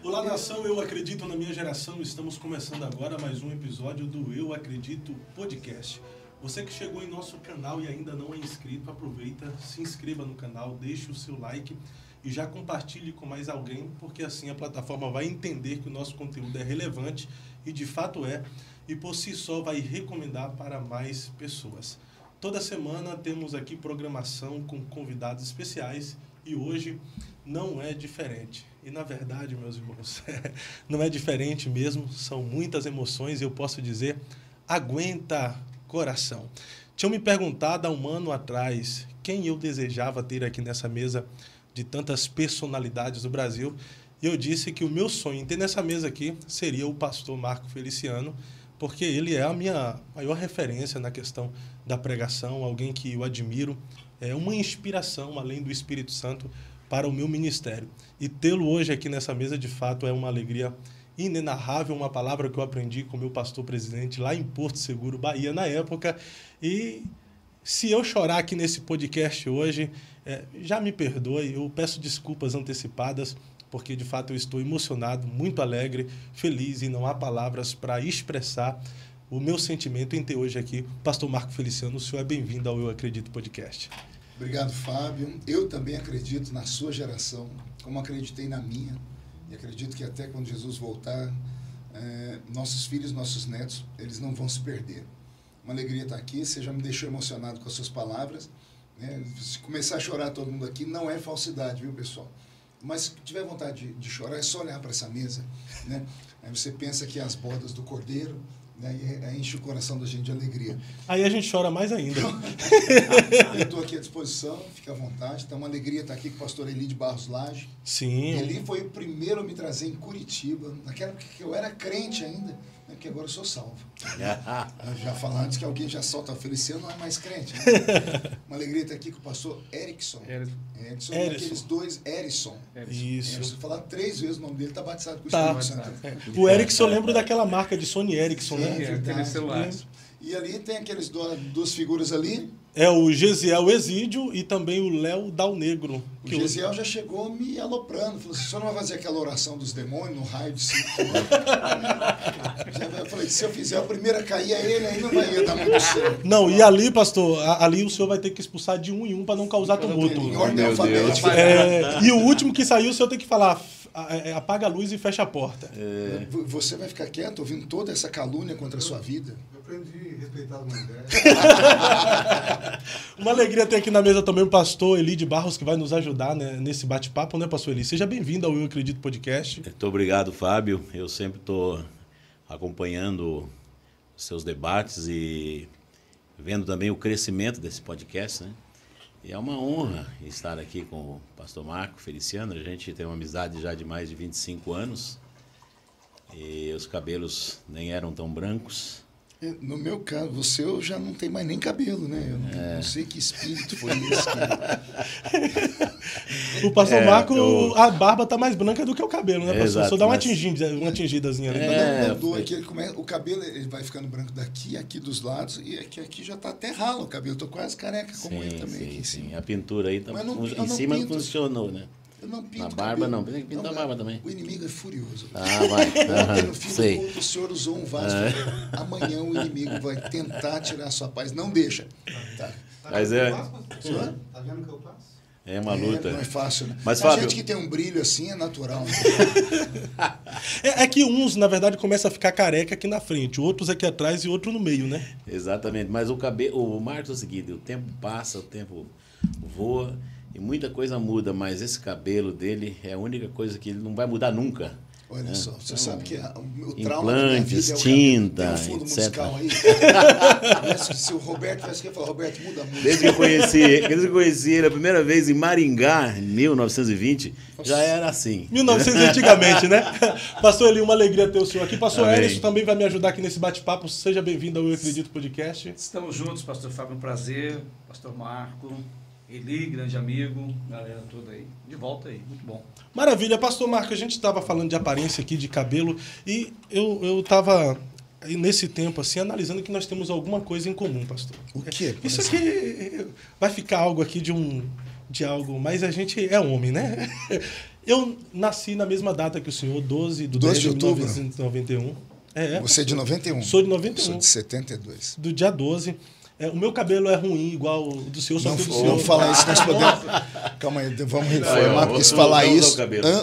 Olá, nação, eu acredito na minha geração. Estamos começando agora mais um episódio do Eu Acredito Podcast. Você que chegou em nosso canal e ainda não é inscrito, aproveita, se inscreva no canal, deixe o seu like e já compartilhe com mais alguém, porque assim a plataforma vai entender que o nosso conteúdo é relevante e de fato é, e por si só vai recomendar para mais pessoas. Toda semana temos aqui programação com convidados especiais e hoje não é diferente. E na verdade, meus irmãos, não é diferente mesmo, são muitas emoções e eu posso dizer, aguenta coração. Tinham me perguntado há um ano atrás quem eu desejava ter aqui nessa mesa de tantas personalidades do Brasil e eu disse que o meu sonho em ter nessa mesa aqui seria o pastor Marco Feliciano, porque ele é a minha maior referência na questão da pregação, alguém que eu admiro, é uma inspiração, além do Espírito Santo, para o meu ministério. E tê-lo hoje aqui nessa mesa, de fato, é uma alegria inenarrável, uma palavra que eu aprendi com o meu pastor presidente lá em Porto Seguro, Bahia, na época. E se eu chorar aqui nesse podcast hoje, já me perdoe, eu peço desculpas antecipadas, porque de fato eu estou emocionado, muito alegre, feliz e não há palavras para expressar o meu sentimento em ter hoje aqui pastor Marco Feliciano. O senhor é bem-vindo ao Eu Acredito Podcast. Obrigado, Fábio. Eu também acredito na sua geração, como acreditei na minha, e acredito que até quando Jesus voltar, nossos filhos, nossos netos, eles não vão se perder. Uma alegria estar aqui, você já me deixou emocionado com as suas palavras, né? Se começar a chorar todo mundo aqui, não é falsidade, viu, pessoal? Mas se tiver vontade de chorar, é só olhar para essa mesa, né? Aí você pensa que é as bodas do Cordeiro, né? E aí enche o coração da gente de alegria. Aí a gente chora mais ainda. Eu estou aqui à disposição, fica à vontade. Então, uma alegria estar aqui com o pastor Eli de Barros Lage. Sim. Eli foi o primeiro a me trazer em Curitiba, naquela época que eu era crente ainda, né? Porque agora eu sou salvo. Já falar antes que alguém já solta Feliciano, não é mais crente. Né? Uma alegria estar aqui com o pastor Erickson. Erickson. E aqueles dois, Erisson. Isso. Se falar 3 vezes o nome dele, está batizado com o Tá. Espírito Santo. O Erickson, eu lembro daquela marca de Sony Ericsson, né? Aqueles celulares. E ali tem aqueles duas figuras ali. É o Gesiel Exídio e também o Léo Dal Negro. O Gesiel já chegou me aloprando. Falou assim, o senhor não vai fazer aquela oração dos demônios no raio de 5 Eu falei, se eu fizer a primeira a cair é ele, aí não vai dar muito certo. Não, e ali, pastor, ali o senhor vai ter que expulsar de um em um para não causar tumulto. Em ordem alfabética. E o último que saiu, o senhor tem que falar, apaga a luz e fecha a porta. Você vai ficar quieto ouvindo toda essa calúnia contra a sua vida? Eu aprendi a respeitar a mãe dela. Uma alegria ter aqui na mesa também o pastor Eli de Barros, que vai nos ajudar, né, nesse bate-papo, né, pastor Eli? Seja bem-vindo ao Eu Acredito Podcast. Muito obrigado, Fábio. Eu sempre estou acompanhando os seus debates e vendo também o crescimento desse podcast, né? E é uma honra estar aqui com o pastor Marco Feliciano. A gente tem uma amizade já de mais de 25 anos e os cabelos nem eram tão brancos. No meu caso, você já não tem mais nem cabelo, né? Eu não sei que espírito foi esse. O pastor Marco, a barba tá mais branca do que o cabelo, né, pastor? Exato, Só dá uma tingidazinha ali. Não, é que o cabelo ele vai ficando branco daqui, aqui dos lados, e aqui já tá até ralo o cabelo. Eu tô quase careca como ele também. Sim. A pintura aí Mas não, em cima não funcionou, né? Eu não pinto na barba cabelo. não, tem que pintar a barba também. O inimigo é furioso. Vai. Ontem no fim do culto, o senhor usou um vaso. Amanhã o inimigo vai tentar tirar a sua paz. Não deixa. Tá. Mas Tá vendo o que eu faço? É uma luta. Não é fácil, né? Mas, a Fábio, gente que tem um brilho assim é natural. Né? É que uns, na verdade, começam a ficar careca aqui na frente, outros aqui atrás e outro no meio, né? Exatamente. Mas o Marcos é o seguinte, o tempo passa, o tempo voa e muita coisa muda, mas esse cabelo dele é a única coisa que ele não vai mudar nunca. Olha só, você sabe que o trauma da minha vida é o tinta, tem um fundo etc. musical aí. Se o Roberto tivesse que falar, Roberto, muda a música. Desde que eu conheci ele a primeira vez em Maringá, em 1920, já era assim. 1900 antigamente, né? Pastor Eli, uma alegria ter o senhor aqui. Pastor Erisson também vai me ajudar aqui nesse bate-papo. Seja bem-vindo ao Eu Acredito Podcast. Estamos juntos, pastor Fábio, um prazer. Pastor Marco, Eli, grande amigo, galera toda aí. De volta aí, muito bom. Maravilha. Pastor Marco, a gente estava falando de aparência aqui, de cabelo, e eu estava, nesse tempo, assim, analisando que nós temos alguma coisa em comum, pastor. O quê? Isso aqui vai ficar algo aqui de algo, mas a gente é homem, né? Eu nasci na mesma data que o senhor, 12 de 12 de outubro. 1991. Você é de 91? Sou de 91. Sou de 72. Do dia 12. O meu cabelo é ruim, igual o do senhor, só que o do senhor... Vamos falar isso, nós podemos... Calma aí, vamos reformar, porque se falar isso...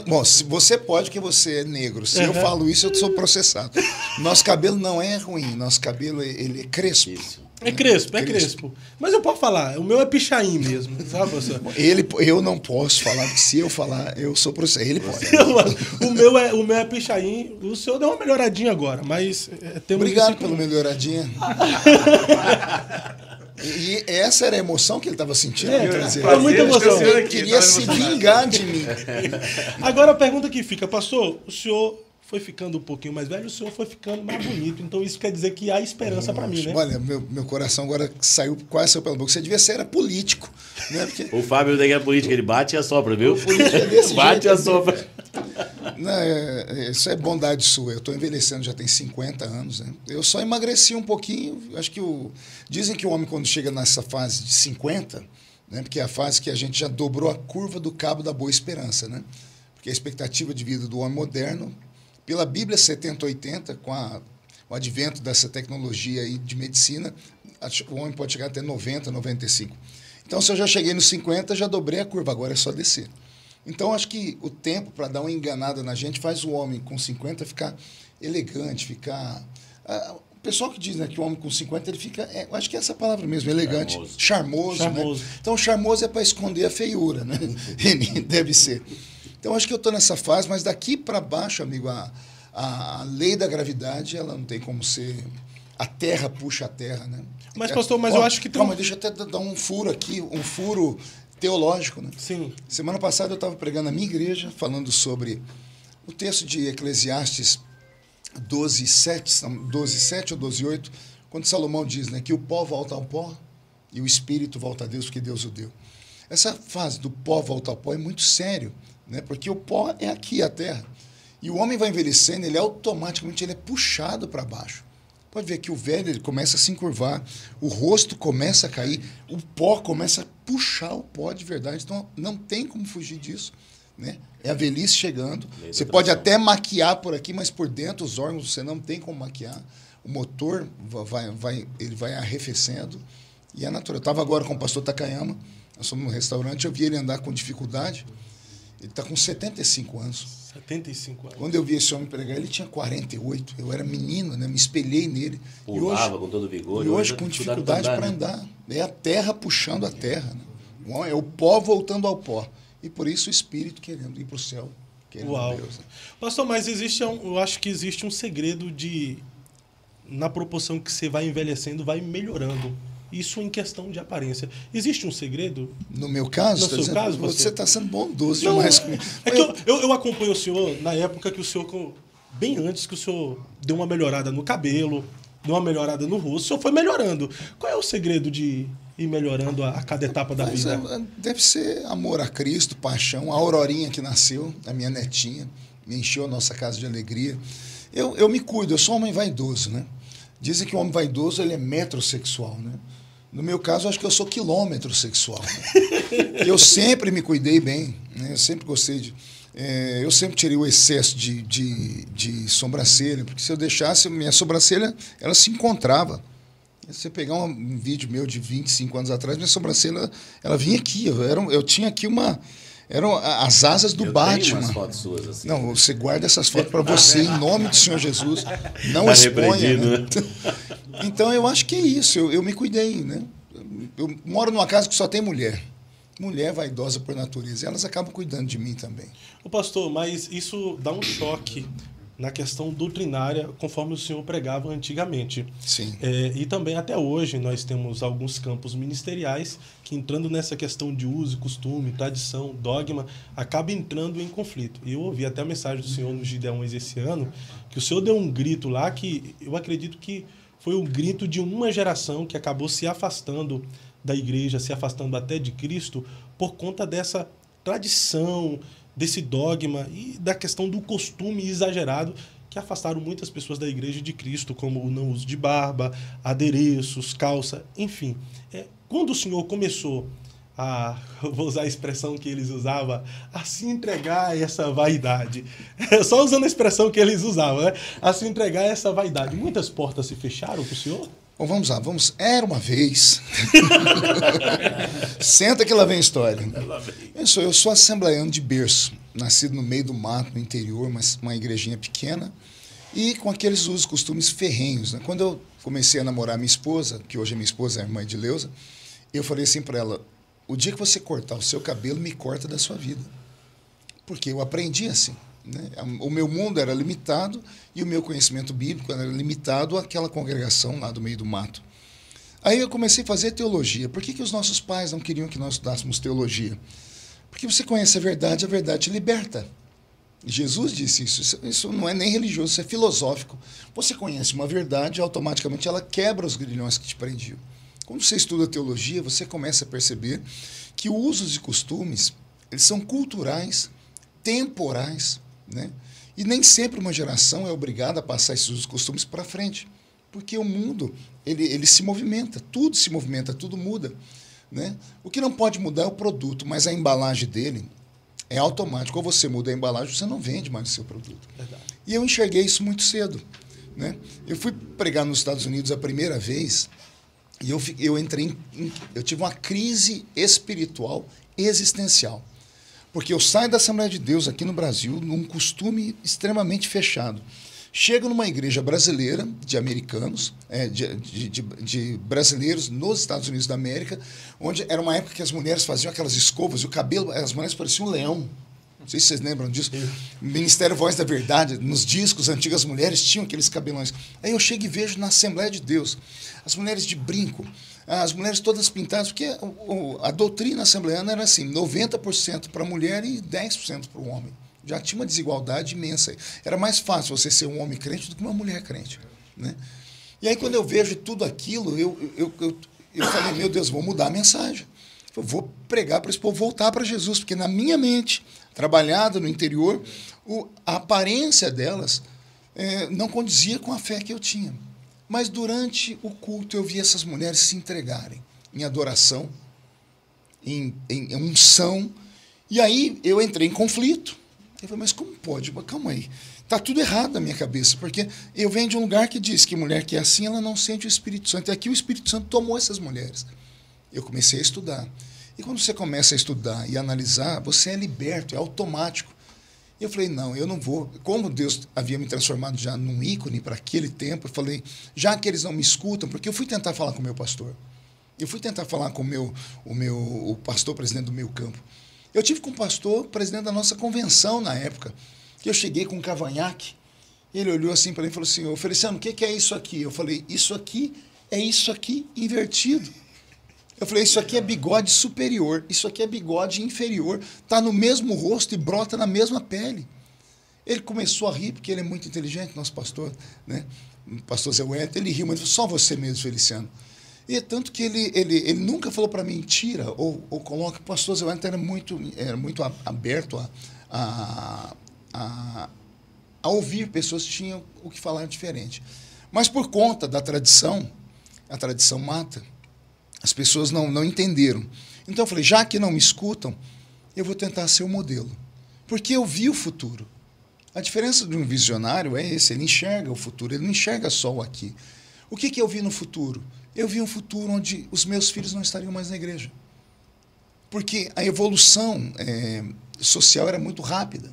Bom, se você pode, porque você é negro. Se eu falo isso, eu sou processado. Nosso cabelo não é ruim, nosso cabelo ele é crespo. Isso. É crespo. Mas eu posso falar, o meu é pichain mesmo, sabe, professor? Eu não posso falar, porque se eu falar, eu sou processado. Ele pode. O meu é pichain. O senhor deu uma melhoradinha agora, mas... Obrigado pela melhoradinha. E essa era a emoção que ele estava sentindo. Foi muita emoção. Ele queria se vingar de mim. Agora a pergunta que fica, pastor, o senhor foi ficando um pouquinho mais velho, o senhor foi ficando mais bonito. Então isso quer dizer que há esperança para mim, né? Olha, meu coração agora quase saiu pela boca. Você devia ser político. Né? Porque... O Fábio daí é político, ele bate e assopra, viu? Bate e assopra. Não, isso é bondade sua. Eu estou envelhecendo, já tem 50 anos. Né? Eu só emagreci um pouquinho. Acho que dizem que o homem, quando chega nessa fase de 50, né, porque é a fase que a gente já dobrou a curva do cabo da boa esperança, né? Porque a expectativa de vida do homem moderno, pela Bíblia 70-80, com o advento dessa tecnologia aí de medicina, o homem pode chegar até 90, 95. Então, se eu já cheguei nos 50, já dobrei a curva, agora é só descer. Então, acho que o tempo, para dar uma enganada na gente, faz o homem com 50 ficar elegante, ficar... O pessoal que diz, né, que o homem com 50 ele fica... eu acho que é essa palavra mesmo, elegante. Charmoso. Né? Então, charmoso é para esconder a feiura, né? Deve ser. Então, acho que eu estou nessa fase, mas daqui para baixo, amigo, a lei da gravidade, ela não tem como ser... A terra puxa a terra, né? Mas, pastor, eu acho que tem... Calma, deixa eu até dar um furo aqui, um furo teológico, né? Sim. Semana passada eu estava pregando na minha igreja, falando sobre o texto de Eclesiastes 12:7 ou 12:8, quando Salomão diz, né, que o pó volta ao pó e o espírito volta a Deus, porque Deus o deu. Essa fase do pó volta ao pó é muito sério, né? Porque o pó é aqui, a terra. E o homem vai envelhecendo, ele automaticamente ele é puxado para baixo. Pode ver que o velho ele começa a se encurvar, o rosto começa a cair, o pó começa a puxar o pó de verdade. Então, não tem como fugir disso. Né? É a velhice chegando. Você pode até maquiar por aqui, mas por dentro, os órgãos, você não tem como maquiar. O motor ele vai arrefecendo. E é natural. Eu estava agora com o pastor Takayama, nós fomos num restaurante, eu vi ele andar com dificuldade. Ele está com 75 anos. 75 anos. Quando eu vi esse homem pregar, ele tinha 48. Eu era menino, né? Me espelhei nele. Pulava com todo vigor. E hoje com dificuldade para andar. É a terra puxando a terra. Né? É o pó voltando ao pó. E por isso o espírito querendo ir para o céu. Uau. Deus, né? Pastor, mas eu acho que existe um segredo na proporção que você vai envelhecendo, vai melhorando. Isso em questão de aparência. Existe um segredo? No meu caso, no seu caso, você está sendo bondoso não, demais comigo. É que eu acompanho o senhor na época que o senhor, bem antes que o senhor deu uma melhorada no cabelo, deu uma melhorada no rosto, o senhor foi melhorando. Qual é o segredo de ir melhorando a cada etapa da vida? Deve ser amor a Cristo, paixão. A Aurorinha que nasceu, a minha netinha, me encheu a nossa casa de alegria. Eu me cuido, eu sou um homem vaidoso, né? Dizem que o homem vaidoso ele é metrosexual, né? No meu caso, eu acho que eu sou quilômetro sexual. Né? Eu sempre me cuidei bem, né? Eu sempre gostei de... eu sempre tirei o excesso de sobrancelha, porque se eu deixasse, minha sobrancelha, ela se encontrava. Se você pegar um vídeo meu de 25 anos atrás, minha sobrancelha, ela vinha aqui. Eu tinha aqui eram as asas do Batman. Tenho umas fotos suas assim. Não, você guarda essas fotos para você, em nome do Senhor Jesus. Não tá exponha. Né? Então, eu acho que é isso. Eu me cuidei. Né? Eu moro numa casa que só tem mulher. Mulher vaidosa por natureza. Elas acabam cuidando de mim também. Ô pastor, mas isso dá um choque na questão doutrinária, conforme o senhor pregava antigamente. Sim. E também até hoje nós temos alguns campos ministeriais que, entrando nessa questão de uso, costume, tradição, dogma, acaba entrando em conflito. E eu ouvi até a mensagem do senhor no Gideões esse ano, que o senhor deu um grito lá que eu acredito que foi o grito de uma geração que acabou se afastando da igreja, se afastando até de Cristo, por conta dessa tradição, desse dogma e da questão do costume exagerado que afastaram muitas pessoas da igreja de Cristo, como o não uso de barba, adereços, calça, enfim. Quando o senhor começou eu vou usar a expressão que eles usavam, a se entregar a essa vaidade. Só usando a expressão que eles usavam, né? A se entregar a essa vaidade. Muitas portas se fecharam para o senhor? Bom, vamos lá, era uma vez. Senta que lá vem a história. Eu sou assembleiano de berço, nascido no meio do mato, no interior, mas uma igrejinha pequena, e com aqueles usos e costumes ferrenhos, né? Quando eu comecei a namorar minha esposa, que hoje é minha esposa, é a irmã de Leusa, eu falei assim para ela: o dia que você cortar o seu cabelo, me corta da sua vida. Porque eu aprendi assim, né? O meu mundo era limitado e o meu conhecimento bíblico era limitado àquela congregação lá do meio do mato. Aí eu comecei a fazer teologia. Por que os nossos pais não queriam que nós estudássemos teologia? Porque você conhece a verdade te liberta. Jesus disse isso. Isso não é nem religioso, isso é filosófico. Você conhece uma verdade, automaticamente ela quebra os grilhões que te prendiam. Quando você estuda teologia, você começa a perceber que os usos e costumes, eles são culturais, temporais, né? E nem sempre uma geração é obrigada a passar esses usos e costumes para frente, porque o mundo ele se movimenta, tudo muda, né? O que não pode mudar é o produto, mas a embalagem dele é automático. Quando você muda a embalagem, você não vende mais o seu produto. Verdade. E eu enxerguei isso muito cedo, né? Eu fui pregar nos Estados Unidos a primeira vez e eu tive uma crise espiritual existencial. Porque eu saio da Assembleia de Deus aqui no Brasil num costume extremamente fechado. Chego numa igreja brasileira, de americanos, de brasileiros nos Estados Unidos da América, onde era uma época que as mulheres faziam aquelas escovas e o cabelo, as mulheres pareciam um leão. Não sei se vocês lembram disso. Ministério Voz da Verdade, nos discos, antigas mulheres tinham aqueles cabelões. Aí eu chego e vejo na Assembleia de Deus as mulheres de brinco, as mulheres todas pintadas, porque a doutrina assembleiana era assim, 90% para a mulher e 10% para o homem. Já tinha uma desigualdade imensa. Era mais fácil você ser um homem crente do que uma mulher crente, né? E aí, quando eu vejo tudo aquilo, eu falei, meu Deus, vou mudar a mensagem. Eu vou pregar para esse povo voltar para Jesus, porque na minha mente, trabalhada no interior, a aparência delas não condizia com a fé que eu tinha. Mas durante o culto eu vi essas mulheres se entregarem em adoração, em unção, e aí eu entrei em conflito. Eu falei, mas como pode? Calma aí. Está tudo errado na minha cabeça, porque eu venho de um lugar que diz que mulher que é assim, ela não sente o Espírito Santo. E aqui o Espírito Santo tomou essas mulheres. Eu comecei a estudar. E quando você começa a estudar e analisar, você é liberto, é automático. E eu falei, não, eu não vou. Como Deus havia me transformado já num ícone para aquele tempo, eu falei, já que eles não me escutam, porque eu fui tentar falar com o meu pastor. Eu fui tentar falar com o pastor presidente do meu campo. Eu tive com o pastor presidente da nossa convenção na época, que eu cheguei com um cavanhaque, ele olhou assim para mim e falou assim, ô Feliciano, o que é isso aqui? Eu falei, isso aqui é isso aqui invertido. Eu falei, isso aqui é bigode superior, isso aqui é bigode inferior, está no mesmo rosto e brota na mesma pele. Ele começou a rir, porque ele é muito inteligente, nosso pastor, né? O pastor Zé Wellington, ele riu, mas falou, só você mesmo, Feliciano. E é tanto que ele nunca falou para mim, tira ou coloca. O pastor Zé Wellington era muito aberto a ouvir pessoas que tinham o que falar diferente. Mas por conta da tradição, a tradição mata. As pessoas não entenderam. Então eu falei, já que não me escutam, eu vou tentar ser o modelo. Porque eu vi o futuro. A diferença de um visionário é esse, ele enxerga o futuro, ele não enxerga só o aqui. O que eu vi no futuro? Eu vi um futuro onde os meus filhos não estariam mais na igreja. Porque a evolução social era muito rápida.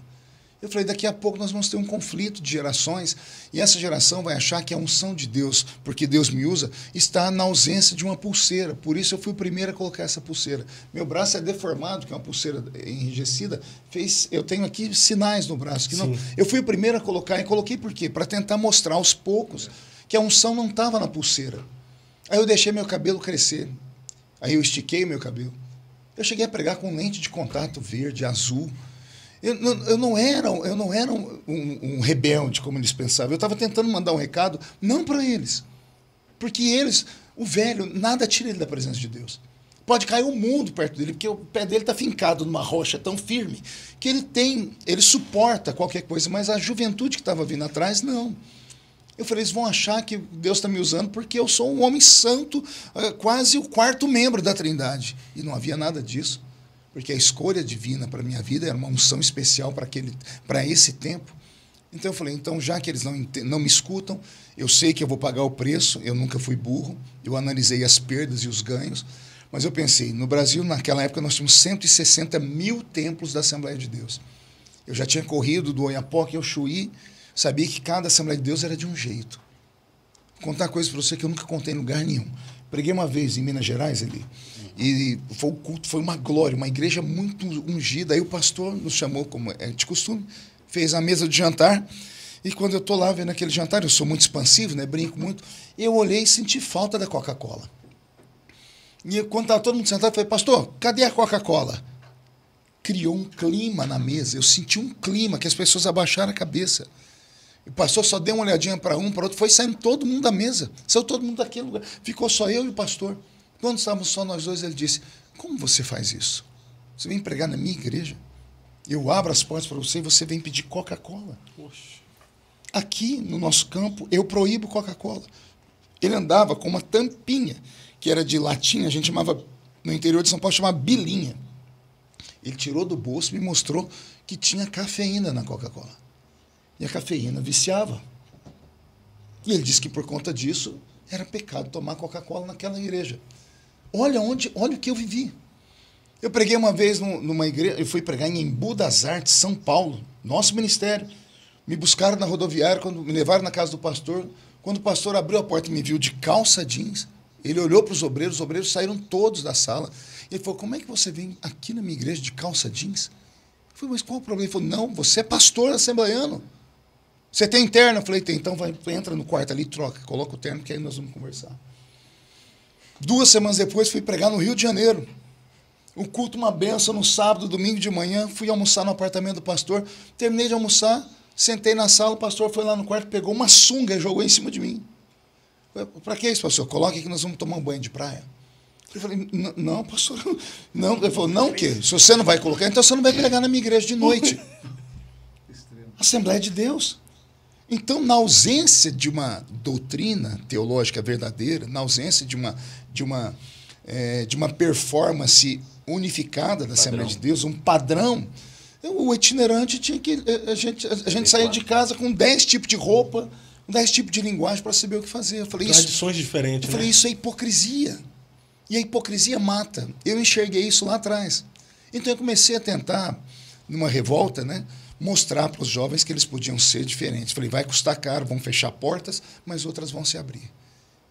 Eu falei, daqui a pouco nós vamos ter um conflito de gerações e essa geração vai achar que a unção de Deus, porque Deus me usa, está na ausência de uma pulseira. Por isso eu fui o primeiro a colocar essa pulseira. Meu braço é deformado, que é uma pulseira enrijecida. Eu tenho aqui sinais no braço. Que não, eu fui o primeiro a colocar. E coloquei por quê? Para tentar mostrar aos poucos que a unção não estava na pulseira. Aí eu deixei meu cabelo crescer. Aí eu estiquei meu cabelo. Eu cheguei a pregar com lente de contato verde, azul. Eu não era um rebelde, como eles pensavam. Eu estava tentando mandar um recado, não para eles. Porque eles, o velho, nada tira ele da presença de Deus. Pode cair o mundo perto dele, porque o pé dele está fincado numa rocha tão firme que ele suporta qualquer coisa, mas a juventude que estava vindo atrás, não. Eu falei, eles vão achar que Deus está me usando porque eu sou um homem santo, quase o quarto membro da Trindade. E não havia nada disso, porque a escolha divina para a minha vida era uma unção especial para esse tempo. Então eu falei, então já que eles não me escutam, eu sei que eu vou pagar o preço, eu nunca fui burro, eu analisei as perdas e os ganhos, mas eu pensei, no Brasil, naquela época, nós tínhamos 160 mil templos da Assembleia de Deus. Eu já tinha corrido do Oiapoque ao Chuí, sabia que cada Assembleia de Deus era de um jeito. Vou contar uma coisa para você que eu nunca contei em lugar nenhum. Preguei uma vez em Minas Gerais ali, e o culto foi uma glória, uma igreja muito ungida. Aí o pastor nos chamou, como é de costume, fez a mesa de jantar, e quando eu estou lá vendo aquele jantar, eu sou muito expansivo, né, brinco muito, eu olhei e senti falta da Coca-Cola. E quando estava todo mundo sentado, eu falei, pastor, cadê a Coca-Cola? Criou um clima na mesa, eu senti um clima que as pessoas abaixaram a cabeça. O pastor só deu uma olhadinha para um, para outro, foi saindo todo mundo da mesa, saiu todo mundo daquele lugar, ficou só eu e o pastor. Quando estávamos só nós dois, ele disse, como você faz isso? Você vem pregar na minha igreja? Eu abro as portas para você e você vem pedir Coca-Cola. Aqui, no nosso campo, eu proíbo Coca-Cola. Ele andava com uma tampinha, que era de latinha, a gente chamava, no interior de São Paulo, chamava bilinha. Ele tirou do bolso e me mostrou que tinha cafeína na Coca-Cola. E a cafeína viciava. E ele disse que por conta disso era pecado tomar Coca-Cola naquela igreja. Olha o que eu vivi. Eu preguei uma vez numa igreja, eu fui pregar em Embu das Artes, São Paulo, nosso ministério. Me buscaram na rodoviária, quando me levaram na casa do pastor. Quando o pastor abriu a porta e me viu de calça jeans, ele olhou para os obreiros saíram todos da sala. Ele falou, como é que você vem aqui na minha igreja de calça jeans? Eu falei, mas qual o problema? Ele falou, não, você é pastor assembleiano. Você tem terno? Eu falei, tem, então entra no quarto ali, troca, coloca o terno, que aí nós vamos conversar. 2 semanas depois, fui pregar no Rio de Janeiro. O culto, uma benção, no sábado, domingo de manhã, fui almoçar no apartamento do pastor, terminei de almoçar, sentei na sala, o pastor foi lá no quarto, pegou uma sunga e jogou em cima de mim. Para que isso, pastor? Coloque que nós vamos tomar um banho de praia. Eu falei, não, pastor, não. Ele falou, não o quê? Se você não vai colocar, então você não vai pregar na minha igreja de noite. Assembleia de Deus. Então, na ausência de uma doutrina teológica verdadeira, na ausência de uma performance unificada da Assembleia de Deus, um padrão, o itinerante tinha que... A gente saía de casa com 10 tipos de roupa, 10 tipos de linguagem para saber o que fazer. Eu falei, tradições diferentes, eu falei, isso é hipocrisia. E a hipocrisia mata. Eu enxerguei isso lá atrás. Então, eu comecei a tentar, numa revolta, né, mostrar para os jovens que eles podiam ser diferentes. Falei, vai custar caro, vão fechar portas, mas outras vão se abrir.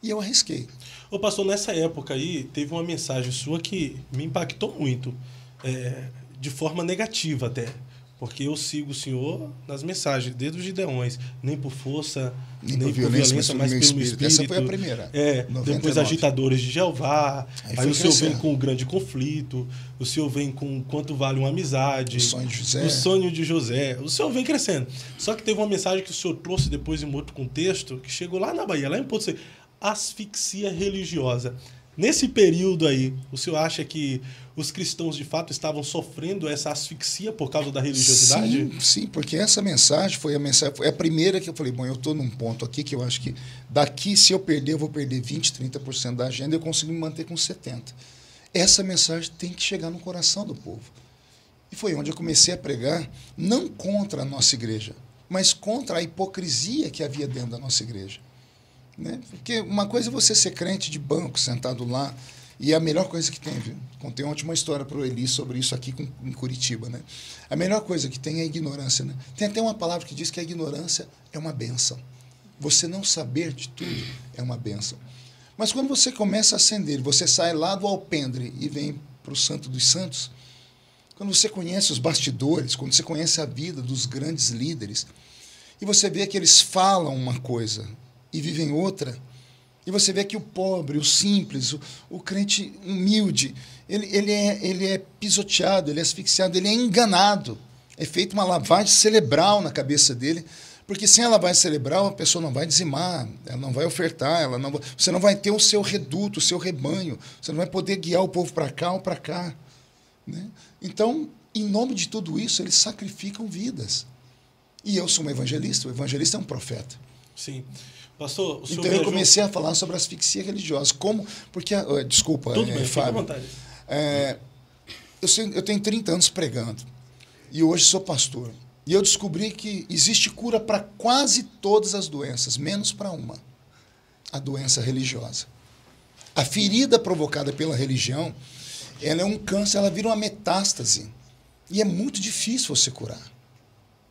E eu arrisquei. Ô pastor, nessa época aí, teve uma mensagem sua que me impactou muito, de forma negativa até, porque eu sigo o senhor nas mensagens, desde os Gideões, nem por força, nem por violência, mas pelo Espírito. Essa foi a primeira. Depois Agitadores de Jeová, aí o senhor crescendo. vem com o grande conflito, o senhor vem com quanto vale uma amizade, O sonho de José. o sonho de José, o senhor vem crescendo. Só que teve uma mensagem que o senhor trouxe depois em um outro contexto, que chegou lá na Bahia, lá em Porto Seguro, asfixia religiosa. Nesse período aí, o senhor acha que os cristãos de fato estavam sofrendo essa asfixia por causa da religiosidade? Sim, porque essa mensagem foi a primeira que eu falei, bom, eu estou num ponto aqui que eu acho que daqui, se eu perder, eu vou perder 20%, 30% da agenda, eu consigo me manter com 70%. Essa mensagem tem que chegar no coração do povo. E foi onde eu comecei a pregar, não contra a nossa igreja, mas contra a hipocrisia que havia dentro da nossa igreja. Né? Porque uma coisa é você ser crente de banco, sentado lá, e é a melhor coisa que tem, viu? Contei ontem uma história para o Eli sobre isso aqui em Curitiba. Né? A melhor coisa que tem é a ignorância. Né? Tem até uma palavra que diz que a ignorância é uma bênção. Você não saber de tudo é uma bênção. Mas quando você começa a acender, você sai lá do alpendre e vem para o Santo dos Santos, quando você conhece os bastidores, quando você conhece a vida dos grandes líderes, e você vê que eles falam uma coisa e vivem outra, e você vê que o pobre, o simples, o crente humilde, ele é pisoteado, ele é asfixiado, ele é enganado. É feita uma lavagem cerebral na cabeça dele, porque sem a lavagem cerebral a pessoa não vai dizimar, ela não vai ofertar, você não vai ter o seu reduto, o seu rebanho, você não vai poder guiar o povo para cá ou para cá. Né? Então, em nome de tudo isso, eles sacrificam vidas. E eu sou um evangelista, o evangelista é um profeta. Sim. Pastor, o senhor Então eu comecei a falar sobre a asfixia religiosa. Como? Porque, desculpa, Tudo bem, fica à Fábio. vontade. Eu tenho 30 anos pregando e hoje sou pastor. E eu descobri que existe cura para quase todas as doenças, menos para uma: a doença religiosa. A ferida provocada pela religião, ela é um câncer, ela vira uma metástase. E é muito difícil você curar.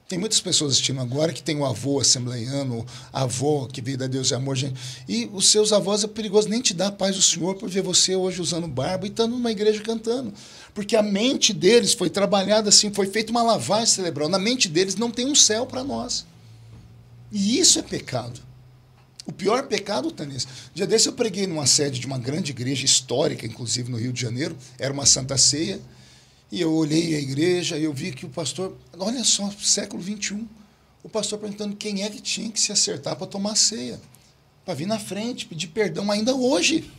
Tem muitas pessoas assistindo agora que tem o avô assembleiano, a avó que veio da Deus e Amor, gente. E os seus avós é perigoso nem te dar a paz do Senhor por ver você hoje usando barba e estando numa igreja cantando. Porque a mente deles foi trabalhada assim, foi feita uma lavagem cerebral. Na mente deles não tem um céu para nós. E isso é pecado. O pior pecado, Tanês. Dia desse eu preguei numa sede de uma grande igreja histórica, inclusive no Rio de Janeiro. Era uma Santa Ceia. E eu olhei a igreja e eu vi que o pastor, olha só, século XXI, o pastor perguntando quem é que tinha que se acertar para tomar ceia, para vir na frente, pedir perdão ainda hoje.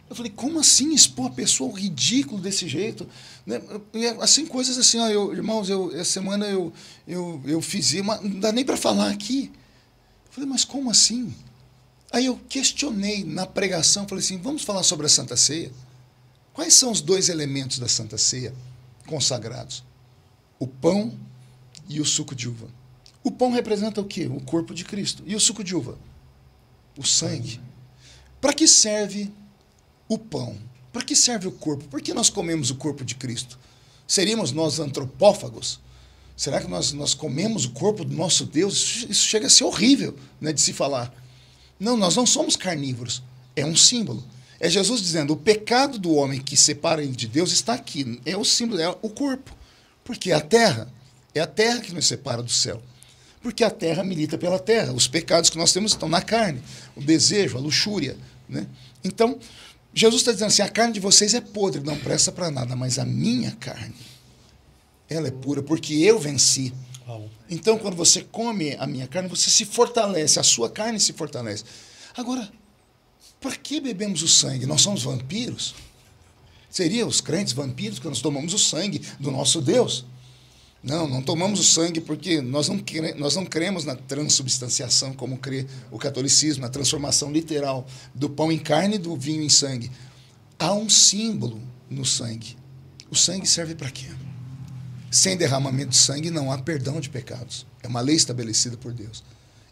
Eu falei, como assim expor a pessoa ao ridículo desse jeito? Né? Assim, coisas assim, ó, irmãos, essa semana eu fiz, não dá nem para falar aqui. Eu falei, mas como assim? Aí eu questionei na pregação, falei assim, vamos falar sobre a Santa Ceia? Quais são os dois elementos da Santa Ceia consagrados? O pão e o suco de uva. O pão representa o quê? O corpo de Cristo. E o suco de uva? O sangue. Para que serve o pão? Para que serve o corpo? Por que nós comemos o corpo de Cristo? Seríamos nós antropófagos? Será que nós comemos o corpo do nosso Deus? Isso chega a ser horrível, né, de se falar. Não, nós não somos carnívoros. É um símbolo. É Jesus dizendo, o pecado do homem que separa ele de Deus está aqui. É o símbolo, é o corpo. Porque é a terra que nos separa do céu. Porque a terra milita pela terra. Os pecados que nós temos estão na carne. O desejo, a luxúria. Né? Então, Jesus está dizendo assim, a carne de vocês é podre, não presta para nada, mas a minha carne, ela é pura, porque eu venci. Então, quando você come a minha carne, você se fortalece, a sua carne se fortalece. Agora, para que bebemos o sangue? Nós somos vampiros? Seriam os crentes vampiros que nós tomamos o sangue do nosso Deus? Não tomamos o sangue porque nós não cremos na transubstanciação, como crê o catolicismo, na transformação literal do pão em carne e do vinho em sangue. Há um símbolo no sangue. O sangue serve para quê? Sem derramamento de sangue não há perdão de pecados. É uma lei estabelecida por Deus.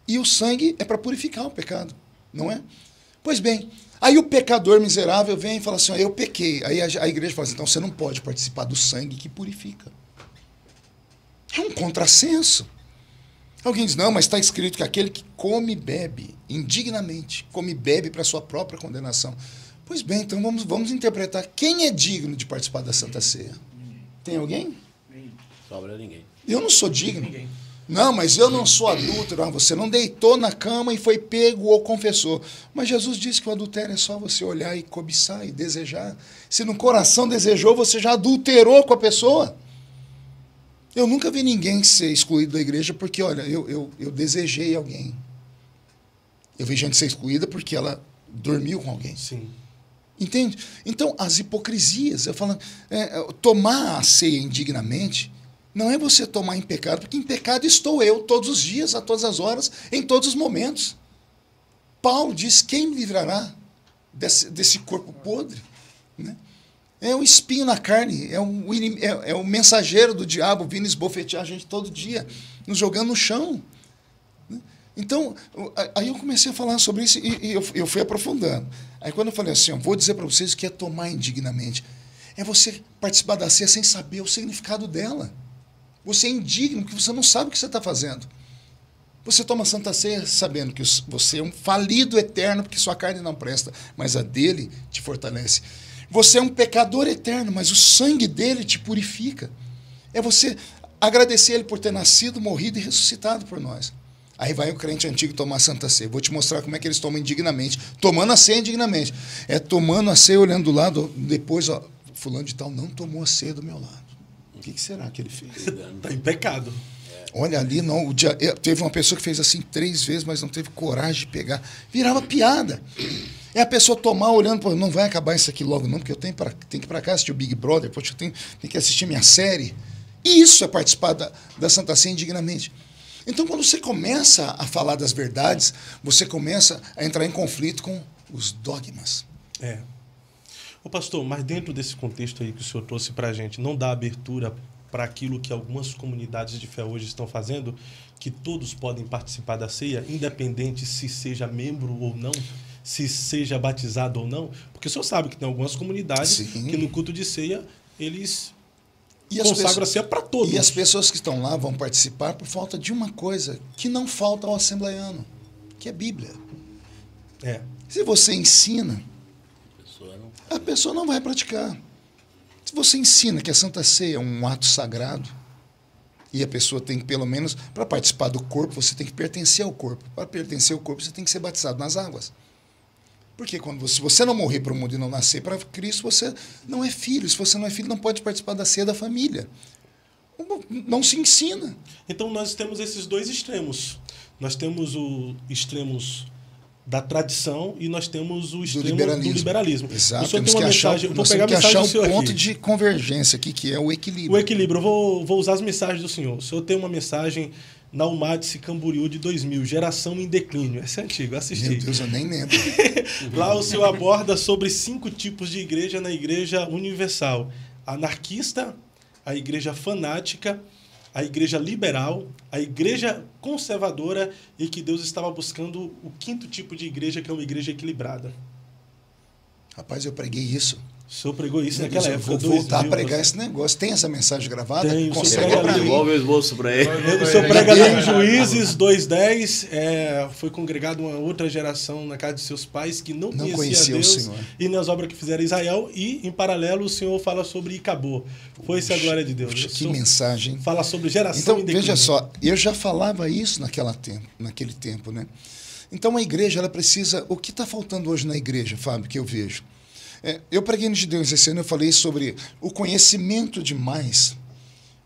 E o sangue é para purificar o pecado, não é? Pois bem, aí o pecador miserável vem e fala assim, eu pequei. Aí a igreja fala assim, então você não pode participar do sangue que purifica. É um contrassenso. Alguém diz, não, mas está escrito que aquele que come e bebe indignamente, come e bebe para a sua própria condenação. Pois bem, então vamos interpretar. Quem é digno de participar da Santa Ceia? Tem alguém? Sobra ninguém. Eu não sou digno. Ninguém. Não, mas eu não sou adúltero. Você não deitou na cama e foi pego ou confessou. Mas Jesus disse que o adultério é só você olhar e cobiçar e desejar. Se no coração desejou, você já adulterou com a pessoa. Eu nunca vi ninguém ser excluído da igreja porque, olha, eu desejei alguém. Eu vi gente ser excluída porque ela dormiu com alguém. Sim. Entende? Então, as hipocrisias, eu falo, tomar a ceia indignamente não é você tomar em pecado, porque em pecado estou eu todos os dias, a todas as horas, em todos os momentos. Paulo diz, quem me livrará desse corpo podre? Né? É um espinho na carne, é o mensageiro do diabo vindo esbofetear a gente todo dia, nos jogando no chão. Né? Então, aí eu comecei a falar sobre isso e eu fui aprofundando. Aí quando eu falei assim, eu vou dizer para vocês o que é tomar indignamente. É você participar da ceia sem saber o significado dela. Você é indigno, porque você não sabe o que você está fazendo. Você toma Santa Ceia sabendo que você é um falido eterno, porque sua carne não presta, mas a dele te fortalece. Você é um pecador eterno, mas o sangue dele te purifica. É você agradecer ele por ter nascido, morrido e ressuscitado por nós. Aí vai o crente antigo tomar Santa Ceia. Vou te mostrar como é que eles tomam indignamente. Tomando a ceia indignamente. É tomando a ceia, olhando do lado, depois, ó, fulano de tal não tomou a ceia do meu lado. O que será que ele fez? Está em pecado. Olha ali, não, teve uma pessoa que fez assim 3 vezes, mas não teve coragem de pegar. Virava piada. É a pessoa tomar olhando, pô, não vai acabar isso aqui logo não, porque eu tenho que ir para cá assistir o Big Brother, poxa, eu tenho que assistir minha série. Isso é participar da Santa Ceia indignamente. Então, quando você começa a falar das verdades, você começa a entrar em conflito com os dogmas. Ô pastor, mas dentro desse contexto aí que o senhor trouxe para a gente, não dá abertura para aquilo que algumas comunidades de fé hoje estão fazendo, que todos podem participar da ceia, independente se seja membro ou não, se seja batizado ou não? Porque o senhor sabe que tem algumas comunidades que no culto de ceia, eles consagram a ceia para todos. E as pessoas que estão lá vão participar por falta de uma coisa que não falta ao assembleiano, que é Bíblia. Se você ensina, a pessoa não vai praticar. Se você ensina que a Santa Ceia é um ato sagrado, e a pessoa tem que, pelo menos, para participar do corpo, você tem que pertencer ao corpo. Para pertencer ao corpo, você tem que ser batizado nas águas. Porque se você não morrer para o mundo e não nascer para Cristo, você não é filho. Se você não é filho, não pode participar da ceia da família. Não se ensina. Então, nós temos esses dois extremos. Nós temos os extremos da tradição e nós temos o extremo do liberalismo. Exato. O senhor tem uma mensagem, eu vou pegar a mensagem do senhor um ponto aqui. de convergência aqui, que é o equilíbrio. O equilíbrio. Eu vou usar as mensagens do senhor. O senhor tem uma mensagem na UMADS Camboriú de 2000, Geração em Declínio. Essa é antiga, eu assisti. Meu Deus, eu nem lembro. Lá o senhor aborda sobre 5 tipos de igreja na Igreja Universal. A anarquista, a igreja fanática, a igreja liberal, a igreja conservadora e que Deus estava buscando o 5º tipo de igreja, que é uma igreja equilibrada. Rapaz, eu preguei isso. O senhor pregou isso Meu naquela Deus, época. Eu vou voltar a pregar esse negócio. Tem essa mensagem gravada? Tem. Consegue pra mim? Devolve o esboço para ele. O senhor prega ali em Juízes 2:10. Foi congregado uma outra geração na casa de seus pais que não conhecia Deus o Senhor. E nas obras que fizeram Israel. E, em paralelo, o senhor fala sobre Icabô. Foi-se a glória de Deus. Que mensagem. Fala sobre geração Então, em declínio. veja só, eu já falava isso naquele tempo, né? Então, a igreja, ela precisa... O que está faltando hoje na igreja, Fábio, que eu vejo? Eu preguei no Gideões esse ano, eu falei sobre o conhecimento demais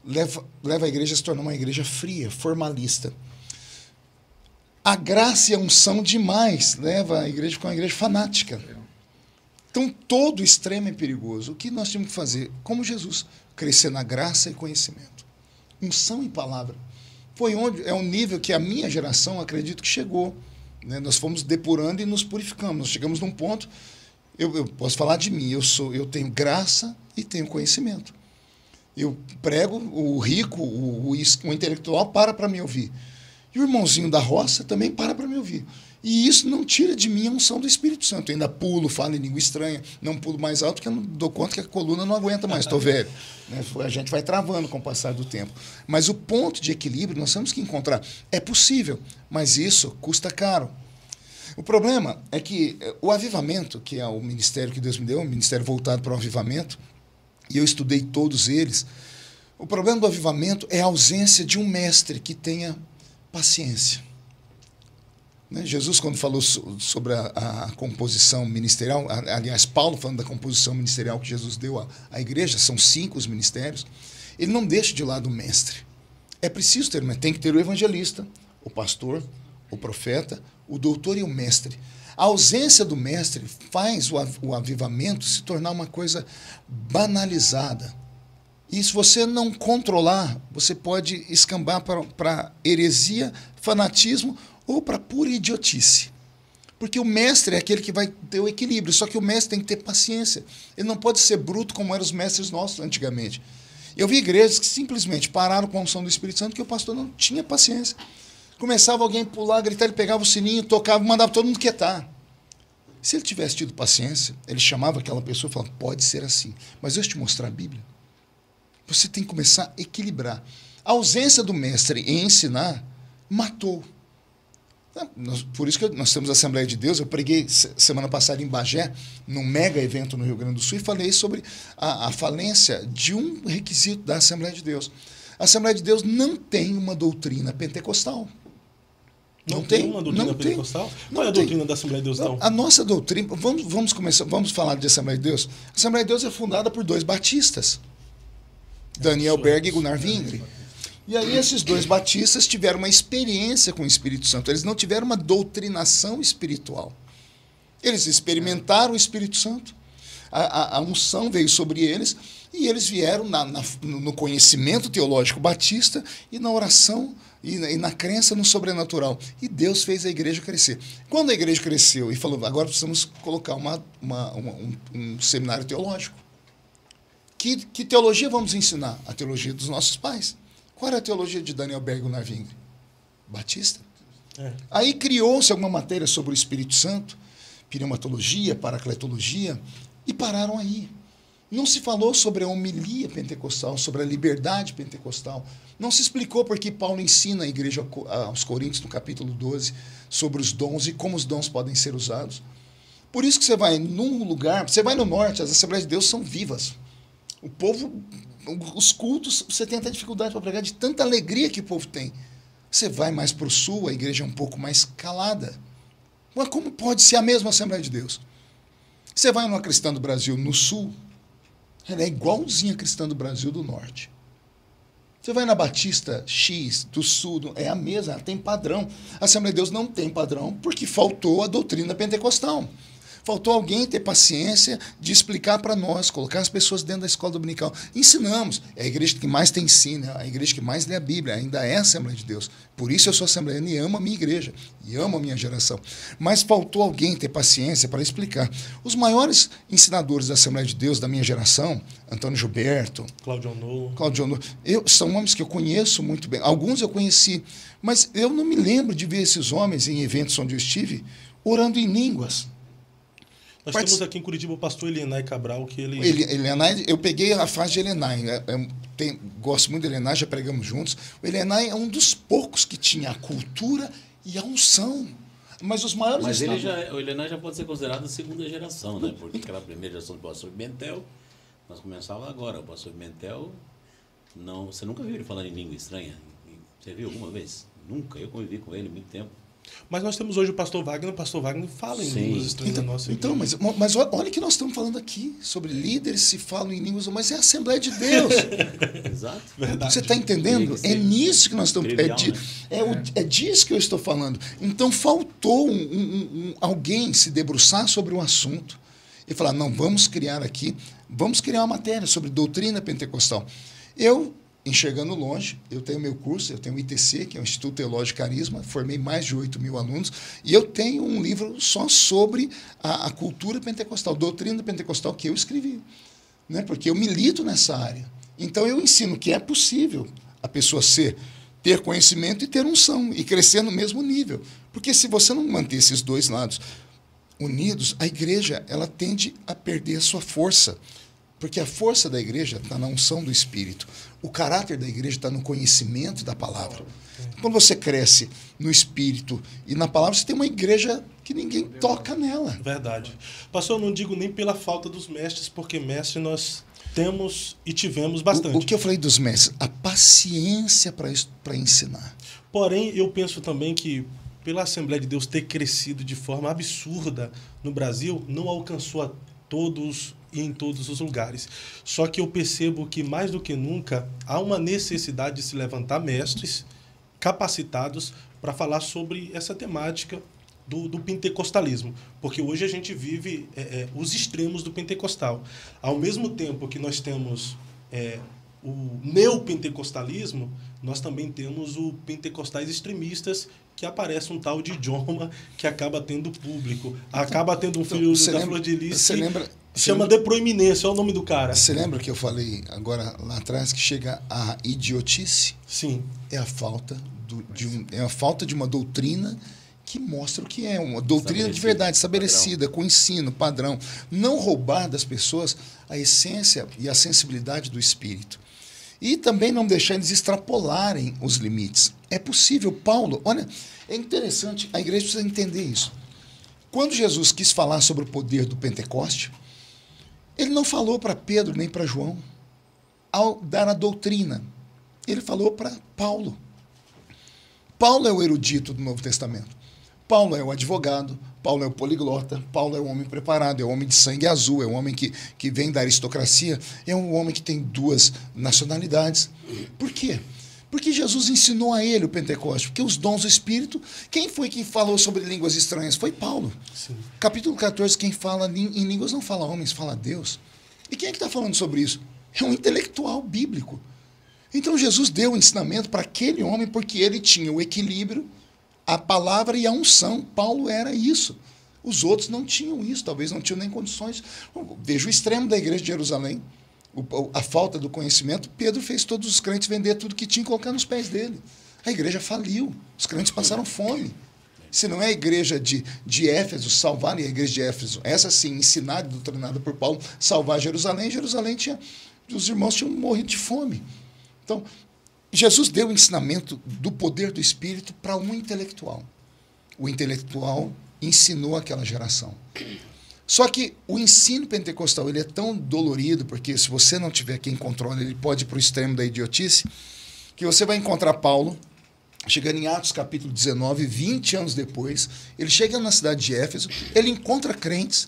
leva a igreja a se tornar uma igreja fria, formalista. A graça e a unção demais leva a igreja a ficar uma igreja fanática. Então, todo extremo é perigoso. O que nós temos que fazer? Como Jesus, crescer na graça e conhecimento. Unção e palavra. É um nível que a minha geração, acredito que chegou. Né? Nós fomos depurando e nos purificamos. Nós chegamos num ponto... Eu posso falar de mim, eu tenho graça e tenho conhecimento. Eu prego, o rico, o intelectual para me ouvir. E o irmãozinho da roça também para me ouvir. E isso não tira de mim a unção do Espírito Santo. Eu ainda pulo, falo em língua estranha, não pulo mais alto, porque eu não dou conta que a coluna não aguenta mais, estou velho. Né? A gente vai travando com o passar do tempo. Mas o ponto de equilíbrio nós temos que encontrar. É possível, mas isso custa caro. O problema é que o avivamento, que é o ministério que Deus me deu, um ministério voltado para o avivamento, e eu estudei todos eles, o problema do avivamento é a ausência de um mestre que tenha paciência. Né? Jesus, quando falou sobre a composição ministerial, aliás, Paulo falando da composição ministerial que Jesus deu à igreja, são 5 os ministérios, ele não deixa de lado o mestre. É preciso tem que ter o evangelista, o pastor, o profeta, o doutor e o mestre. A ausência do mestre faz o avivamento se tornar uma coisa banalizada. E se você não controlar, você pode escambar para heresia, fanatismo ou para pura idiotice. Porque o mestre é aquele que vai ter o equilíbrio, só que o mestre tem que ter paciência. Ele não pode ser bruto como eram os mestres nossos antigamente. Eu vi igrejas que simplesmente pararam com a unção do Espírito Santo porque o pastor não tinha paciência. Começava alguém a pular, gritar, ele pegava o sininho, tocava, mandava todo mundo quietar. Se ele tivesse tido paciência, ele chamava aquela pessoa e falava, pode ser assim, mas deixa eu te mostrar a Bíblia. Você tem que começar a equilibrar. A ausência do mestre em ensinar matou. Por isso que nós temos a Assembleia de Deus. Eu preguei semana passada em Bagé, num mega evento no Rio Grande do Sul, e falei sobre a falência de um requisito da Assembleia de Deus. A Assembleia de Deus não tem uma doutrina pentecostal. Não tem uma doutrina pentecostal? Qual é a doutrina da Assembleia de Deus, então? A nossa doutrina... Vamos falar de Assembleia de Deus? A Assembleia de Deus é fundada por 2 batistas. Daniel Berg e Gunnar Vingre. E aí esses 2 batistas tiveram uma experiência com o Espírito Santo. Eles não tiveram uma doutrinação espiritual. Eles experimentaram o Espírito Santo. A unção veio sobre eles e eles vieram no conhecimento teológico batista e na oração e na crença no sobrenatural. E Deus fez a igreja crescer. Quando a igreja cresceu e falou, agora precisamos colocar um seminário teológico. Que teologia vamos ensinar? A teologia dos nossos pais. Qual era a teologia de Daniel Bergo Narving? Batista. Aí criou-se alguma matéria sobre o Espírito Santo, pneumatologia, paracletologia, e pararam aí. Não se falou sobre a homilia pentecostal, sobre a liberdade pentecostal. Não se explicou porque Paulo ensina a igreja aos Coríntios, no capítulo 12, sobre os dons e como os dons podem ser usados. Por isso que você vai num lugar, você vai no norte, as Assembleias de Deus são vivas. O povo, os cultos, você tem até dificuldade para pregar de tanta alegria que o povo tem. Você vai mais para o sul, a igreja é um pouco mais calada. Mas como pode ser a mesma Assembleia de Deus? Você vai numa Cristã do Brasil no sul, ela é igualzinha a Cristã do Brasil do norte. Você vai na Batista X do sul, é a mesma, ela tem padrão. A Assembleia de Deus não tem padrão porque faltou a doutrina pentecostal. Faltou alguém ter paciência de explicar para nós, colocar as pessoas dentro da escola dominical. Ensinamos. É a igreja que mais tem ensino, é a igreja que mais lê a Bíblia, ainda é a Assembleia de Deus. Por isso eu sou assembleiano e amo a minha igreja, e amo a minha geração. Mas faltou alguém ter paciência para explicar. Os maiores ensinadores da Assembleia de Deus da minha geração, Antônio Gilberto, Claudio Ono, são homens que eu conheço muito bem. Alguns eu conheci, mas eu não me lembro de ver esses homens em eventos onde eu estive orando em línguas. Nós temos aqui em Curitiba o pastor Elienay Cabral, que ele... Elienay, eu peguei a fase de Elienay. Gosto muito de Elienay, já pregamos juntos. O Elienay é um dos poucos que tinha a cultura e a unção. Mas os maiores... Mas o Elienay já pode ser considerado a segunda geração, né? Porque aquela primeira geração do pastor Pimentel, nós começávamos agora. O pastor Pimentel, você nunca viu ele falando em língua estranha? Você viu alguma vez? Nunca. Eu convivi com ele há muito tempo. Mas nós temos hoje o pastor Wagner fala em línguas estranhas na nossa igreja. Então, mas olha que nós estamos falando aqui sobre líderes se falam em línguas, mas é a Assembleia de Deus. Exato. Verdade. Você está entendendo? É nisso que nós estamos... É disso que eu estou falando. Então, faltou alguém se debruçar sobre o assunto e falar, não, vamos criar uma matéria sobre doutrina pentecostal. Enxergando longe, eu tenho meu curso, eu tenho o ITC, que é o Instituto Teológico Carisma, formei mais de 8.000 alunos, e eu tenho um livro só sobre a cultura pentecostal, doutrina pentecostal, que eu escrevi, né? Porque eu milito nessa área. Então, eu ensino que é possível a pessoa ter conhecimento e ter unção, e crescer no mesmo nível. Porque se você não manter esses dois lados unidos, a igreja ela tende a perder a sua força. Porque a força da igreja está na unção do Espírito. O caráter da igreja está no conhecimento da palavra. Quando você cresce no Espírito e na palavra, você tem uma igreja que ninguém toca nela. Verdade. Pastor, eu não digo nem pela falta dos mestres, porque mestre nós temos e tivemos bastante. O que eu falei dos mestres? A paciência para ensinar. Porém, eu penso também que pela Assembleia de Deus ter crescido de forma absurda no Brasil, não alcançou a todos e em todos os lugares. Só que eu percebo que, mais do que nunca, há uma necessidade de se levantar mestres capacitados para falar sobre essa temática do pentecostalismo. Porque hoje a gente vive os extremos do pentecostal. Ao mesmo tempo que nós temos o neopentecostalismo, nós também temos o pentecostais extremistas, que aparece um tal de idioma que acaba tendo público, acaba tendo um filho da Flor de Lis que chama de proeminência, é o nome do cara. Você lembra que eu falei agora lá atrás que chega a idiotice? Sim. É a falta de uma doutrina que mostra o que é uma doutrina de verdade, estabelecida, padrão. Com ensino, padrão. Não roubar das pessoas a essência e a sensibilidade do Espírito. E também não deixar eles extrapolarem os limites. É possível. Paulo, olha, é interessante, a igreja precisa entender isso. Quando Jesus quis falar sobre o poder do Pentecoste, ele não falou para Pedro nem para João ao dar a doutrina. Ele falou para Paulo. Paulo é o erudito do Novo Testamento. Paulo é o advogado, Paulo é o poliglota, Paulo é o homem preparado, é o homem de sangue azul, é o homem que vem da aristocracia, é um homem que tem 2 nacionalidades. Por quê? Porque Jesus ensinou a ele o Pentecoste, porque os dons do Espírito, quem foi que falou sobre línguas estranhas? Foi Paulo. Sim. Capítulo 14, quem fala em línguas não fala homens, fala Deus. E quem é que está falando sobre isso? É um intelectual bíblico. Então Jesus deu o ensinamento para aquele homem porque ele tinha o equilíbrio, a palavra e a unção. Paulo era isso. Os outros não tinham isso, talvez não tinham nem condições. Veja o extremo da igreja de Jerusalém. A falta do conhecimento, Pedro fez todos os crentes vender tudo que tinha e colocar nos pés dele. A igreja faliu, os crentes passaram fome. Se não é a igreja de Éfeso salvar a igreja de Éfeso, essa sim, ensinada e doutrinada por Paulo, salvar Jerusalém, os irmãos tinham morrido de fome. Então, Jesus deu o ensinamento do poder do Espírito para um intelectual. O intelectual ensinou aquela geração. Só que o ensino pentecostal ele é tão dolorido, porque se você não tiver quem controle, ele pode ir para o extremo da idiotice, que você vai encontrar Paulo, chegando em Atos capítulo 19, 20 anos depois, ele chega na cidade de Éfeso, ele encontra crentes,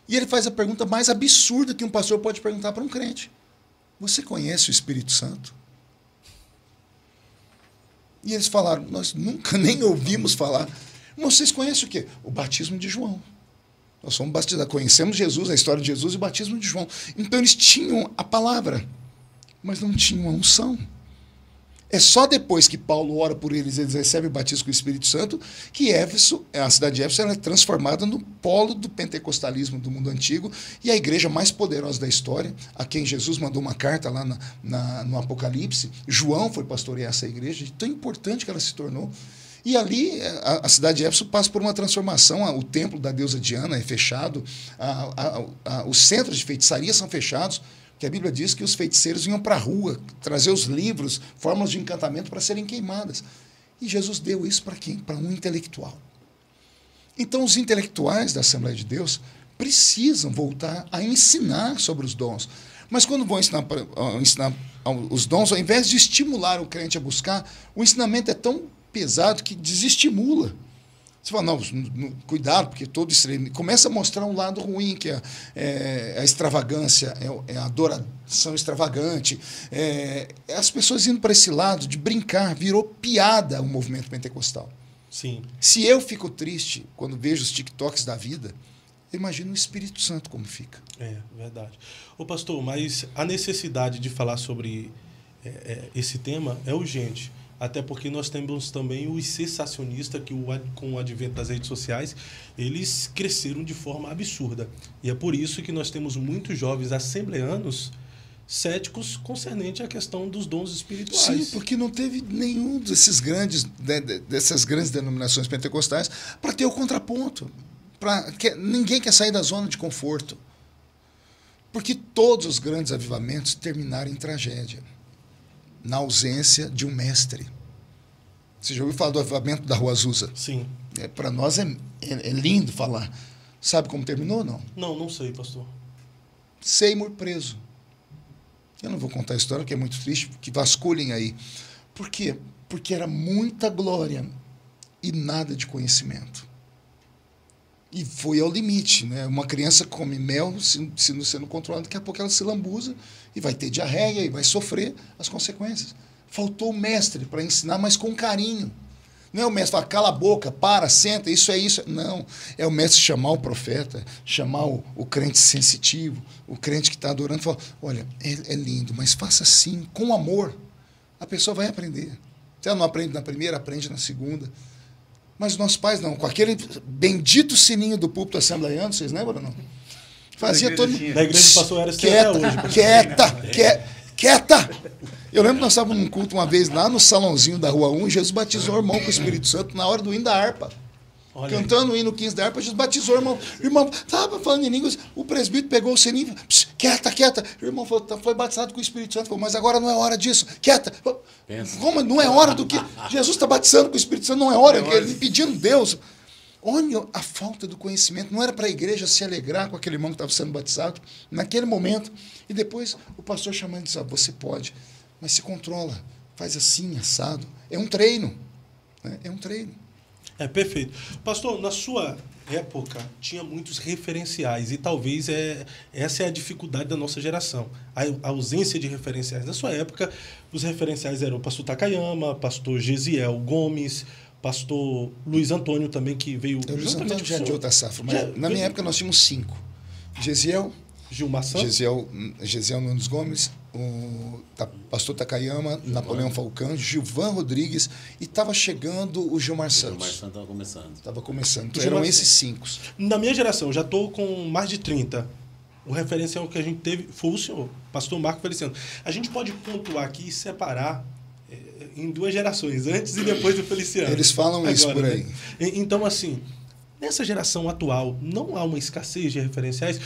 e ele faz a pergunta mais absurda que um pastor pode perguntar para um crente. Você conhece o Espírito Santo? E eles falaram, nós nunca nem ouvimos falar. Vocês conhecem o quê? O batismo de João. Nós somos batizados, conhecemos Jesus, a história de Jesus e o batismo de João. Então eles tinham a palavra, mas não tinham a unção. É só depois que Paulo ora por eles, eles recebem o batismo com o Espírito Santo, que Éfeso, a cidade de Éfeso, ela é transformada no polo do pentecostalismo do mundo antigo e a igreja mais poderosa da história, a quem Jesus mandou uma carta lá no Apocalipse. João foi pastorear essa igreja, de tão importante que ela se tornou. E ali a cidade de Éfeso passa por uma transformação, o templo da deusa Diana é fechado, os centros de feitiçaria são fechados, que a Bíblia diz que os feiticeiros iam para a rua trazer os livros, fórmulas de encantamento para serem queimadas. E Jesus deu isso para quem? Para um intelectual. Então os intelectuais da Assembleia de Deus precisam voltar a ensinar sobre os dons. Mas quando vão ensinar os dons, ao invés de estimular o crente a buscar, o ensinamento é tão pesado que desestimula. Você fala, não, cuidado, porque todo extremismo começa a mostrar um lado ruim, que é a extravagância, é a adoração extravagante. As pessoas indo para esse lado de brincar, virou piada o movimento pentecostal. Sim. Se eu fico triste quando vejo os TikToks da vida, eu imagino o Espírito Santo como fica. É, verdade. Ô pastor, mas a necessidade de falar sobre esse tema é urgente. Até porque nós temos também os sensacionistas que, com o advento das redes sociais, eles cresceram de forma absurda. E é por isso que nós temos muitos jovens assembleanos céticos concernente à questão dos dons espirituais. Sim, porque não teve nenhum dessas grandes denominações pentecostais para ter o contraponto. Ninguém quer sair da zona de conforto. Porque todos os grandes avivamentos terminaram em tragédia, na ausência de um mestre. Você já ouviu falar do avivamento da Rua Azusa? Sim. Para nós é lindo falar. Sabe como terminou, não? Não sei, pastor. Seymour preso. Eu não vou contar a história, que é muito triste, que vasculhem aí. Por quê? Porque era muita glória e nada de conhecimento. E foi ao limite, né? Uma criança come mel, se não sendo controlada, daqui a pouco ela se lambuza e vai ter diarreia e vai sofrer as consequências. Faltou o mestre para ensinar, mas com carinho. Não é o mestre falar, cala a boca, para, senta, isso é isso. Não, é o mestre chamar o profeta, chamar o crente sensitivo, o crente que está adorando, falar, olha, é lindo, mas faça assim, com amor. A pessoa vai aprender. Se ela não aprende na primeira, aprende na segunda. Mas os nossos pais não, com aquele bendito sininho do púlpito assembleiano, vocês lembram ou não? Fazia todo mundo. Da igreja do pastor Eras quieta, até hoje. Quieta! Eu lembro que nós estávamos num culto uma vez lá no salãozinho da Rua 1, e Jesus batizou o irmão com o Espírito Santo na hora do hino da harpa. Olha Cantando o hino 15 da harpa, Jesus batizou o irmão. O irmão estava falando em línguas, o presbítero pegou o sininho e falou, quieta. O irmão falou, foi batizado com o Espírito Santo. Falou, mas agora não é hora disso. Quieta. Como não é hora do que? Jesus está batizando com o Espírito Santo, não é hora. Ele pedindo Deus. Olha a falta do conhecimento. Não era para a igreja se alegrar com aquele irmão que estava sendo batizado naquele momento. E depois o pastor chamando e disse, você pode, mas se controla. Faz assim, assado. É um treino. Né? É um treino. É, perfeito. Pastor, na sua época tinha muitos referenciais e talvez essa é a dificuldade da nossa geração, a ausência de referenciais. Na sua época, os referenciais eram o pastor Takayama, pastor Gesiel Gomes, pastor Luiz Antônio também, que veio... Luiz Antônio já é de outra safra, mas na minha época nós tínhamos 5. Gesiel Gilmar Santos, Gesiel Nunes Gomes, pastor Takayama, Napoleão Falcão, Gilvan Rodrigues, e estava chegando o Gilmar Santos. O Gilmar Santos estava começando. Estava começando. Então, Gilmar eram esses 5. Na minha geração, eu já estou com mais de 30. O referencial que a gente teve foi o senhor, pastor Marco Feliciano. A gente pode pontuar aqui e separar em 2 gerações, antes e depois do Feliciano. Eles falam isso por aí. Né? Então, assim, nessa geração atual, não há uma escassez de referenciais,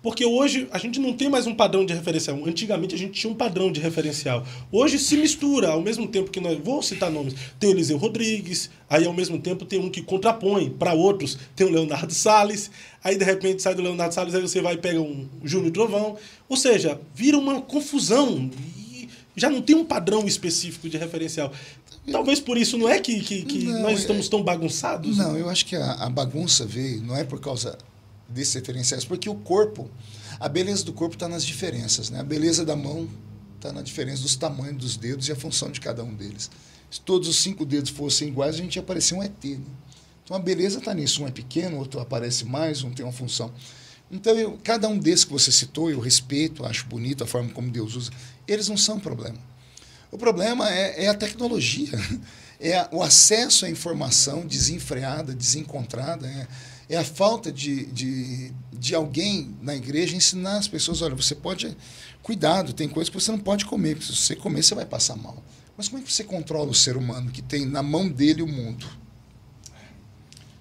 porque hoje a gente não tem mais um padrão de referencial. Antigamente a gente tinha um padrão de referencial. Hoje se mistura, ao mesmo tempo que nós... Vou citar nomes. Tem o Eliseu Rodrigues, aí ao mesmo tempo tem um que contrapõe para outros. Tem o Leonardo Salles, aí de repente sai do Leonardo Salles, aí você vai e pega um Júnior Trovão. Ou seja, vira uma confusão e já não tem um padrão específico de referencial. Talvez por isso, não é que não, nós estamos tão bagunçados? Não, eu acho que a bagunça veio, não é por causa desses referenciais, porque o corpo, a beleza do corpo está nas diferenças, né? A beleza da mão está na diferença dos tamanhos dos dedos e a função de cada um deles. Se todos os 5 dedos fossem iguais, a gente ia parecer um ET, né? Então a beleza está nisso, um é pequeno, outro aparece mais, um tem uma função. Então cada um desses que você citou, eu respeito, acho bonito a forma como Deus usa, eles não são problema. O problema é a tecnologia, o acesso à informação desenfreada, desencontrada, é a falta de alguém na igreja ensinar as pessoas, olha, você pode... Cuidado, tem coisas que você não pode comer, porque se você comer, você vai passar mal. Mas como é que você controla o ser humano que tem na mão dele o mundo?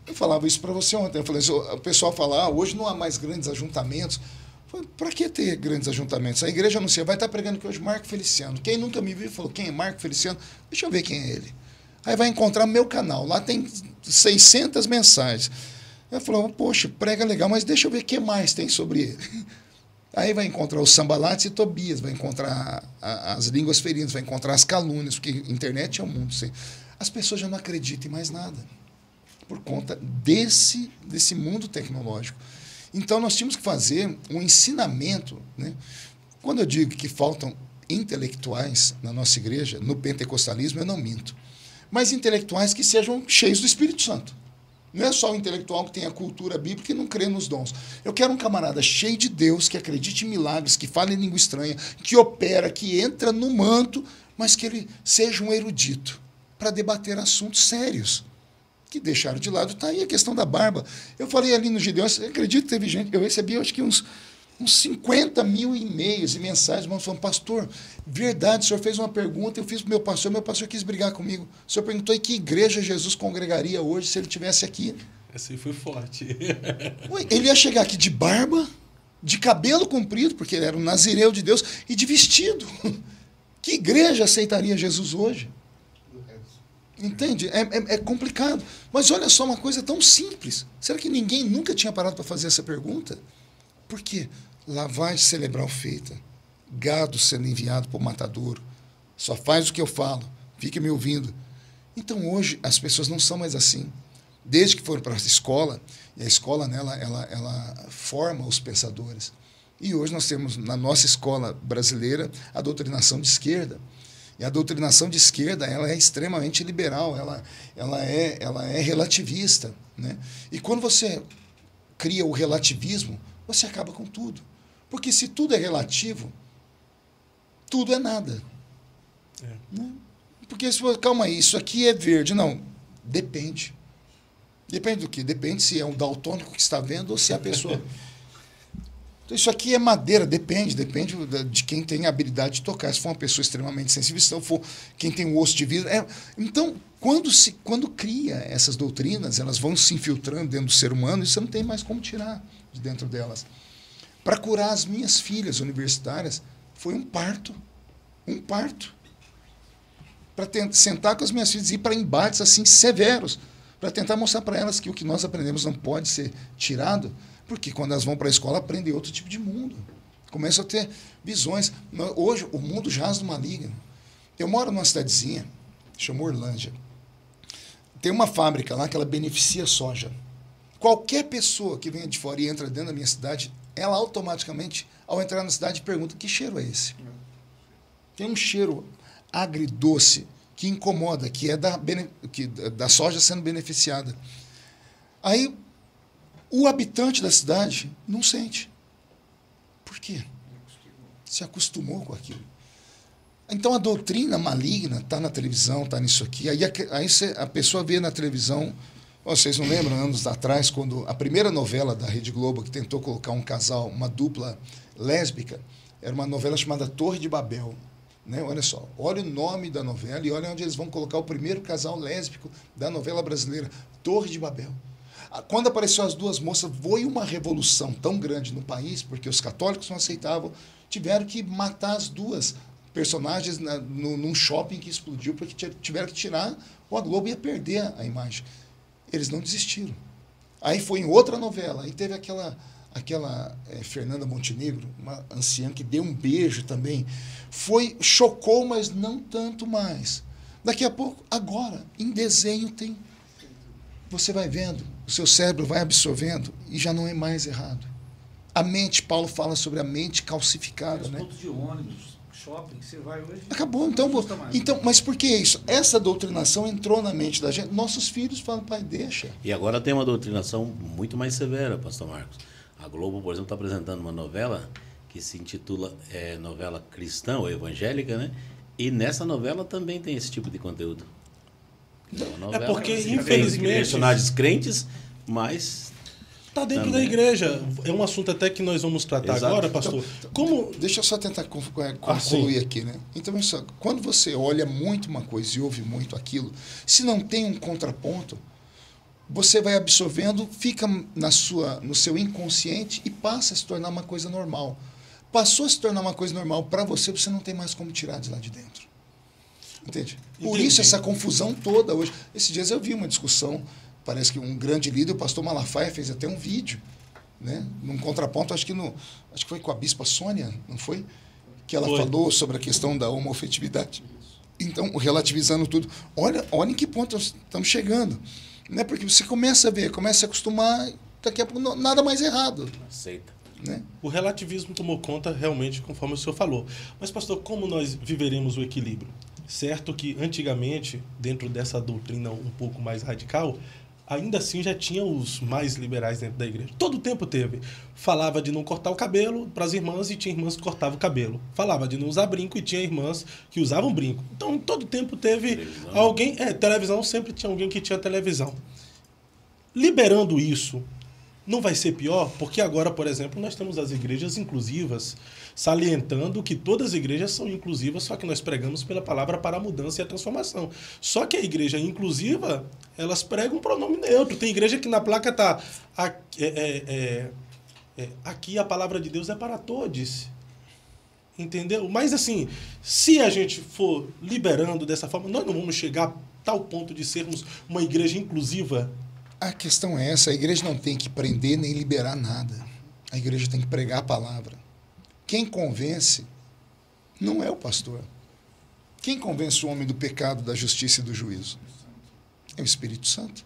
Eu falava isso para você ontem, eu falei, o pessoal fala, hoje não há mais grandes ajuntamentos. Para que ter grandes ajuntamentos? A igreja anuncia, vai estar pregando aqui hoje Marco Feliciano. Quem nunca me viu falou, quem é Marco Feliciano? Deixa eu ver quem é ele. Aí vai encontrar meu canal, lá tem 600 mensagens. Aí falou, poxa, prega legal, mas deixa eu ver o que mais tem sobre ele. Aí vai encontrar os Sambalates e Tobias, vai encontrar as línguas feridas, vai encontrar as calúnias, porque internet é o mundo. As pessoas já não acreditam em mais nada, por conta desse mundo tecnológico. Então, nós tínhamos que fazer um ensinamento, né? Quando eu digo que faltam intelectuais na nossa igreja, no pentecostalismo, eu não minto. Mas intelectuais que sejam cheios do Espírito Santo. Não é só o intelectual que tem a cultura bíblica e não crê nos dons. Eu quero um camarada cheio de Deus, que acredite em milagres, que fale em língua estranha, que opera, que entra no manto, mas que ele seja um erudito para debater assuntos sérios. Que deixaram de lado, está aí a questão da barba. Eu falei ali no Gideões, acredito que teve gente, eu recebi acho que uns 50 mil e-mails e mensagens, irmãos, falando, pastor, verdade, o senhor fez uma pergunta, eu fiz para o meu pastor quis brigar comigo. O senhor perguntou em que igreja Jesus congregaria hoje se ele estivesse aqui. Esse aí foi forte. Ele ia chegar aqui de barba, de cabelo comprido, porque ele era um nazireu de Deus, e de vestido. Que igreja aceitaria Jesus hoje? Entende? É complicado. Mas olha só uma coisa tão simples. Será que ninguém nunca tinha parado para fazer essa pergunta? Por quê? Lavagem cerebral feita, gado sendo enviado para o matadouro, só faz o que eu falo, fica me ouvindo. Então hoje as pessoas não são mais assim. Desde que foram para a escola, e a escola nela, ela forma os pensadores. E hoje nós temos na nossa escola brasileira a doutrinação de esquerda. E a doutrinação de esquerda ela é extremamente liberal, ela é relativista, né? E quando você cria o relativismo, você acaba com tudo. Porque se tudo é relativo, tudo é nada. Né? Porque se você, calma aí, isso aqui é verde. Não, depende. Depende do quê? Depende se é um daltônico que está vendo ou se é a pessoa... Então, isso aqui é madeira, depende de quem tem a habilidade de tocar. Se for uma pessoa extremamente sensível, se for quem tem o osso de vidro. Então, quando cria essas doutrinas, elas vão se infiltrando dentro do ser humano e você não tem mais como tirar de dentro delas. Para curar as minhas filhas universitárias, foi um parto. Um parto. Para sentar com as minhas filhas e ir para embates assim severos, para tentar mostrar para elas que o que nós aprendemos não pode ser tirado. Porque quando elas vão para a escola, aprendem outro tipo de mundo. Começam a ter visões. Hoje, o mundo jaz do maligno. Eu moro numa cidadezinha, chama Orlândia. Tem uma fábrica lá que ela beneficia soja. Qualquer pessoa que venha de fora e entra dentro da minha cidade, ela automaticamente, ao entrar na cidade, pergunta, que cheiro é esse? Tem um cheiro agridoce que incomoda, que é da soja sendo beneficiada. Aí, o habitante da cidade não sente. Por quê? Se acostumou com aquilo. Então a doutrina maligna está na televisão, está nisso aqui. Aí a pessoa vê na televisão. Vocês não lembram, anos atrás, quando a primeira novela da Rede Globo que tentou colocar um casal, uma dupla lésbica, era uma novela chamada Torre de Babel. Né? Olha só, olha o nome da novela e olha onde eles vão colocar o primeiro casal lésbico da novela brasileira, Torre de Babel. Quando apareceu as duas moças, foi uma revolução tão grande no país, porque os católicos não aceitavam, tiveram que matar as duas personagens num shopping que explodiu, porque tiveram que tirar, ou a Globo ia perder a imagem. Eles não desistiram. Aí foi em outra novela, aí teve aquela Fernanda Montenegro, uma anciã que deu um beijo também. Chocou, mas não tanto mais. Daqui a pouco, agora, em desenho tem. Você vai vendo, o seu cérebro vai absorvendo e já não é mais errado. A mente, Paulo fala sobre a mente calcificada. Os né? pontos de ônibus, shopping, você vai hoje... Acabou, então, mas por que isso? Essa doutrinação entrou na mente da gente. Nossos filhos falam, pai, deixa. E agora tem uma doutrinação muito mais severa, pastor Marcos. A Globo, por exemplo, está apresentando uma novela que se intitula novela cristã ou evangélica, né? E nessa novela também tem esse tipo de conteúdo. É porque, infelizmente... Personagens crentes, mas... Está dentro também da igreja. É um assunto até que nós vamos tratar agora, pastor. Então, deixa eu só tentar concluir aqui, né? Então, quando você olha muito uma coisa e ouve muito aquilo, se não tem um contraponto, você vai absorvendo, fica no seu inconsciente e passa a se tornar uma coisa normal. Passou a se tornar uma coisa normal para você, você não tem mais como tirar de lá de dentro. Entende? Por isso essa confusão toda hoje. Esses dias eu vi uma discussão, parece que um grande líder, o pastor Malafaia, fez até um vídeo, né? Num contraponto, acho que foi com a bispa Sônia, não foi? Que ela falou sobre a questão da homoafetividade. Então, relativizando tudo. Olha em que ponto estamos chegando. Né? Porque você começa a ver, começa a se acostumar, daqui a pouco nada mais errado. Aceita. Né? O relativismo tomou conta realmente, conforme o senhor falou. Mas, pastor, como nós viveremos o equilíbrio? Certo que, antigamente, dentro dessa doutrina um pouco mais radical, ainda assim já tinha os mais liberais dentro da igreja. Todo o tempo teve. Falava de não cortar o cabelo para as irmãs e tinha irmãs que cortavam o cabelo. Falava de não usar brinco e tinha irmãs que usavam brinco. Então, todo tempo teve televisão. Alguém... televisão, sempre tinha alguém que tinha televisão. Liberando isso, não vai ser pior? Porque agora, por exemplo, nós temos as igrejas inclusivas, salientando que todas as igrejas são inclusivas, só que nós pregamos pela palavra para a mudança e a transformação. Só que a igreja inclusiva, elas pregam um pronome neutro. Tem igreja que na placa está aqui a palavra de Deus é para todos. Entendeu? Mas assim, se a gente for liberando dessa forma, nós não vamos chegar a tal ponto de sermos uma igreja inclusiva. A questão é essa, a igreja não tem que prender nem liberar nada. A igreja tem que pregar a palavra. Quem convence não é o pastor. Quem convence o homem do pecado, da justiça e do juízo? É o Espírito Santo.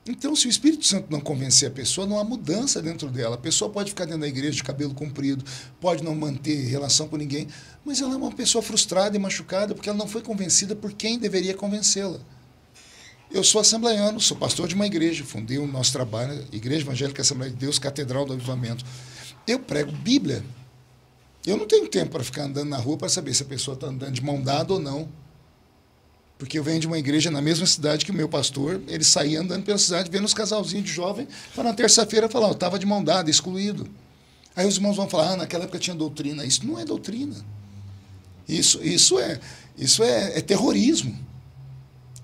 Então, se o Espírito Santo não convencer a pessoa, não há mudança dentro dela. A pessoa pode ficar dentro da igreja de cabelo comprido, pode não manter relação com ninguém, mas ela é uma pessoa frustrada e machucada porque ela não foi convencida por quem deveria convencê-la. Eu sou assembleiano, sou pastor de uma igreja, fundei o nosso trabalho, Igreja Evangélica Assembleia de Deus, Catedral do Avivamento. Eu prego Bíblia. Eu não tenho tempo para ficar andando na rua para saber se a pessoa está andando de mão dada ou não. Porque eu venho de uma igreja na mesma cidade que o meu pastor, ele saía andando pela cidade, vendo os casalzinhos de jovem, para na terça-feira falar, eu estava de mão dada, excluído. Aí os irmãos vão falar, naquela época tinha doutrina. Isso não é doutrina. Isso é terrorismo.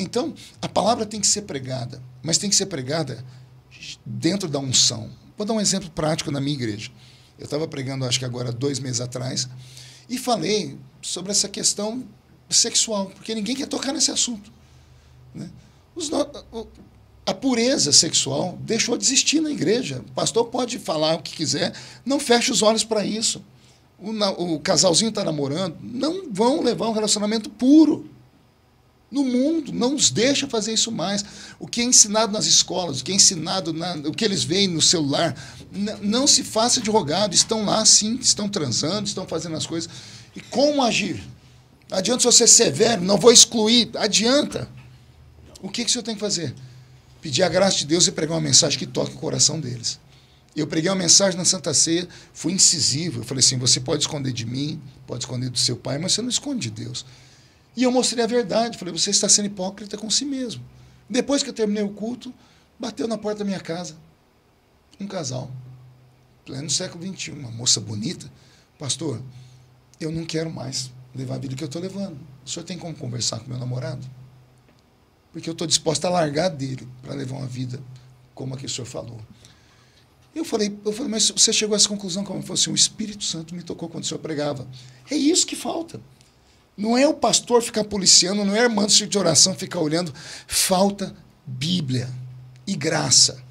Então, a palavra tem que ser pregada, mas tem que ser pregada dentro da unção. Vou dar um exemplo prático na minha igreja. Eu estava pregando, acho que agora 2 meses atrás, e falei sobre essa questão sexual, porque ninguém quer tocar nesse assunto. Né? A pureza sexual deixou de existir na igreja. O pastor pode falar o que quiser, não feche os olhos para isso. O casalzinho está namorando, não vão levar um relacionamento puro. No mundo, não os deixa fazer isso mais. O que é ensinado nas escolas, o que é ensinado, o que eles veem no celular, não se faça de rogado. Estão lá, sim, estão transando, estão fazendo as coisas. E como agir? Adianta você ser severo, não vou excluir. Adianta. O que o senhor tem que fazer? Pedir a graça de Deus e pregar uma mensagem que toque o coração deles. Eu preguei uma mensagem na Santa Ceia, fui incisivo. Eu falei assim, você pode esconder de mim, pode esconder do seu pai, mas você não esconde de Deus. E eu mostrei a verdade. Falei, você está sendo hipócrita com si mesmo. Depois que eu terminei o culto, bateu na porta da minha casa um casal, pleno século XXI, uma moça bonita. Pastor, eu não quero mais levar a vida que eu estou levando. O senhor tem como conversar com meu namorado? Porque eu estou disposta a largar dele para levar uma vida como a que o senhor falou. Eu falei, mas você chegou a essa conclusão como? Ele falou assim, o Espírito Santo me tocou quando o senhor pregava. É isso que falta. Não é o pastor ficar policiando, não é a irmã do círculo de oração ficar olhando. Falta Bíblia e graça.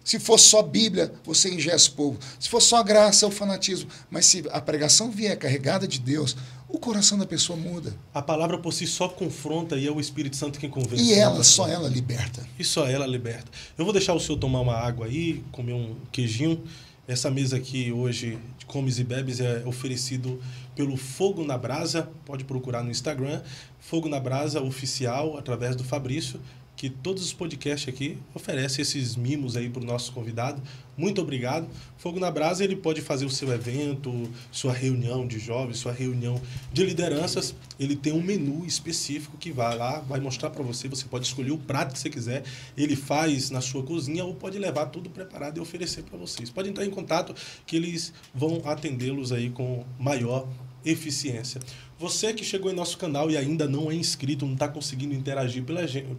Se for só Bíblia, você engessa o povo. Se for só graça, é o fanatismo. Mas se a pregação vier carregada de Deus, o coração da pessoa muda. A palavra por si só confronta e é o Espírito Santo quem convence. E ela, só ela liberta. E só ela liberta. Eu vou deixar o senhor tomar uma água aí, comer um queijinho. Essa mesa aqui hoje de Comes e Bebes é oferecido pelo Fogo na Brasa. Pode procurar no Instagram. Fogo na Brasa Oficial, através do Fabrício, que todos os podcasts aqui oferecem esses mimos aí para o nosso convidado. Muito obrigado. Fogo na Brasa, ele pode fazer o seu evento, sua reunião de jovens, sua reunião de lideranças. Ele tem um menu específico que vai lá, vai mostrar para você. Você pode escolher o prato que você quiser. Ele faz na sua cozinha ou pode levar tudo preparado e oferecer para vocês. Pode entrar em contato que eles vão atendê-los aí com maior eficiência. Você que chegou em nosso canal e ainda não é inscrito, não está conseguindo interagir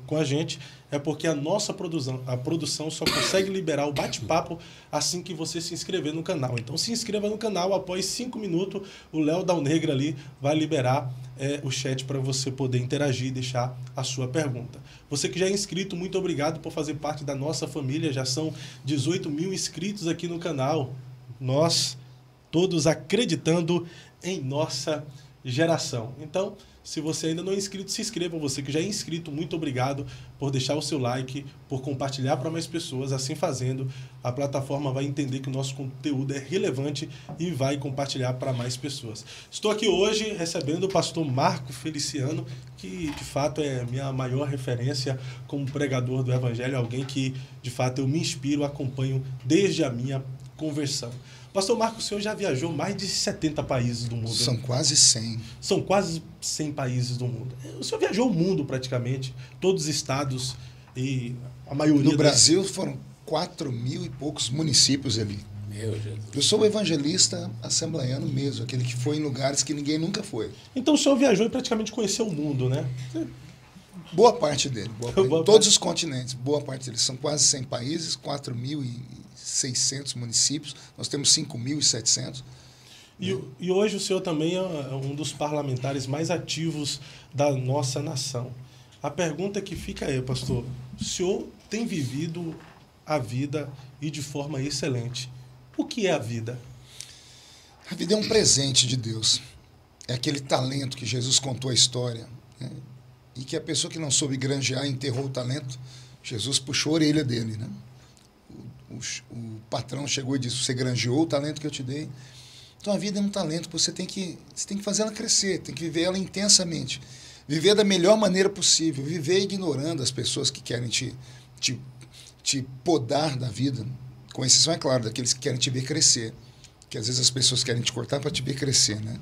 com a gente, é porque a nossa produção só consegue liberar o bate-papo assim que você se inscrever no canal. Então se inscreva no canal, após 5 minutos, o Léo Dal Negra ali vai liberar o chat para você poder interagir e deixar a sua pergunta. Você que já é inscrito, muito obrigado por fazer parte da nossa família. Já são 18 mil inscritos aqui no canal. Nós todos acreditando em nossa geração. Então, se você ainda não é inscrito, se inscreva. Você que já é inscrito, muito obrigado por deixar o seu like, por compartilhar para mais pessoas. Assim fazendo, a plataforma vai entender que o nosso conteúdo é relevante e vai compartilhar para mais pessoas. Estou aqui hoje recebendo o pastor Marco Feliciano, que de fato é minha maior referência como pregador do Evangelho, alguém que de fato eu me inspiro, acompanho desde a minha conversão. Pastor Marco, o senhor já viajou mais de 70 países do mundo. São quase 100. São quase 100 países do mundo. O senhor viajou o mundo praticamente, todos os estados e a maioria... No Brasil foram 4.000 e poucos municípios ali. Meu Jesus. Eu sou o evangelista assembleiano mesmo, aquele que foi em lugares que ninguém nunca foi. Então o senhor viajou e praticamente conheceu o mundo, né? Boa parte dele. Boa todos os continentes, boa parte deles. São quase 100 países, 4.600 municípios. Nós temos 5.700. E hoje o senhor também é um dos parlamentares mais ativos da nossa nação. A pergunta que fica é, pastor, o senhor tem vivido a vida e de forma excelente. O que é a vida? A vida é um presente de Deus. É aquele talento que Jesus contou a história, né? E que a pessoa que não soube granjear enterrou o talento, Jesus puxou a orelha dele, né? O patrão chegou e disse, você granjeou o talento que eu te dei? Então a vida é um talento, você tem que fazer ela crescer, tem que viver ela intensamente. Viver da melhor maneira possível, viver ignorando as pessoas que querem te podar da vida, com exceção, é claro, daqueles que querem te ver crescer, que às vezes as pessoas querem te cortar para te ver crescer, né?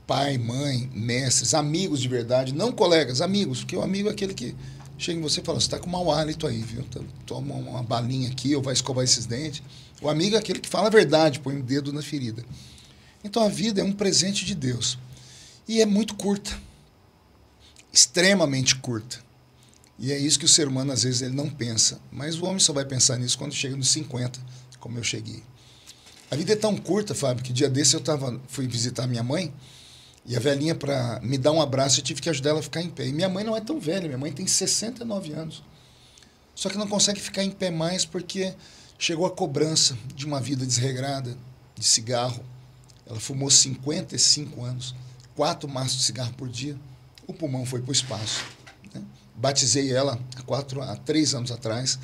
Pai, mãe, mestres, amigos de verdade, não colegas, amigos, porque o amigo é aquele que chega em você e fala, você está com mau hálito aí, viu? Toma uma balinha aqui ou vai escovar esses dentes. O amigo é aquele que fala a verdade, põe o dedo na ferida. Então a vida é um presente de Deus. E é muito curta, extremamente curta. E é isso que o ser humano às vezes ele não pensa. Mas o homem só vai pensar nisso quando chega nos 50, como eu cheguei. A vida é tão curta, Fábio, que dia desse fui visitar minha mãe e a velhinha, para me dar um abraço, eu tive que ajudar ela a ficar em pé. E minha mãe não é tão velha, minha mãe tem 69 anos. Só que não consegue ficar em pé mais porque chegou a cobrança de uma vida desregrada, de cigarro. Ela fumou 55 anos, 4 maços de cigarro por dia. O pulmão foi para o espaço, né? Batizei ela há 3 anos atrás.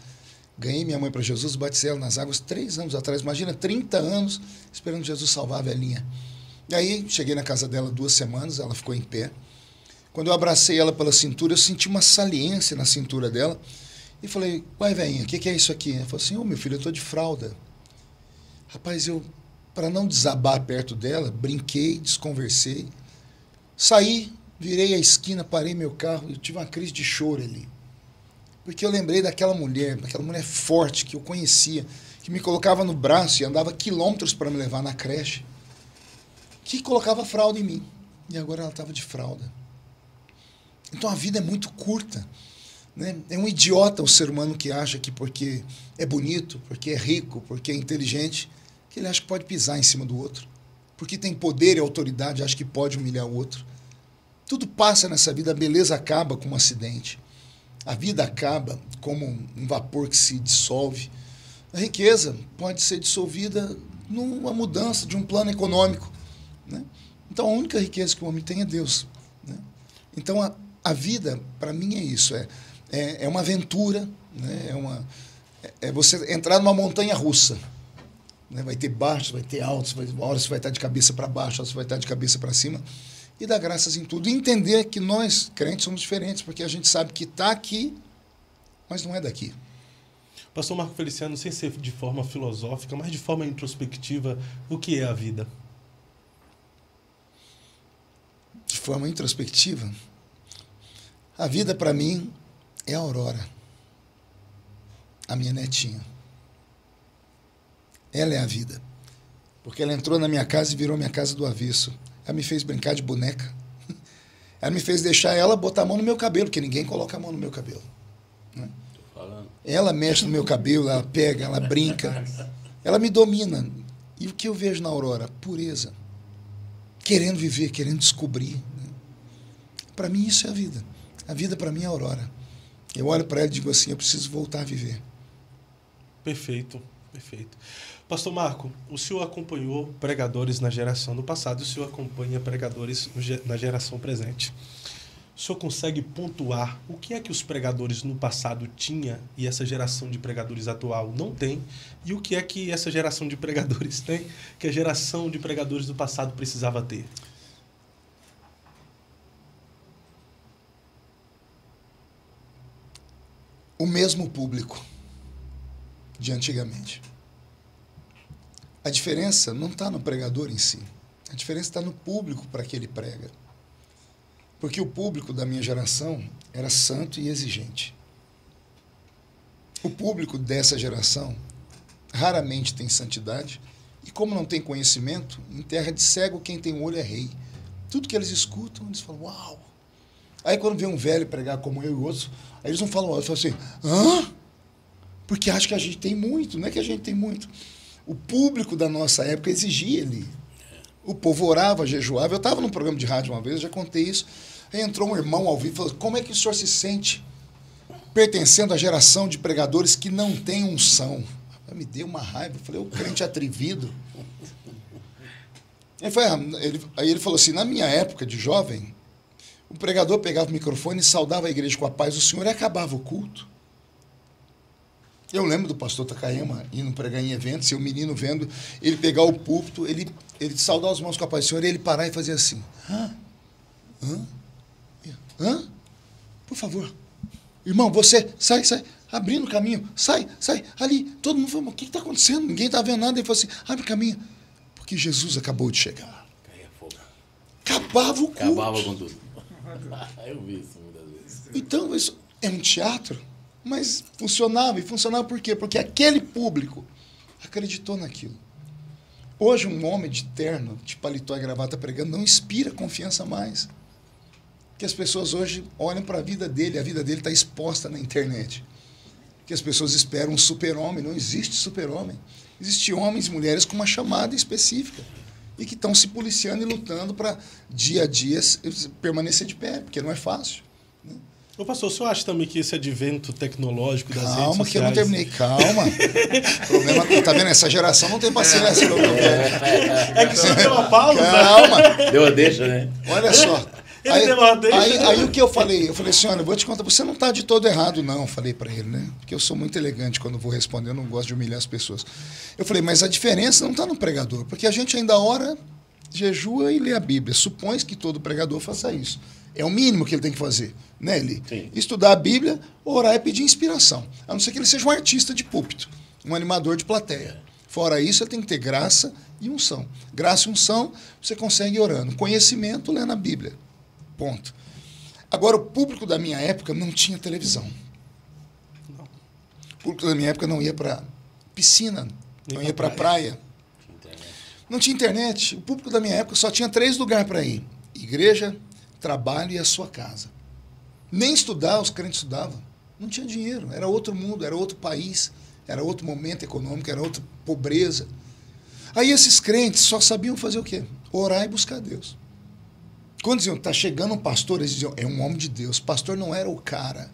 Ganhei minha mãe para Jesus, batizei ela nas águas 3 anos atrás. Imagina, 30 anos esperando Jesus salvar a velhinha. E aí, cheguei na casa dela 2 semanas, ela ficou em pé. Quando eu abracei ela pela cintura, eu senti uma saliência na cintura dela. E falei, ué, velhinha, o que é isso aqui? Ela falou assim, meu filho, eu estou de fralda. Rapaz, para não desabar perto dela, brinquei, desconversei, saí, virei a esquina, parei meu carro e eu tive uma crise de choro ali. Porque eu lembrei daquela mulher forte que eu conhecia, que me colocava no braço e andava quilômetros para me levar na creche, que colocava fralda em mim. E agora ela estava de fralda. Então a vida é muito curta, né? É um idiota o ser humano que acha que porque é bonito, porque é rico, porque é inteligente, que ele acha que pode pisar em cima do outro. Porque tem poder e autoridade, acha que pode humilhar o outro. Tudo passa nessa vida, a beleza acaba com um acidente. A vida acaba como um vapor que se dissolve. A riqueza pode ser dissolvida numa mudança de um plano econômico, né? Então, a única riqueza que o homem tem é Deus, né? Então, a vida, para mim, é isso. É uma aventura, né? É você entrar numa montanha russa, né? Vai ter baixos, vai ter altos, uma hora você vai estar de cabeça para baixo, outra você vai estar de cabeça para cima, e dar graças em tudo. E entender que nós, crentes, somos diferentes, porque a gente sabe que está aqui, mas não é daqui. Pastor Marco Feliciano, sem ser de forma filosófica, mas de forma introspectiva, o que é a vida? De forma introspectiva, a vida para mim é a Aurora, a minha netinha. Ela é a vida, porque ela entrou na minha casa e virou minha casa do avesso. Ela me fez brincar de boneca. Ela me fez deixar ela botar a mão no meu cabelo, porque ninguém coloca a mão no meu cabelo, né? Ela mexe no meu cabelo, ela pega, ela brinca, ela me domina. E o que eu vejo na Aurora? Pureza. Querendo viver, querendo descobrir, né? Para mim isso é a vida. A vida para mim é a Aurora. Eu olho para ela e digo assim, eu preciso voltar a viver. Perfeito, perfeito. Pastor Marco, o senhor acompanhou pregadores na geração do passado e o senhor acompanha pregadores na geração presente. O senhor consegue pontuar o que é que os pregadores no passado tinham e essa geração de pregadores atual não tem? E o que é que essa geração de pregadores tem que a geração de pregadores do passado precisava ter? O mesmo público de antigamente. A diferença não está no pregador em si. A diferença está no público para que ele prega. Porque o público da minha geração era santo e exigente. O público dessa geração raramente tem santidade e, como não tem conhecimento, em terra de cego quem tem olho é rei. Tudo que eles escutam, eles falam, uau! Aí quando vem um velho pregar como eu e outros, aí eles não falam, eles falam assim, hã? Porque acham que a gente tem muito, não é que a gente tem muito. O público da nossa época exigia ali. O povo orava, jejuava. Eu estava num programa de rádio uma vez, eu já contei isso. Aí entrou um irmão ao vivo e falou, como é que o senhor se sente pertencendo à geração de pregadores que não tem unção? Me deu uma raiva. Eu falei, o crente atrevido. Aí ele falou assim, na minha época de jovem, o pregador pegava o microfone e saudava a igreja com a paz do Senhor e acabava o culto. Eu lembro do pastor Takayama indo pregar em eventos, e o menino vendo ele pegar o púlpito, ele saudar os irmãos com a paz do Senhor, e ele parar e fazer assim. Hã? Por favor. Irmão, você, sai, abrindo o caminho, sai, ali. Todo mundo falou, o que está acontecendo? Ninguém está vendo nada. Ele falou assim, abre o caminho. Porque Jesus acabou de chegar. Caia fogo. Acabava o culto. Acabava com tudo. Eu vi isso muitas vezes. Então, isso é um teatro, mas funcionava. E funcionava por quê? Porque aquele público acreditou naquilo. Hoje, um homem de terno, de paletó e gravata pregando, não inspira confiança mais. Que as pessoas hoje olham para a vida dele está exposta na internet. Que as pessoas esperam um super-homem, não existe super-homem. Existem homens e mulheres com uma chamada específica e que estão se policiando e lutando para, dia a dia, permanecer de pé, porque não é fácil. Né? Ô pastor, o senhor acha também que esse advento tecnológico das redes sociais... Calma, que eu não terminei. Calma. Problema, tá vendo? Essa geração não tem paciência. É que você deu uma pausa. Calma. Deu a deixa, né? Olha só. Aí o que eu falei assim, olha, eu vou te contar, você não está de todo errado, não, falei para ele, né? Porque eu sou muito elegante quando vou responder, eu não gosto de humilhar as pessoas. Eu falei, mas a diferença não está no pregador, porque a gente ainda ora, jejua e lê a Bíblia. Supõe que todo pregador faça isso. É o mínimo que ele tem que fazer, né, Eli? Sim. Estudar a Bíblia, orar e pedir inspiração. A não ser que ele seja um artista de púlpito, um animador de plateia. Fora isso, ele tem que ter graça e unção. Graça e unção, você consegue orando. Conhecimento, lendo a Bíblia. Ponto. Agora, o público da minha época não tinha televisão. O público da minha época não ia para piscina, não ia para praia. Não tinha internet. O público da minha época só tinha 3 lugares para ir: igreja, trabalho e a sua casa. Nem estudar, os crentes estudavam. Não tinha dinheiro. Era outro mundo, era outro país, era outro momento econômico, era outra pobreza. Aí esses crentes só sabiam fazer o quê? Orar e buscar Deus. Quando diziam, está chegando um pastor, eles diziam, é um homem de Deus. O pastor não era o cara.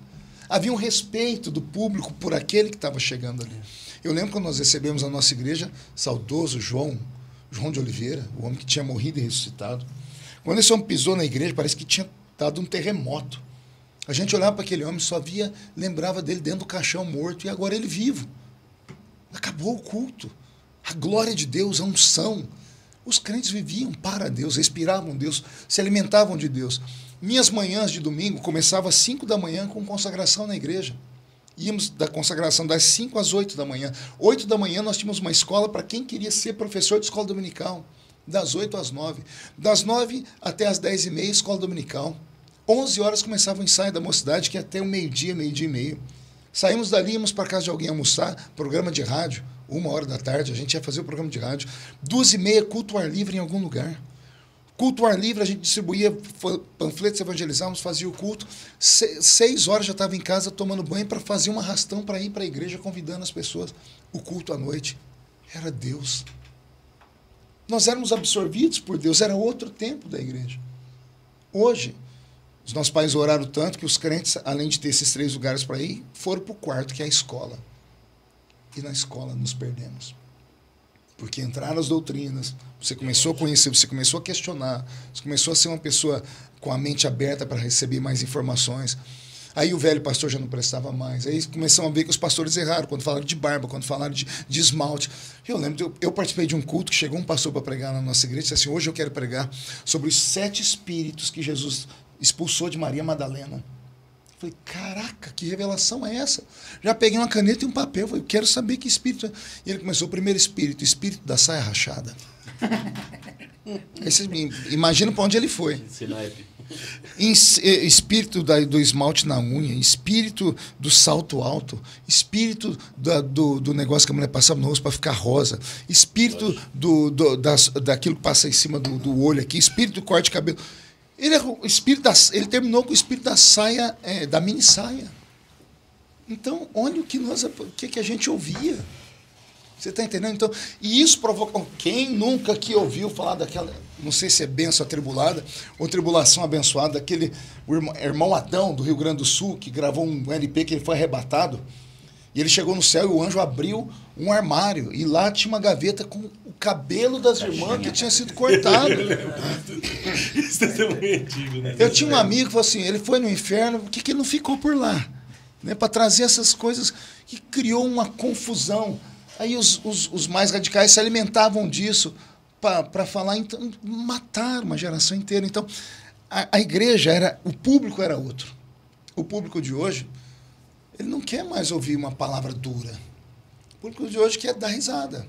Havia um respeito do público por aquele que estava chegando ali. Eu lembro quando nós recebemos a nossa igreja, saudoso João de Oliveira, o homem que tinha morrido e ressuscitado. Quando esse homem pisou na igreja, parece que tinha dado um terremoto. A gente olhava para aquele homem, só via, lembrava dele dentro do caixão morto, e agora ele vivo. Acabou o culto. A glória de Deus, a unção. Os crentes viviam para Deus, respiravam Deus, se alimentavam de Deus. Minhas manhãs de domingo começavam às 5 da manhã com consagração na igreja. Íamos da consagração das 5 às 8 da manhã. 8 da manhã nós tínhamos uma escola para quem queria ser professor de escola dominical. Das 8 às 9. Das 9 até as 10h30, escola dominical. 11 horas começava o ensaio da mocidade, que ia até o meio-dia, meio-dia e meio. Saímos dali, íamos para casa de alguém almoçar, programa de rádio, 1h da tarde, a gente ia fazer o programa de rádio. 2h30, culto ao ar livre em algum lugar. Culto ao ar livre, a gente distribuía panfletos, evangelizávamos, fazia o culto. 6 horas já estava em casa tomando banho para fazer um arrastão para ir para a igreja, convidando as pessoas. O culto à noite era Deus. Nós éramos absorvidos por Deus, era outro tempo da igreja. Hoje, os nossos pais oraram tanto que os crentes, além de ter esses 3 lugares para ir, foram para o quarto, que é a escola. E na escola nos perdemos. Porque entraram as doutrinas, você começou a conhecer, você começou a questionar, você começou a ser uma pessoa com a mente aberta para receber mais informações. Aí o velho pastor já não prestava mais. Aí começamos a ver que os pastores erraram, quando falaram de barba, quando falaram de esmalte. Eu lembro, eu participei de um culto que chegou um pastor para pregar na nossa igreja e disse assim, hoje eu quero pregar sobre os 7 espíritos que Jesus expulsou de Maria Madalena. Eu falei, caraca, que revelação é essa? Já peguei uma caneta e um papel, eu falei, quero saber que espírito é. E ele começou, o primeiro espírito, o espírito da saia rachada. Aí vocês imaginam para onde ele foi. Espírito do esmalte na unha, espírito do salto alto, espírito do negócio que a mulher passava no rosto para ficar rosa, espírito daquilo que passa em cima do olho aqui, espírito do corte de cabelo. Ele terminou com o espírito da saia, da mini saia. Então, olha o que a gente ouvia. Você está entendendo? Então, e isso provoca... Quem nunca aqui ouviu falar daquela... Não sei se é bênção atribulada ou tribulação abençoada, daquele irmão Adão, do Rio Grande do Sul, que gravou um LP que ele foi arrebatado. E ele chegou no céu e o anjo abriu um armário. E lá tinha uma gaveta com o cabelo das irmãs que tinha sido cortado. Isso é muito antigo, né? Eu tinha um amigo que falou assim, ele foi no inferno, por que ele não ficou por lá? Né, para trazer essas coisas que criou uma confusão. Aí os mais radicais se alimentavam disso para falar, então, matar uma geração inteira. Então, a igreja, o público era outro. O público de hoje, ele não quer mais ouvir uma palavra dura. O público de hoje quer dar risada.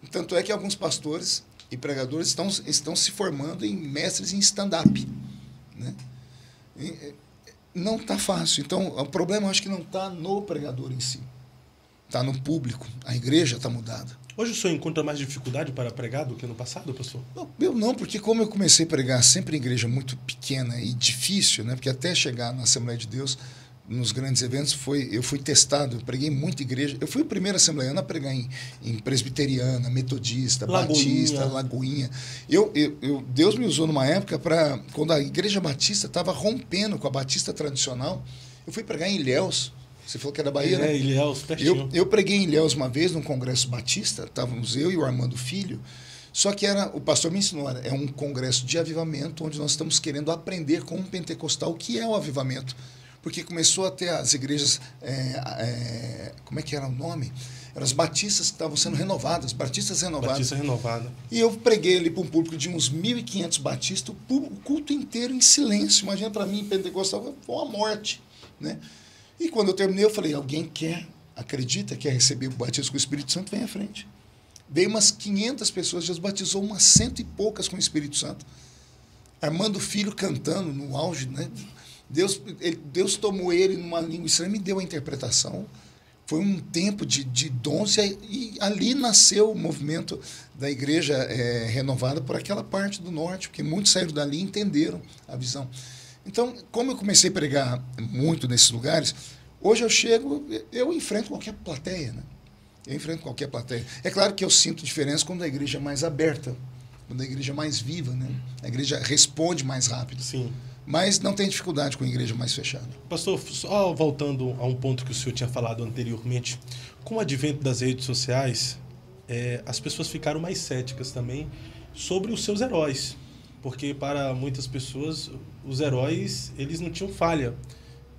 Tanto é que alguns pastores e pregadores estão se formando em mestres em stand-up. Né? Não está fácil. Então, o problema, eu acho que não está no pregador em si. Está no público. A igreja está mudada. Hoje o senhor encontra mais dificuldade para pregar do que no passado, pastor? Eu não, porque como eu comecei a pregar sempre em igreja muito pequena e difícil, né? Porque até chegar na Assembleia de Deus, nos grandes eventos, eu fui testado, eu preguei em muita igreja. Eu fui o primeiro assembleiano a pregar em presbiteriana, metodista, batista, Lagoinha. Deus me usou numa época para, quando a igreja batista estava rompendo com a batista tradicional, eu fui pregar em Ilhéus. Você falou que é da Bahia, né? Ilhéus, pertinho. Eu preguei em Ilhéus uma vez, num congresso batista, estávamos eu e o Armando Filho, só que o pastor me ensinou, é um congresso de avivamento, onde nós estamos querendo aprender com um pentecostal o que é o avivamento. Porque começou a ter as igrejas, como é que era o nome? Eram as batistas que estavam sendo renovadas, batistas renovadas. Batista renovada. E eu preguei ali para um público de uns 1.500 batistas, o culto inteiro em silêncio. Imagina, para mim, pentecostal foi uma morte, né? E quando eu terminei, eu falei, alguém acredita, quer receber o batismo com o Espírito Santo, vem à frente. Veio umas 500 pessoas, Jesus batizou umas 100 e poucas com o Espírito Santo. Armando Filho cantando no auge, né? Deus tomou ele numa língua estranha e me deu a interpretação. Foi um tempo de dons e ali nasceu o movimento da igreja renovada por aquela parte do norte, porque muitos saíram dali e entenderam a visão. Então, como eu comecei a pregar muito nesses lugares, hoje eu chego, eu enfrento qualquer plateia, né? Eu enfrento qualquer plateia. É claro que eu sinto diferença quando a igreja é mais aberta, quando a igreja é mais viva, né? A igreja responde mais rápido. Sim. Mas não tem dificuldade com a igreja mais fechada. Pastor, só voltando a um ponto que o senhor tinha falado anteriormente, com o advento das redes sociais, as pessoas ficaram mais céticas também sobre os seus heróis. Porque para muitas pessoas, os heróis, eles não tinham falha.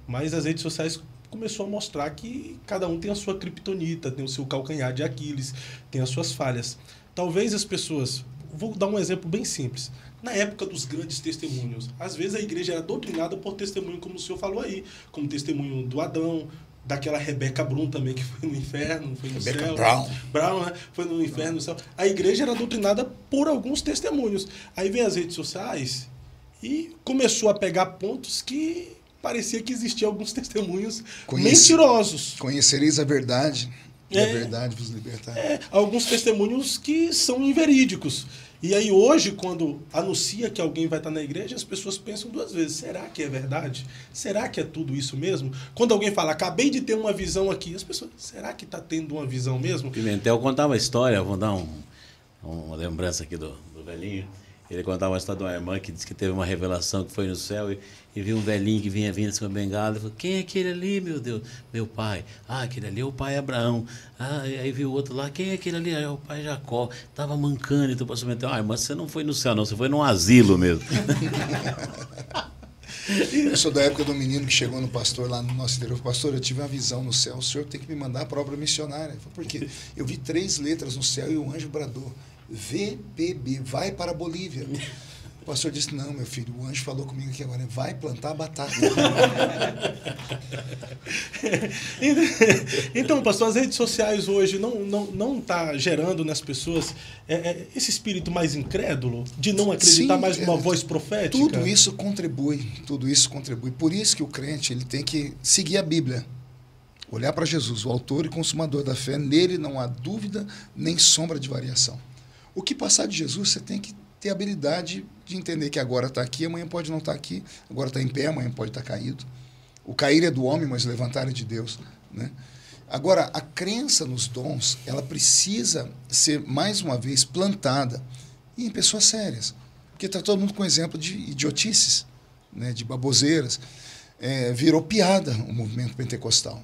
Mas as redes sociais começou a mostrar que cada um tem a sua criptonita, tem o seu calcanhar de Aquiles, tem as suas falhas. Talvez as pessoas... Vou dar um exemplo bem simples. Na época dos grandes testemunhos, às vezes a igreja era doutrinada por testemunho, como o senhor falou aí, como testemunho do Adão, daquela Rebeca Brum também, que foi no inferno, foi no Rebeca céu. Brown, né? Foi no inferno, no céu. A igreja era doutrinada por alguns testemunhos. Aí vem as redes sociais e começou a pegar pontos que parecia que existiam alguns testemunhos mentirosos. Conhecereis a verdade, e a verdade vos libertará. Alguns testemunhos que são inverídicos. E aí hoje, quando anuncia que alguém vai estar na igreja, as pessoas pensam duas vezes. Será que é verdade? Será que é tudo isso mesmo? Quando alguém fala, acabei de ter uma visão aqui, as pessoas, será que está tendo uma visão mesmo? Pimentel contava uma história, vou dar uma lembrança aqui do velhinho. Ele contava uma história de uma irmã que disse que teve uma revelação, que foi no céu e viu um velhinho que vinha vindo com uma bengala. E falou, quem é aquele ali, meu Deus? Meu pai. Ah, aquele ali é o pai Abraão. Ah, aí viu o outro lá, quem é aquele ali? É o pai Jacó. Estava mancando. Então o pastor Pimentel, irmã, você não foi no céu não, você foi num asilo mesmo. Eu sou da época do menino que chegou no pastor lá no nosso interior. Pastor, eu tive uma visão no céu, o senhor tem que me mandar para a obra missionária. Eu falei, por quê? Eu vi 3 letras no céu e o anjo bradou. VBB, vai para a Bolívia. O pastor disse, não, meu filho, o anjo falou comigo aqui agora, vai plantar batata. Então, pastor, as redes sociais hoje não tá gerando nas pessoas esse espírito mais incrédulo, de não acreditar mais numa voz profética? Tudo isso contribui. Por isso que o crente ele tem que seguir a Bíblia. Olhar para Jesus, o autor e consumador da fé, nele não há dúvida nem sombra de variação. O que passar de Jesus, você tem que ter a habilidade de entender que agora está aqui, amanhã pode não estar aqui, agora está em pé, amanhã pode estar caído. O cair é do homem, mas o levantar é de Deus, né? Agora, a crença nos dons, ela precisa ser, mais uma vez, plantada em pessoas sérias. Porque está todo mundo com exemplo de idiotices, né, de baboseiras. Virou piada o movimento pentecostal.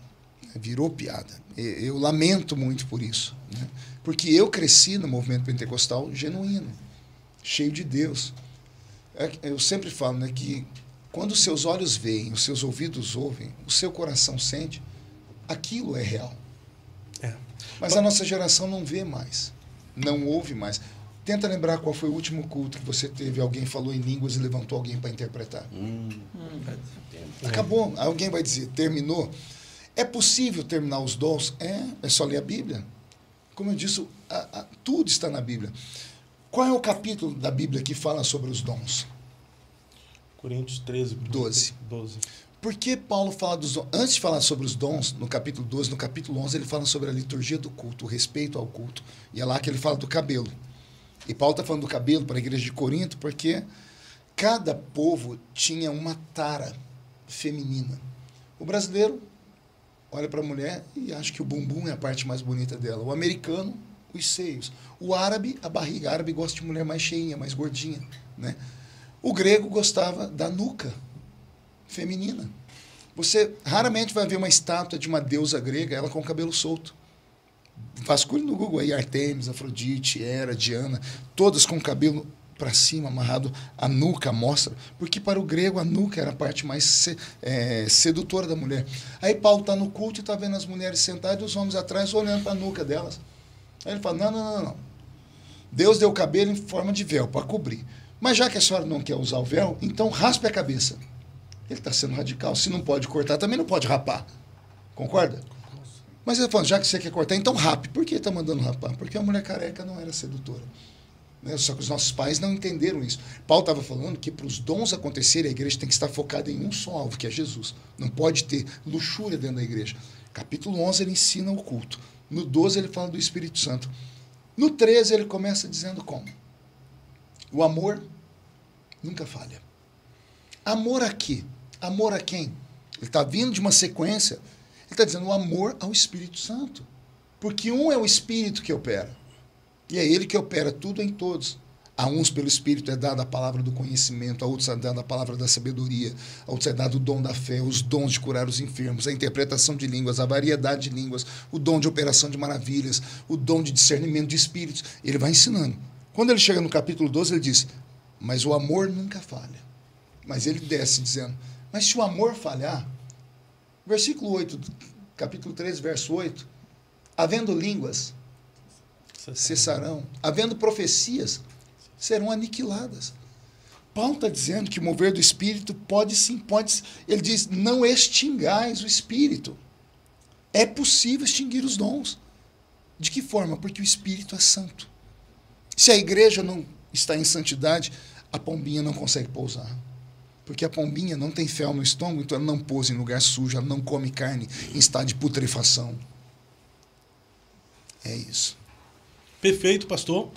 Virou piada. Eu lamento muito por isso, né? Porque eu cresci no movimento pentecostal genuíno, cheio de Deus. Eu sempre falo, né, que quando os seus olhos veem, os seus ouvidos ouvem, o seu coração sente, aquilo é real. Mas a nossa geração não vê mais, não ouve mais. Tenta lembrar qual foi o último culto que você teve, alguém falou em línguas e levantou alguém para interpretar. Acabou. Alguém vai dizer, terminou. É possível terminar os dons? É só ler a Bíblia. Como eu disse, tudo está na Bíblia. Qual é o capítulo da Bíblia que fala sobre os dons? Coríntios 13. 12. Por que Paulo fala dos dons? Antes de falar sobre os dons, no capítulo 12, no capítulo 11, ele fala sobre a liturgia do culto, o respeito ao culto. E é lá que ele fala do cabelo. E Paulo está falando do cabelo para a igreja de Corinto porque cada povo tinha uma tara feminina. O brasileiro olha para a mulher e acha que o bumbum é a parte mais bonita dela. O americano, os seios. O árabe, a barriga. O árabe gosta de mulher mais cheinha, mais gordinha, né? O grego gostava da nuca feminina. Você raramente vai ver uma estátua de uma deusa grega, ela com o cabelo solto. Vasculhe no Google aí, Artemis, Afrodite, Hera, Diana, todas com o cabelo para cima, amarrado, a nuca mostra, porque para o grego a nuca era a parte mais sedutora da mulher. Aí Paulo está no culto e está vendo as mulheres sentadas e os homens atrás olhando para a nuca delas. Aí ele fala, não. Deus deu o cabelo em forma de véu para cobrir. Mas já que a senhora não quer usar o véu, então raspe a cabeça. Ele está sendo radical. Se não pode cortar, também não pode rapar. Concorda? Mas ele falou, já que você quer cortar, então rape. Por que está mandando rapar? Porque a mulher careca não era sedutora. Né? Só que os nossos pais não entenderam isso. Paulo estava falando que para os dons acontecerem, a igreja tem que estar focada em um só alvo, que é Jesus. Não pode ter luxúria dentro da igreja. Capítulo 11 ele ensina o culto. No 12 ele fala do Espírito Santo. No 13 ele começa dizendo como? O amor nunca falha. Amor a quê? Amor a quem? Ele está vindo de uma sequência. Ele está dizendo o amor ao Espírito Santo. Porque um é o Espírito que opera. E é ele que opera tudo em todos. A uns pelo Espírito é dada a palavra do conhecimento, a outros é dada a palavra da sabedoria, a outros é dado o dom da fé, os dons de curar os enfermos, a interpretação de línguas, a variedade de línguas, o dom de operação de maravilhas, o dom de discernimento de espíritos. Ele vai ensinando. Quando ele chega no capítulo 12, ele diz, mas o amor nunca falha. Mas ele desce dizendo, mas se o amor falhar, versículo 8, capítulo 13, verso 8, havendo línguas, cessarão. Havendo profecias, serão aniquiladas. Paulo está dizendo que o mover do Espírito pode sim, pode. Ele diz, não extingais o Espírito. É possível extinguir os dons. De que forma? Porque o Espírito é santo. Se a igreja não está em santidade, a pombinha não consegue pousar. Porque a pombinha não tem fel no estômago, então ela não pousa em lugar sujo, ela não come carne em estado de putrefação. É isso. Perfeito, pastor.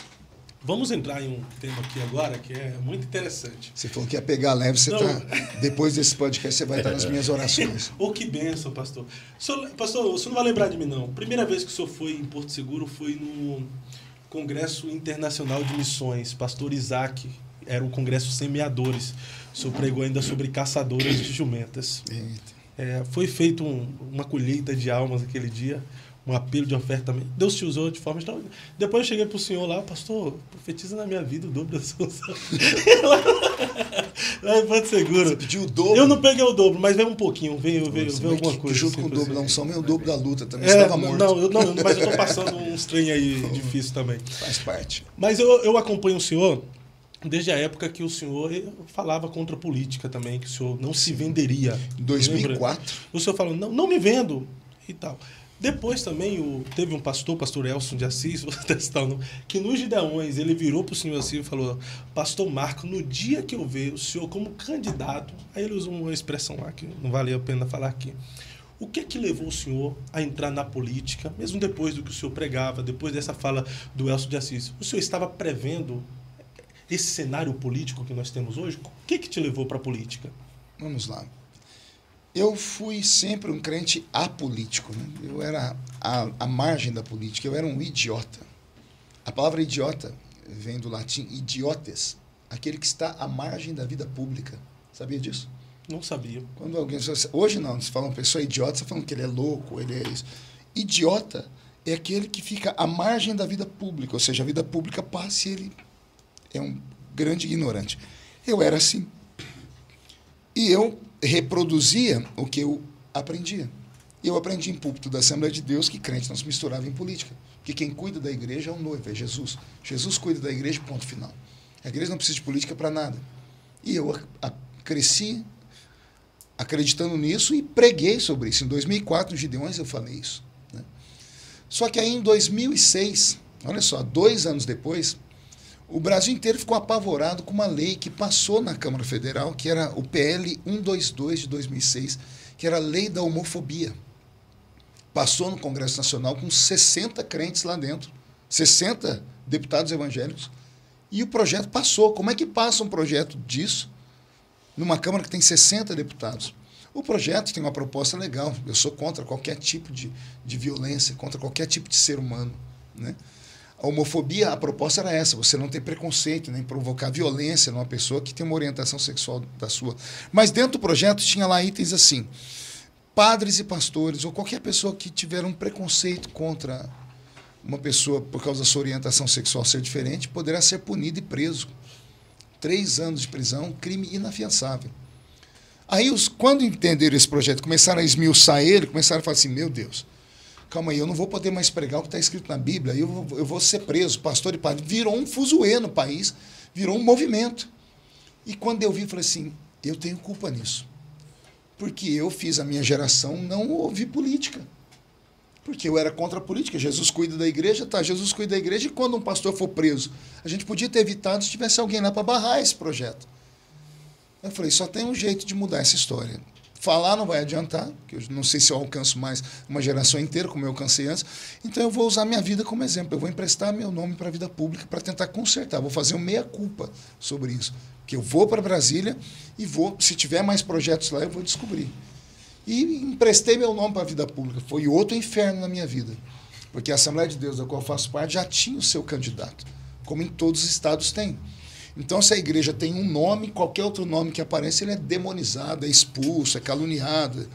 Vamos entrar em um tema aqui agora que é muito interessante. Você falou que ia pegar leve, você depois desse podcast você vai estar nas minhas orações. Oh, que bênção, pastor. Pastor, o senhor não vai lembrar de mim, não. Primeira vez que o senhor foi em Porto Seguro foi no Congresso Internacional de Missões. Pastor Isaac, era o Congresso Semeadores. O senhor pregou ainda sobre caçadoras de jumentas. Foi feito uma colheita de almas aquele dia. Um apelo de oferta também. Deus te usou de forma extraordinária. Depois eu cheguei para o senhor lá, pastor, profetiza na minha vida o dobro da sua unção. Lá em Porto Seguro. Você pediu o dobro? Eu não peguei o dobro, mas veio um pouquinho, veio alguma coisa. Junto assim, com o dobro da unção, o dobro da luta também. Você estava morto. Não, mas eu estou passando uns trem aí difícil também. Faz parte. Mas eu acompanho o senhor desde a época que o senhor falava contra a política também, que o senhor não se venderia. Em 2004. Lembra? O senhor falou, não me vendo e tal. Depois também teve um pastor Elson de Assis, que nos Gideões ele virou para o senhor assim e falou, pastor Marco, no dia que eu ver o senhor como candidato, aí ele usou uma expressão lá que não vale a pena falar aqui. O que é que levou o senhor a entrar na política, mesmo depois do que o senhor pregava, depois dessa fala do Elson de Assis? O senhor estava prevendo esse cenário político que nós temos hoje? O que te levou para a política? Vamos lá. Eu fui sempre um crente apolítico. Né? Eu era à margem da política. Eu era um idiota. A palavra idiota vem do latim idiotes, aquele que está à margem da vida pública. Sabia disso? Não sabia. Quando alguém... Hoje não, se fala uma pessoa idiota, você está falando que ele é louco, ele é isso. Idiota é aquele que fica à margem da vida pública, ou seja, a vida pública passa e ele é um grande ignorante. Eu era assim. E eu reproduzia o que eu aprendia. Eu aprendi em púlpito da Assembleia de Deus que crente não se misturava em política. Que quem cuida da igreja é o noivo, é Jesus. Jesus cuida da igreja, ponto final. A igreja não precisa de política para nada. E eu cresci acreditando nisso e preguei sobre isso. Em 2004, no Gideões, eu falei isso. Né? Só que aí, em 2006, olha só, 2 anos depois, o Brasil inteiro ficou apavorado com uma lei que passou na Câmara Federal, que era o PL 122 de 2006, que era a lei da homofobia. Passou no Congresso Nacional com 60 crentes lá dentro, 60 deputados evangélicos, e o projeto passou. Como é que passa um projeto disso numa Câmara que tem 60 deputados? O projeto tem uma proposta legal. Eu sou contra qualquer tipo de violência, contra qualquer tipo de ser humano, né? A homofobia, a proposta era essa, você não ter preconceito, nem provocar violência numa pessoa que tem uma orientação sexual da sua. Mas dentro do projeto tinha lá itens assim, padres e pastores, ou qualquer pessoa que tiver um preconceito contra uma pessoa por causa da sua orientação sexual ser diferente, poderá ser punido e preso. 3 anos de prisão, crime inafiançável. Aí, quando entenderam esse projeto, começaram a esmiuçar ele, começaram a falar assim, meu Deus, calma aí, eu não vou poder mais pregar o que está escrito na Bíblia, eu vou ser preso, pastor e padre. Virou um fuzuê no país, virou um movimento. E quando eu vi, falei assim, eu tenho culpa nisso. Porque eu fiz a minha geração não ouvir política. Porque eu era contra a política. Jesus cuida da igreja, tá? Jesus cuida da igreja e quando um pastor for preso? A gente podia ter evitado se tivesse alguém lá para barrar esse projeto. Eu falei, só tem um jeito de mudar essa história. Falar não vai adiantar, porque eu não sei se eu alcanço mais uma geração inteira, como eu alcancei antes. Então eu vou usar minha vida como exemplo. Eu vou emprestar meu nome para a vida pública para tentar consertar. Vou fazer um meia-culpa sobre isso. Porque eu vou para Brasília e vou, se tiver mais projetos lá, eu vou descobrir. E emprestei meu nome para a vida pública. Foi outro inferno na minha vida. Porque a Assembleia de Deus, da qual eu faço parte, já tinha o seu candidato, como em todos os estados tem. Então, se a igreja tem um nome, qualquer outro nome que aparece, ele é demonizado, é expulso, é caluniado.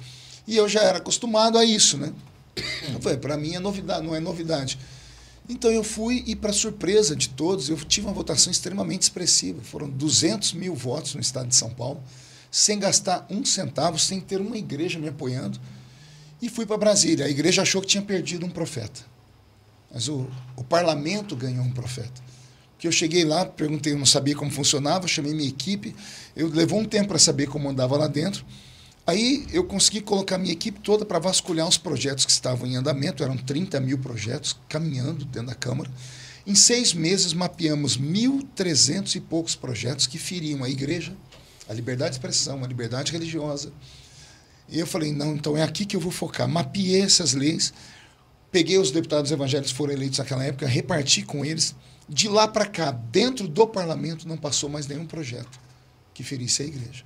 E eu já era acostumado a isso, né? Eu falei, para mim é novidade, não é novidade. Então eu fui e, para surpresa de todos, eu tive uma votação extremamente expressiva. Foram 200 mil votos no estado de São Paulo, sem gastar um centavo, sem ter uma igreja me apoiando. E fui para Brasília. A igreja achou que tinha perdido um profeta. Mas o parlamento ganhou um profeta. Que eu cheguei lá, perguntei, eu não sabia como funcionava, chamei minha equipe, levou um tempo para saber como andava lá dentro. Aí eu consegui colocar minha equipe toda para vasculhar os projetos que estavam em andamento, eram 30 mil projetos caminhando dentro da Câmara. Em 6 meses mapeamos 1.300 e poucos projetos que feriam a igreja, a liberdade de expressão, a liberdade religiosa. E eu falei, não, então é aqui que eu vou focar. Mapeei essas leis, peguei os deputados evangélicos que foram eleitos naquela época, reparti com eles. De lá para cá, dentro do parlamento, não passou mais nenhum projeto que ferisse a igreja.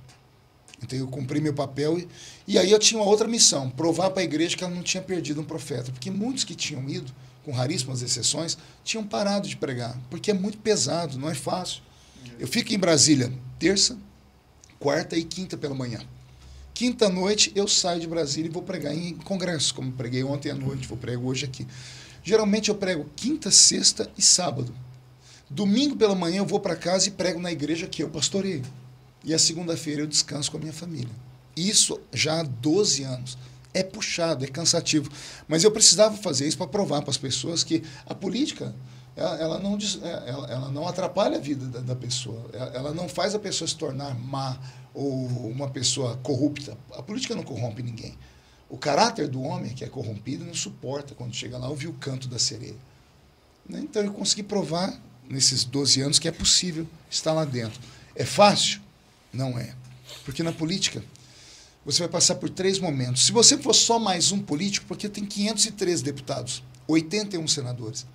Então eu cumpri meu papel e aí eu tinha uma outra missão, provar para a igreja que ela não tinha perdido um profeta. Porque muitos que tinham ido, com raríssimas exceções, tinham parado de pregar, porque é muito pesado, não é fácil. Eu fico em Brasília terça, quarta e quinta pela manhã. Quinta noite eu saio de Brasília e vou pregar em congresso, como preguei ontem à noite, vou pregar hoje aqui. Geralmente eu prego quinta, sexta e sábado. Domingo pela manhã eu vou para casa e prego na igreja que eu pastoreio. E a segunda-feira eu descanso com a minha família. Isso já há 12 anos. É puxado, é cansativo. Mas eu precisava fazer isso para provar para as pessoas que a política ela não atrapalha a vida da pessoa. Ela não faz a pessoa se tornar má ou uma pessoa corrupta. A política não corrompe ninguém. O caráter do homem que é corrompido não suporta quando chega lá ouvir o canto da sereia. Então eu consegui provar nesses 12 anos que é possível estar lá dentro. É fácil? Não é. Porque na política você vai passar por 3 momentos. Se você for só mais um político, porque tem 503 deputados, 81 senadores.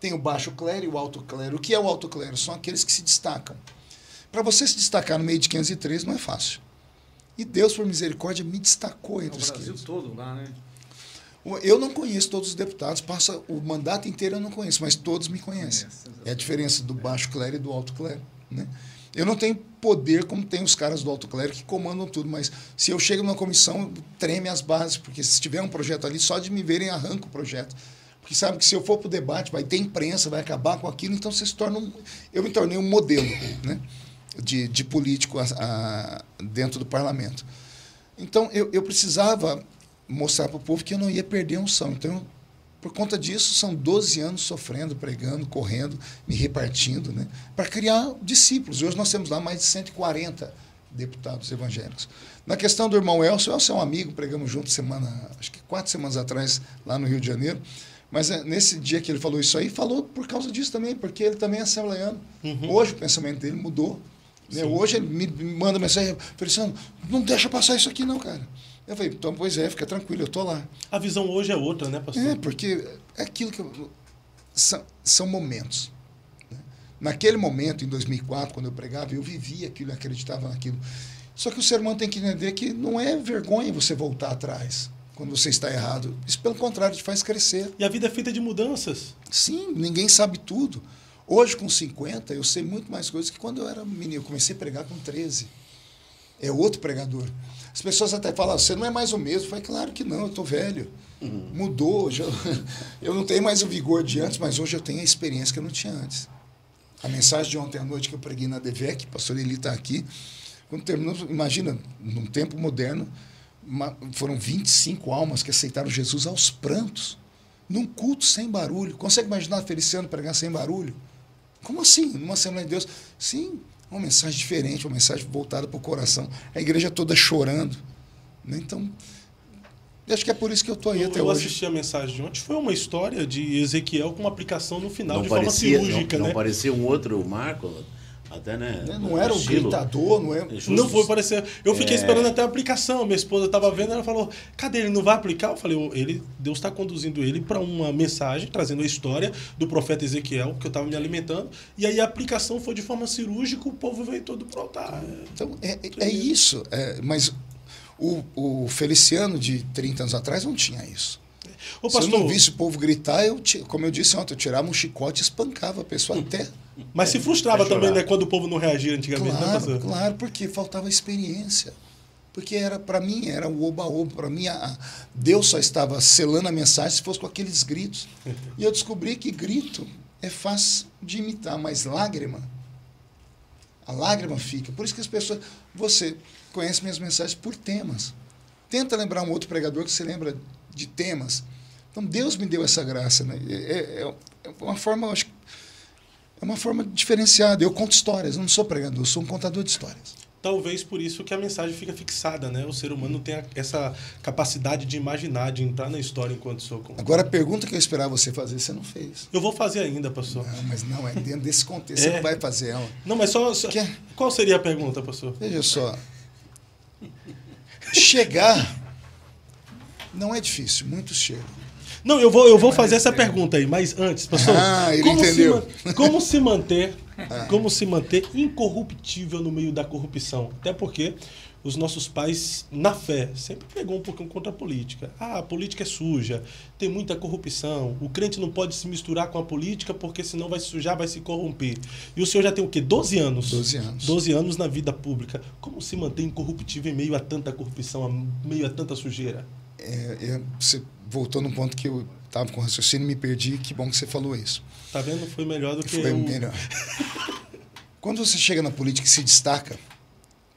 Tem o baixo clero e o alto clero. O que é o alto clero? São aqueles que se destacam. Para você se destacar no meio de 503 não é fácil. E Deus, por misericórdia, me destacou entre os 500. O Brasil todo lá, né? Eu não conheço todos os deputados, passa o mandato inteiro eu não conheço, mas todos me conhecem. É a diferença do baixo clero e do alto clero, né? Eu não tenho poder como tem os caras do alto clero que comandam tudo, mas se eu chego numa comissão, treme as bases, porque se tiver um projeto ali, só de me verem arranca o projeto. Porque sabe que se eu for para o debate, vai ter imprensa, vai acabar com aquilo, então você se torna eu me tornei um modelo, né, de político dentro do parlamento. Então, eu precisava mostrar para o povo que eu não ia perder a unção. Então, por conta disso, são 12 anos sofrendo, pregando, correndo, me repartindo, né, para criar discípulos. Hoje nós temos lá mais de 140 deputados evangélicos. Na questão do irmão Elcio é um amigo, pregamos juntos acho que 4 semanas atrás, lá no Rio de Janeiro. Mas nesse dia que ele falou isso aí, falou por causa disso também, porque ele também é assembleiano. Uhum. Hoje o pensamento dele mudou. Né? Hoje ele me manda mensagem, Feliciano, não deixa passar isso aqui não, cara. Eu falei, então, pois é, fica tranquilo, eu estou lá. A visão hoje é outra, né, pastor? É, porque é aquilo que são momentos. Né? Naquele momento, em 2004, quando eu pregava, eu vivia aquilo, eu acreditava naquilo. Só que o ser humano tem que entender que não é vergonha você voltar atrás quando você está errado. Isso, pelo contrário, te faz crescer. E a vida é feita de mudanças. Sim, ninguém sabe tudo. Hoje, com 50, eu sei muito mais coisas que quando eu era menino. Eu comecei a pregar com 13. É outro pregador. As pessoas até falam, você não é mais o mesmo. Eu falei, claro que não, eu estou velho. Uhum. Mudou. Eu não tenho mais o vigor de antes, mas hoje eu tenho a experiência que eu não tinha antes. A mensagem de ontem à noite que eu preguei na DVEC, o pastor Eli está aqui, quando terminou, imagina, num tempo moderno, foram 25 almas que aceitaram Jesus aos prantos, num culto sem barulho. Consegue imaginar Feliciano pregar sem barulho? Como assim? Numa Assembleia de Deus? Sim, uma mensagem diferente, uma mensagem voltada para o coração. A igreja toda chorando. Então, Eu acho que é por isso que eu estou aí até eu hoje. assisti a mensagem de ontem, foi uma história de Ezequiel com uma aplicação no final, Não de parecia, forma cirúrgica, não né? parecia um outro Marco, até, né? Não era um estilo. gritador, não é? Não foi parecer. Eu fiquei esperando até a aplicação. Minha esposa estava vendo, ela falou: cadê ele? Não vai aplicar? Eu falei: Deus está conduzindo ele para uma mensagem, trazendo a história do profeta Ezequiel, que eu estava me alimentando. E aí a aplicação foi de forma cirúrgica, o povo veio todo pro altar. Então, é isso. Mas o Feliciano de 30 anos atrás não tinha isso. Ô, Se eu pastor, não visse o povo gritar, como eu disse ontem, eu tirava um chicote e espancava a pessoa até. mas se frustrava É chorar. também, né? Quando o povo não reagia antigamente, né, pastor? Claro, porque faltava experiência. Porque para mim era o oba-oba. Para mim, Deus só estava selando a mensagem se fosse com aqueles gritos. E eu descobri que grito é fácil de imitar, mas lágrima, a lágrima fica. Por isso que as pessoas... Você conhece minhas mensagens por temas. Tenta lembrar um outro pregador que você lembra de temas. Então, Deus me deu essa graça. Né? É uma forma, acho, é uma forma diferenciada. Eu conto histórias, eu não sou pregador, eu sou um contador de histórias. Talvez por isso que a mensagem fica fixada, né? O ser humano tem essa capacidade de imaginar, de entrar na história enquanto sou. Agora, a pergunta que eu esperava você fazer, você não fez. Eu vou fazer ainda, pastor. Não, mas não, é dentro desse contexto, você não vai fazer ela. Não, mas só Quer? qual seria a pergunta, pastor? Veja só. Chegar não é difícil, muitos chegam. Não, eu vou fazer essa pergunta aí, mas antes, pastor, ele entendeu. Como se manter incorruptível no meio da corrupção? Até porque os nossos pais, na fé, sempre pegou um pouquinho contra a política. Ah, a política é suja, tem muita corrupção, o crente não pode se misturar com a política porque senão vai se sujar, vai se corromper. E o senhor já tem o quê? 12 anos? 12 anos. 12 anos na vida pública. Como se manter incorruptível em meio a tanta corrupção, em meio a tanta sujeira? Você voltou num ponto que eu estava com raciocínio e me perdi. Que bom que você falou isso. Tá vendo? Foi melhor do que Foi eu... melhor. Quando você chega na política e se destaca,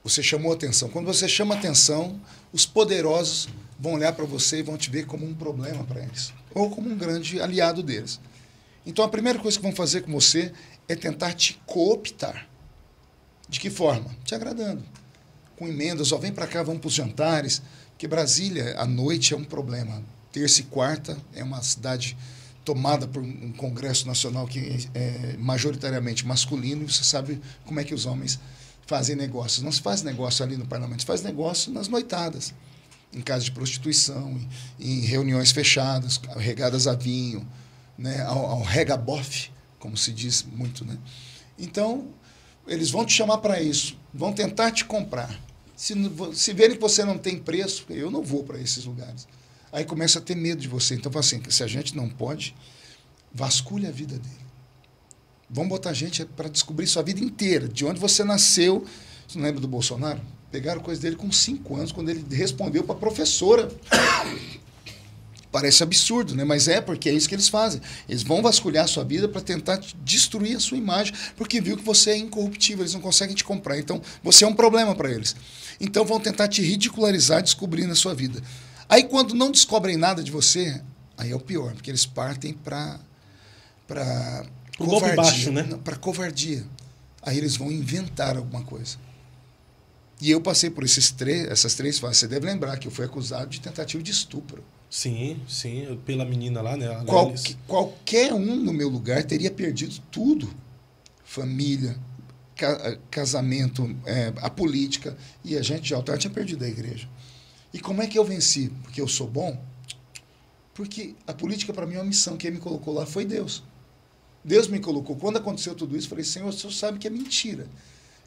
você chamou atenção. Quando você chama atenção, os poderosos vão olhar para você e vão te ver como um problema para eles. Ou como um grande aliado deles. Então, a primeira coisa que vão fazer com você é tentar te cooptar. De que forma? Te agradando. Com emendas, ó, vem para cá, vamos para os jantares. Porque Brasília, à noite, é um problema. Terça e quarta é uma cidade tomada por um Congresso Nacional que é majoritariamente masculino, e você sabe como é que os homens fazem negócios. Não se faz negócio ali no parlamento, se faz negócio nas noitadas, em casos de prostituição, em reuniões fechadas, regadas a vinho, né, ao regabofe, como se diz muito. Né? Então, eles vão te chamar para isso, vão tentar te comprar. Se verem que você não tem preço, eu não vou para esses lugares. Aí começa a ter medo de você. Então, fala assim, se a gente não pode, vasculhe a vida dele. Vamos botar gente para descobrir sua vida inteira, de onde você nasceu. Você não lembra do Bolsonaro? Pegaram coisa dele com 5 anos, quando ele respondeu para a professora. Parece absurdo, né? Mas porque é isso que eles fazem. Eles vão vasculhar a sua vida para tentar destruir a sua imagem, porque viu que você é incorruptível, eles não conseguem te comprar. Então, você é um problema para eles. Então, vão tentar te ridicularizar descobrindo a sua vida. Aí, quando não descobrem nada de você, aí é o pior, porque eles partem para golpe baixo, né? Para covardia. Aí eles vão inventar alguma coisa. E eu passei por essas 3 fases. Você deve lembrar que eu fui acusado de tentativa de estupro. Sim, pela menina lá, né? Qualquer um no meu lugar teria perdido tudo. Família, casamento, a política. E a gente de altar tinha perdido a igreja. E como é que eu venci? Porque eu sou bom? Porque a política para mim é uma missão. Quem me colocou lá foi Deus. Deus me colocou. Quando aconteceu tudo isso, eu falei, Senhor, o Senhor sabe que é mentira.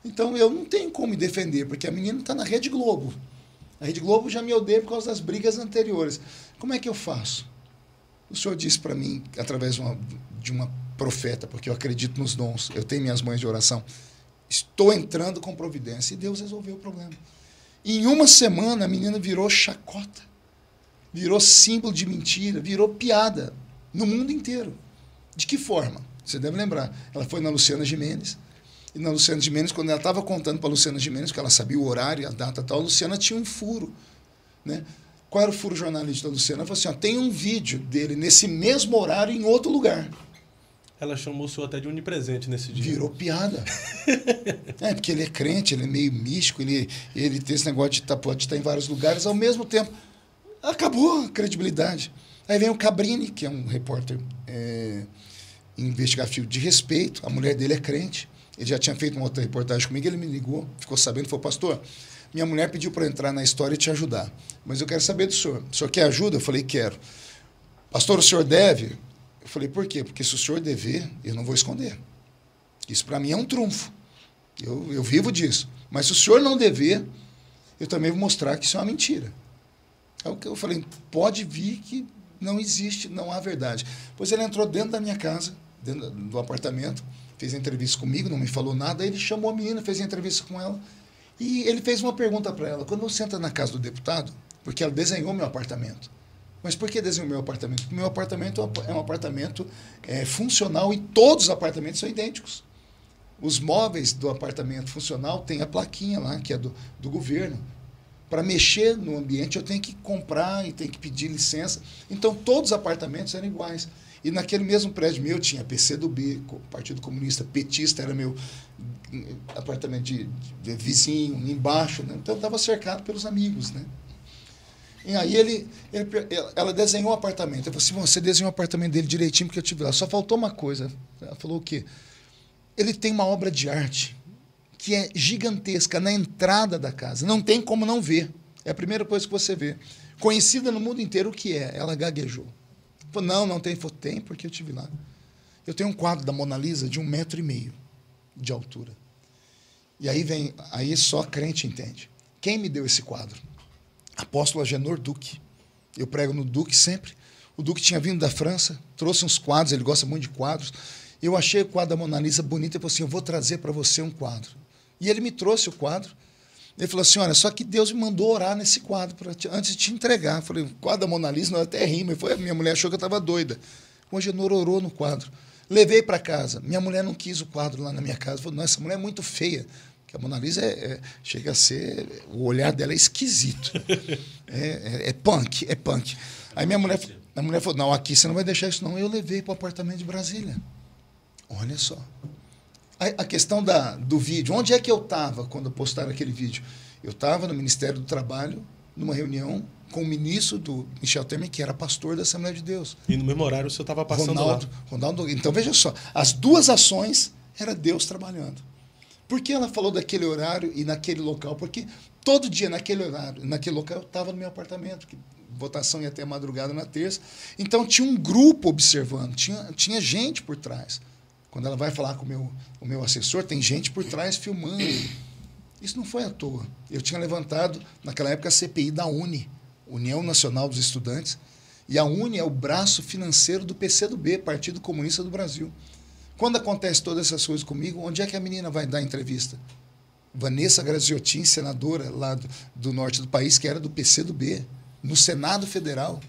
Então eu não tenho como me defender, porque a menina está na Rede Globo. A Rede Globo já me odeia por causa das brigas anteriores. Como é que eu faço? O Senhor disse para mim, através de uma profeta, porque eu acredito nos dons, eu tenho minhas mães de oração, estou entrando com providência. E Deus resolveu o problema. E em uma semana, a menina virou chacota, virou símbolo de mentira, virou piada no mundo inteiro. De que forma? Você deve lembrar. Ela foi na Luciana Gimenez. E na Luciana Gimenez, quando ela estava contando para a Luciana Gimenez, que ela sabia o horário e a data e tal, a Luciana tinha um furo. Né? Qual era o furo jornalístico da Luciana? Ela falou assim, ó, tem um vídeo dele nesse mesmo horário em outro lugar. Ela chamou o senhor até de onipresente nesse dia. Virou piada. Porque ele é crente, ele é meio místico, ele tem esse negócio de pode estar em vários lugares ao mesmo tempo. acabou a credibilidade. Aí vem o Cabrini, que é um repórter investigativo de respeito, a mulher dele é crente, ele já tinha feito uma outra reportagem comigo, ele me ligou, ficou sabendo, falou, pastor, minha mulher pediu para entrar na história e te ajudar, mas eu quero saber do senhor. O senhor quer ajuda? Eu falei, quero. Pastor, o senhor deve? Eu falei, por quê? Porque se o senhor dever, eu não vou esconder. Isso para mim é um trunfo. Eu vivo disso. Mas se o senhor não dever, eu também vou mostrar que isso é uma mentira. É o que eu falei, pode vir que não existe, não há verdade. Pois ele entrou dentro da minha casa, dentro do apartamento, fez entrevista comigo, não me falou nada, aí ele chamou a menina, fez a entrevista com ela, e ele fez uma pergunta para ela, quando você entra na casa do deputado, porque ela desenhou meu apartamento. Mas por que desenhou meu apartamento? Porque meu apartamento é um apartamento funcional e todos os apartamentos são idênticos. Os móveis do apartamento funcional tem a plaquinha lá, que é do governo. Para mexer no ambiente, eu tenho que comprar e tenho que pedir licença. Então, todos os apartamentos eram iguais. E naquele mesmo prédio meu tinha PCdoB, Partido Comunista, petista, era meu apartamento de vizinho, embaixo. Né? Então, eu estava cercado pelos amigos. Né? E aí ela desenhou o apartamento. Eu falei assim, você desenhou o apartamento dele direitinho, porque eu tive lá. Só faltou uma coisa. Ela falou o quê? Ele tem uma obra de arte que é gigantesca na entrada da casa. Não tem como não ver. É a primeira coisa que você vê. Conhecida no mundo inteiro, o que é? Ela gaguejou. Falou, não tem. Falou, tem, porque eu estive lá. Eu tenho um quadro da Mona Lisa de 1,5 metro de altura. E aí só crente entende. Quem me deu esse quadro? Apóstolo Agenor Duque. Eu prego no Duque sempre. O Duque tinha vindo da França, trouxe uns quadros, ele gosta muito de quadros. Eu achei o quadro da Mona Lisa bonito e falei assim, eu vou trazer para você um quadro. E ele me trouxe o quadro. Ele falou assim, olha, só que Deus me mandou orar nesse quadro antes de te entregar. Eu falei, o quadro da Mona Lisa não até rima. Minha mulher achou que eu estava doida. O Agenor orou no quadro. Levei para casa. Minha mulher não quis o quadro lá na minha casa. Falou, não, essa mulher é muito feia. Porque a Mona Lisa chega a ser... O olhar dela é esquisito. É punk. Aí minha mulher falou, não, aqui você não vai deixar isso não. Eu levei para o apartamento de Brasília. Olha só. A questão do vídeo. Onde é que eu estava quando postaram aquele vídeo? Eu estava no Ministério do Trabalho, numa reunião com o ministro do Michel Temer, que era pastor da Assembleia de Deus. E no mesmo horário você estava passando Ronaldo. Então, veja só. As duas ações era Deus trabalhando. Por que ela falou daquele horário e naquele local? Porque todo dia, naquele horário, naquele local, eu estava no meu apartamento, que votação ia até a madrugada na terça. Então, tinha um grupo observando, tinha gente por trás. Quando ela vai falar com o meu assessor, tem gente por trás filmando. Isso não foi à toa. Eu tinha levantado, naquela época, a CPI da UNE, União Nacional dos Estudantes, e a UNE é o braço financeiro do PCdoB, Partido Comunista do Brasil. Quando acontece todas essas coisas comigo, onde é que a menina vai dar entrevista? Vanessa Graziotin, senadora lá do norte do país, que era do PCdoB, no Senado Federal.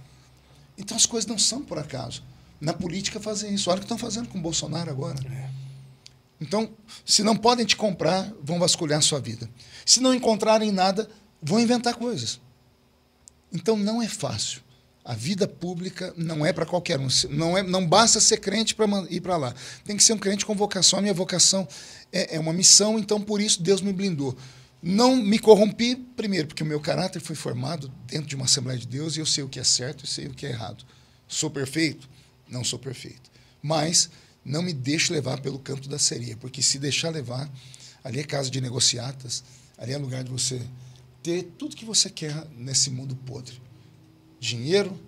Então as coisas não são por acaso. Na política fazem isso. Olha o que estão fazendo com o Bolsonaro agora. Então, se não podem te comprar, vão vasculhar a sua vida. Se não encontrarem nada, vão inventar coisas. Então não é fácil. A vida pública não é para qualquer um. Não basta ser crente para ir para lá. Tem que ser um crente com vocação. A minha vocação é uma missão, então por isso Deus me blindou. Não me corrompi, primeiro, porque o meu caráter foi formado dentro de uma Assembleia de Deus e eu sei o que é certo e sei o que é errado. Sou perfeito? Não sou perfeito. Mas não me deixe levar pelo canto da sereia, porque se deixar levar, ali é casa de negociatas, ali é lugar de você ter tudo que você quer nesse mundo podre. Dinheiro,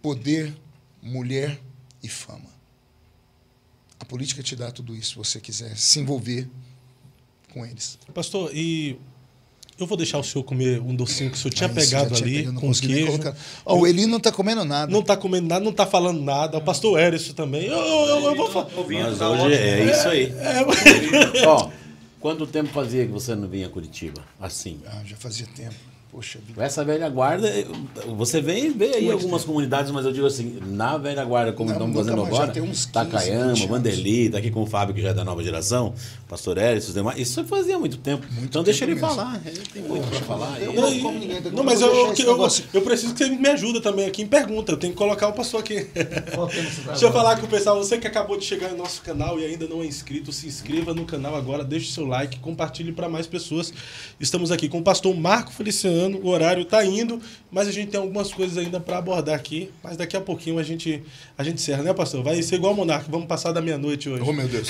poder, mulher e fama. A política te dá tudo isso, se você quiser se envolver com eles. Pastor, e eu vou deixar o senhor comer um docinho que o senhor tinha pegado ali, com queijo. O Eli não está comendo nada. Não está comendo nada, não está falando nada. O pastor Érison também. Eu vou falar. Mas hoje é isso aí. Ó, quanto tempo fazia que você não vinha a Curitiba? Assim. Já fazia tempo. Poxa vida. Essa velha guarda, você vê aí algumas comunidades, mas eu digo assim, na velha guarda, como estamos fazendo agora, Takayama, Vanderly, tá aqui com o Fábio, que já é da nova geração, Pastor Érison, os demais, isso fazia muito tempo. Então deixa ele falar, ele tem muito para falar. Não, mas eu preciso que você me ajude também aqui em pergunta, eu tenho que colocar o pastor aqui. Deixa eu falar com o pessoal, você que acabou de chegar no nosso canal e ainda não é inscrito, se inscreva no canal agora, deixe o seu like, compartilhe para mais pessoas. Estamos aqui com o pastor Marco Feliciano, chegando, o horário está indo, mas a gente tem algumas coisas ainda para abordar aqui. Mas daqui a pouquinho a gente encerra, né, pastor? Vai ser igual o Monarca, vamos passar da meia-noite hoje. Oh, meu Deus.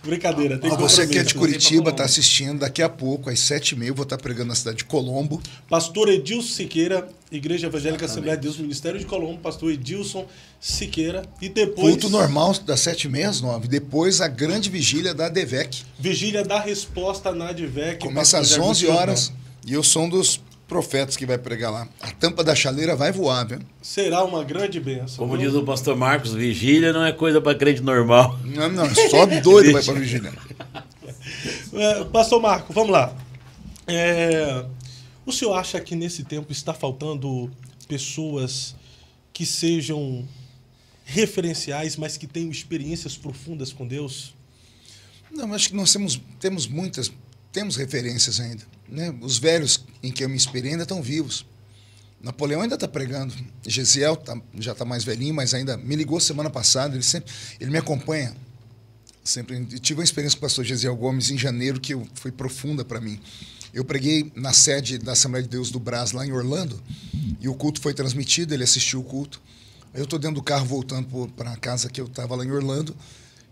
Brincadeira. Tem Você que é de Curitiba, Colombo. está assistindo, daqui a pouco, às 7h30, eu vou estar pregando na cidade de Colombo. Pastor Edilson Siqueira, Igreja Evangélica Assembleia de Deus, Ministério de Colombo, pastor Edilson Siqueira. E depois... Culto normal das 7h30 às 9h. Depois a grande vigília da ADVEC. Vigília da Resposta na ADVEC. Começa às 11 horas e eu sou um dos profetas que vai pregar lá. A tampa da chaleira vai voar, viu? Será uma grande bênção. Como diz o pastor Marcos, vigília não é coisa para crente normal. Não, só doido vai para vigília. Pastor Marco, vamos lá. O senhor acha que nesse tempo está faltando pessoas que sejam referenciais, mas que tenham experiências profundas com Deus? Não, acho que nós temos referências ainda. Né? Os velhos em que eu me inspirei ainda estão vivos. Napoleão ainda está pregando. Gesiel já está mais velhinho, mas ainda me ligou semana passada. Ele me acompanha. Sempre tive uma experiência com o pastor Gesiel Gomes em janeiro que foi profunda para mim. Eu preguei na sede da Assembleia de Deus do Brás, lá em Orlando, e o culto foi transmitido, ele assistiu o culto. Eu estou dentro do carro voltando para a casa que eu estava lá em Orlando.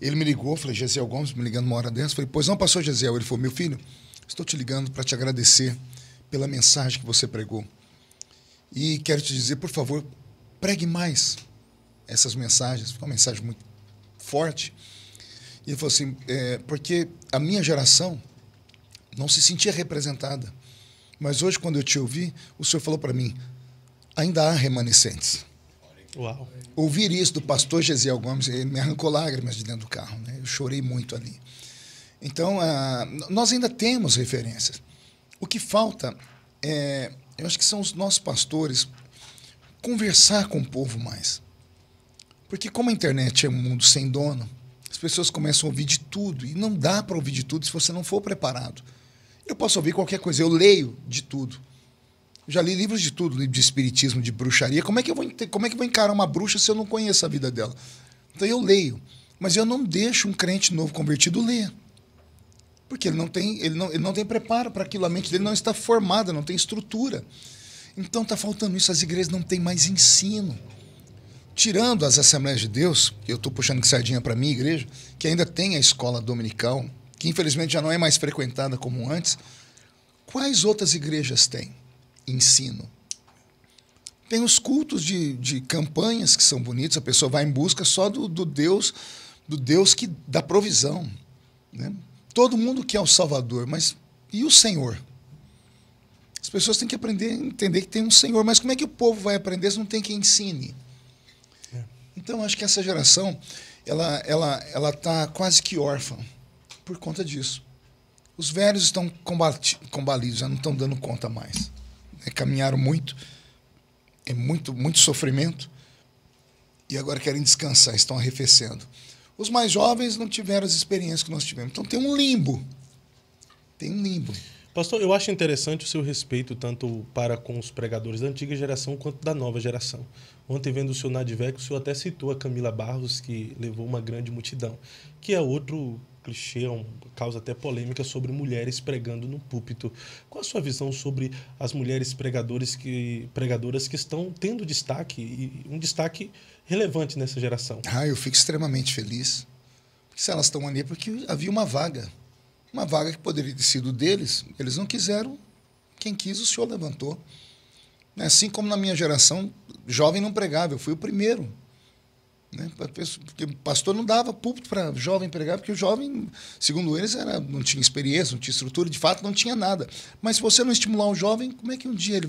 Ele me ligou, falei, Gesiel Gomes, me ligando uma hora dessa. Falei, pois não, pastor Gesiel. Ele falou, meu filho, estou te ligando para te agradecer pela mensagem que você pregou. E quero te dizer, por favor, pregue mais essas mensagens. Foi uma mensagem muito forte. E ele falou assim, porque a minha geração não se sentia representada. Mas hoje, quando eu te ouvi, o senhor falou para mim, ainda há remanescentes. Uau. Ouvir isso do pastor Gesiel Gomes, ele me arrancou lágrimas de dentro do carro. Né? Eu chorei muito ali. Então, nós ainda temos referências. O que falta, eu acho que são os nossos pastores conversar com o povo mais. Porque como a internet é um mundo sem dono, as pessoas começam a ouvir de tudo. E não dá para ouvir de tudo se você não for preparado. Eu posso ouvir qualquer coisa, eu leio de tudo. Eu já li livros de tudo, livro de espiritismo, de bruxaria. Como é que eu vou encarar uma bruxa se eu não conheço a vida dela? Então eu leio, mas eu não deixo um crente novo convertido ler. Porque ele não tem preparo para aquilo, a mente dele não está formada, não tem estrutura. Então está faltando isso, as igrejas não têm mais ensino. Tirando as Assembleias de Deus, que eu estou puxando sardinha para a minha igreja, que ainda tem a escola dominical, que infelizmente já não é mais frequentada como antes, quais outras igrejas têm ensino? Tem os cultos de campanhas que são bonitos, a pessoa vai em busca só do Deus que dá provisão. Né? Todo mundo quer o Salvador, mas e o Senhor? As pessoas têm que aprender a entender que tem um Senhor, mas como é que o povo vai aprender se não tem quem ensine? Então, acho que essa geração ela está quase que órfã por conta disso. Os velhos estão combalidos, já não estão dando conta mais. Caminharam muito, muito sofrimento, e agora querem descansar, estão arrefecendo. Os mais jovens não tiveram as experiências que nós tivemos. Então, tem um limbo. Pastor, eu acho interessante o seu respeito tanto para com os pregadores da antiga geração quanto da nova geração. Ontem, vendo o senhor na ADVEC, o senhor até citou a Camila Barros, que levou uma grande multidão, que é outro clichê, causa até polêmica sobre mulheres pregando no púlpito. Qual a sua visão sobre as mulheres pregadoras que estão tendo destaque, e um destaque relevante nessa geração? Eu fico extremamente feliz. Se elas estão ali, porque havia uma vaga que poderia ter sido deles, eles não quiseram, quem quis o senhor levantou. Assim como na minha geração, jovem não pregava, eu fui o primeiro. Né? Porque o pastor não dava púlpito para jovem pregar, porque o jovem, segundo eles, não tinha experiência, não tinha estrutura, de fato não tinha nada. Mas se você não estimular o jovem, como é que um dia ele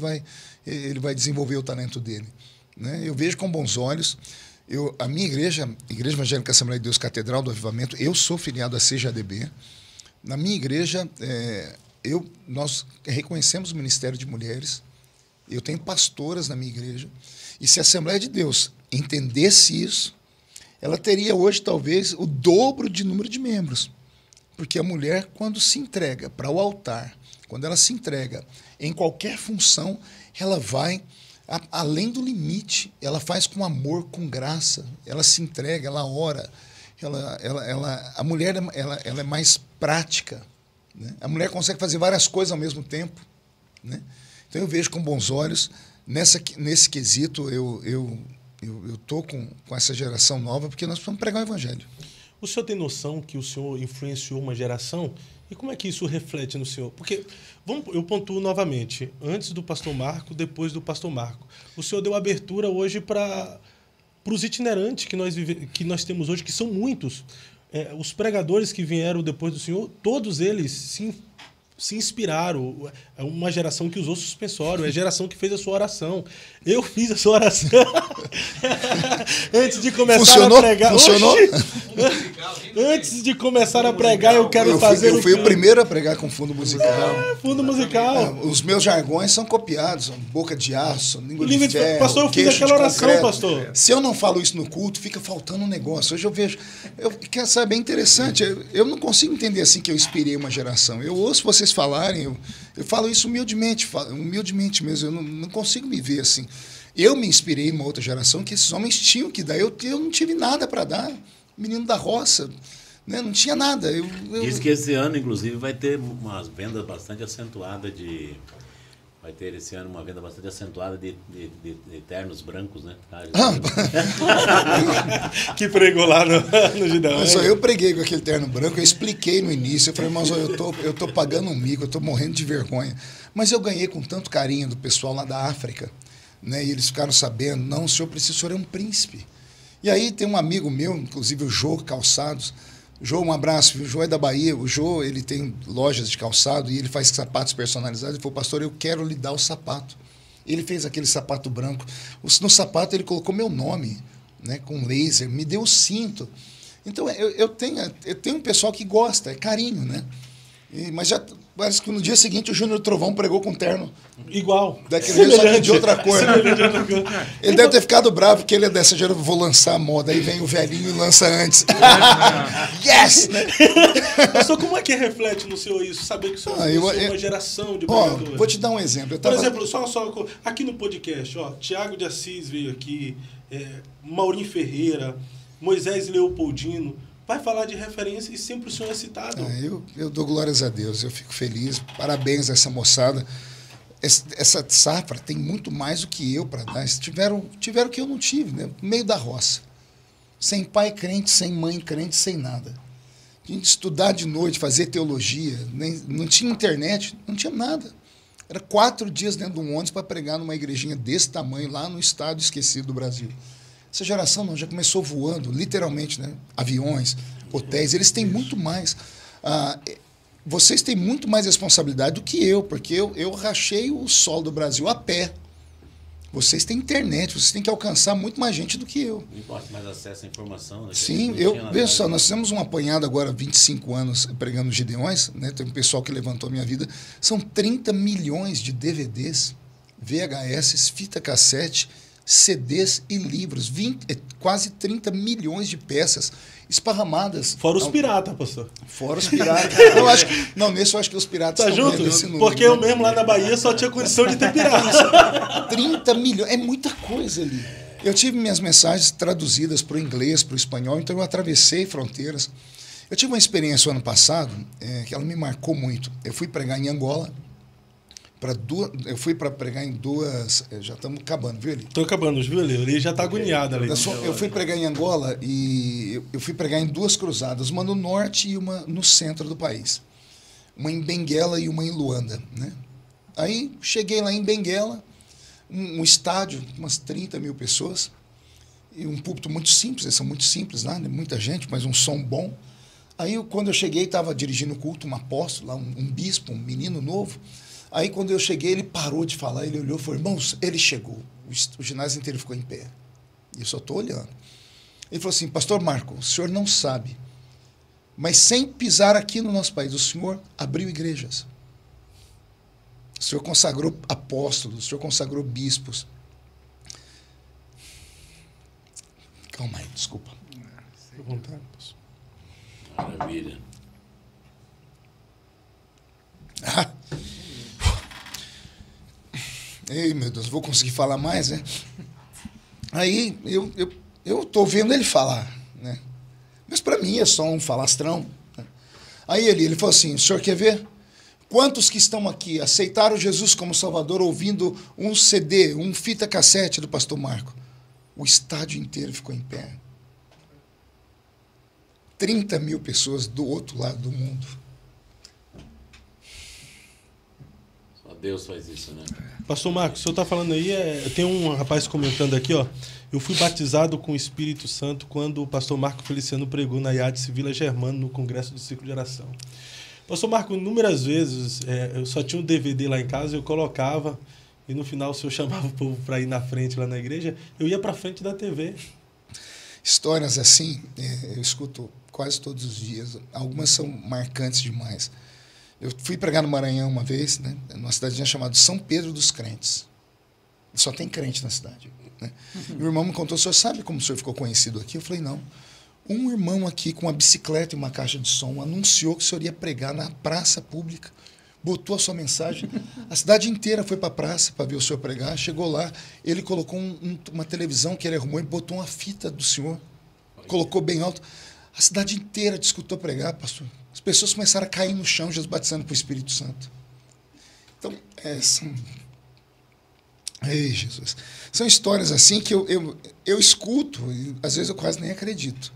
vai desenvolver o talento dele? Né? Eu vejo com bons olhos. A minha igreja, Igreja Evangélica Assembleia de Deus Catedral do Avivamento, eu sou filiado à CGADB. Na minha igreja, nós reconhecemos o Ministério de Mulheres. Eu tenho pastoras na minha igreja. E se a Assembleia de Deus entendesse isso, ela teria hoje, talvez, o dobro de número de membros. Porque a mulher, quando se entrega para o altar, quando ela se entrega em qualquer função, ela vai além do limite. Ela faz com amor, com graça. Ela se entrega, ela ora. A mulher ela é mais prática. Né? A mulher consegue fazer várias coisas ao mesmo tempo. né? Então eu vejo com bons olhos. Nesse quesito, eu estou com essa geração nova, porque nós precisamos pregar o evangelho. O senhor tem noção que o senhor influenciou uma geração? E como é que isso reflete no senhor? Porque, eu pontuo novamente, antes do pastor Marco, depois do pastor Marco. O senhor deu abertura hoje para os itinerantes que nós temos hoje, que são muitos. Os pregadores que vieram depois do senhor, todos eles se inspiraram. É uma geração que usou suspensório, é a geração que fez a sua oração. Eu fiz a sua oração. Antes de começar a pregar. Funcionou? Antes de começar a pregar, eu quero fazer. Eu fui o primeiro a pregar com fundo musical. Fundo musical. Os meus jargões são copiados. Boca de aço, língua de ferro, pastor, eu fiz aquela oração, concreto. Pastor. Se eu não falo isso no culto, fica faltando um negócio. Hoje eu vejo. Quer saber, é interessante. Eu não consigo entender assim que eu inspirei uma geração. Eu ouço vocês falarem, eu falo isso humildemente mesmo. Eu não consigo me ver assim. Eu me inspirei em uma outra geração que esses homens tinham que dar. Eu não tive nada para dar. Menino da roça, né? Não tinha nada. Diz que esse ano, inclusive, vai ter umas vendas bastante acentuadas de... Vai ter esse ano uma venda bastante acentuada de ternos brancos, né? Que pregou lá no Gideão. Mas eu preguei com aquele terno branco, eu expliquei no início. Eu falei, irmãos, eu tô pagando um mico, eu tô morrendo de vergonha. Mas eu ganhei com tanto carinho do pessoal lá da África, né? E eles ficaram sabendo, não, o senhor é um príncipe. E aí tem um amigo meu, inclusive o Jô Calçados. Jô, um abraço. O Jô é da Bahia. O Jô, ele tem lojas de calçado e ele faz sapatos personalizados. Ele falou, pastor, eu quero lhe dar o sapato. Ele fez aquele sapato branco. No sapato ele colocou meu nome, né, com laser, me deu o cinto. Então eu tenho um pessoal que gosta, é carinho, né? Mas já parece que no dia seguinte o Júnior Trovão pregou com terno. Igual. Daquele jeito, só que de outra cor. Ele deve ter ficado bravo, porque ele é dessa geração, vou lançar a moda. Aí vem o velhinho e lança antes. Yes! Né? Pastor, como é que reflete no senhor isso? Saber que o senhor é uma geração de pregadores. Vou te dar um exemplo. Por exemplo, só aqui no podcast, Tiago de Assis veio aqui, Maurinho Ferreira, Moisés Leopoldino. Vai falar de referência e sempre o senhor é citado. Eu dou glórias a Deus, eu fico feliz. Parabéns a essa moçada. Essa safra tem muito mais do que eu para dar. Tiveram o que eu não tive, né? No meio da roça. Sem pai crente, sem mãe crente, sem nada. Tinha que estudar de noite, fazer teologia. Não tinha internet, não tinha nada. Era 4 dias dentro de um ônibus para pregar numa igrejinha desse tamanho, lá no estado esquecido do Brasil. Essa geração não, já começou voando, literalmente, né? Aviões, hotéis, eles têm muito mais. Vocês têm muito mais responsabilidade do que eu, porque eu rachei o solo do Brasil a pé. Vocês têm internet, vocês têm que alcançar muito mais gente do que eu. Não importa mais acesso à informação. Né? Sim, veja só, nós fizemos um apanhado agora, 25 anos pregando Gideões, né? Tem um pessoal que levantou a minha vida. São 30 milhões de DVDs, VHS, fita cassete, CDs e livros, quase 30 milhões de peças esparramadas. Fora os piratas, pastor. Fora os piratas. Nesse eu acho que os piratas estão junto? Porque eu mesmo lá na Bahia só tinha condição de ter pirata. 30 milhões, é muita coisa ali. Eu tive minhas mensagens traduzidas para o inglês, para o espanhol, então eu atravessei fronteiras. Eu tive uma experiência ano passado que ela me marcou muito. Eu fui pregar em Angola. Eu fui para pregar em duas... Já estamos acabando, viu, Eli? Estou acabando, viu, Eli? Ele já está agoniado ali. Eu fui pregar em Angola e eu fui pregar em 2 cruzadas, uma no norte e uma no centro do país. Uma em Benguela e uma em Luanda, né? Aí cheguei lá em Benguela, um estádio, umas 30 mil pessoas, e um púlpito muito simples, eles são muito simples lá, né? Muita gente, mas um som bom. Aí quando eu cheguei, estava dirigindo o culto, um apóstolo lá, um bispo, um menino novo. Aí, quando eu cheguei, ele parou de falar, ele olhou e falou, irmãos, ele chegou. O ginásio inteiro ficou em pé. E eu só estou olhando. Ele falou assim, pastor Marco, o senhor não sabe, mas sem pisar aqui no nosso país, o senhor abriu igrejas. O senhor consagrou apóstolos, o senhor consagrou bispos. Calma aí, desculpa. Fique à vontade, pastor. Maravilha. Ei, meu Deus, vou conseguir falar mais, né? Aí eu tô vendo ele falar, né? Mas para mim é só um falastrão. Né? Aí ele falou assim, o senhor quer ver? Quantos que estão aqui aceitaram Jesus como Salvador ouvindo um CD, um fita cassete do pastor Marco? O estádio inteiro ficou em pé. 30 mil pessoas do outro lado do mundo. Só Deus faz isso, né? Pastor Marcos, o senhor está falando aí, tem um rapaz comentando aqui, ó. Eu fui batizado com o Espírito Santo quando o pastor Marco Feliciano pregou na IADS Vila Germano, no Congresso do Ciclo de Oração. Pastor Marco, inúmeras vezes, eu só tinha um DVD lá em casa, eu colocava, e no final o senhor chamava o povo para ir na frente lá na igreja, eu ia para frente da TV. Histórias assim, eu escuto quase todos os dias. Algumas são marcantes demais. Eu fui pregar no Maranhão uma vez, né, numa cidadezinha chamada São Pedro dos Crentes. Só tem crente na cidade. Né? E o irmão me contou, o senhor sabe como o senhor ficou conhecido aqui? Eu falei, não. Um irmão aqui com uma bicicleta e uma caixa de som anunciou que o senhor ia pregar na praça pública, botou a sua mensagem, a cidade inteira foi para a praça para ver o senhor pregar, chegou lá, ele colocou uma televisão que ele arrumou e botou uma fita do senhor, colocou bem alto, a cidade inteira te escutou pregar, pastor. As pessoas começaram a cair no chão, Jesus batizando para o Espírito Santo. Então, ei, Jesus, são histórias assim que eu escuto e às vezes eu quase nem acredito.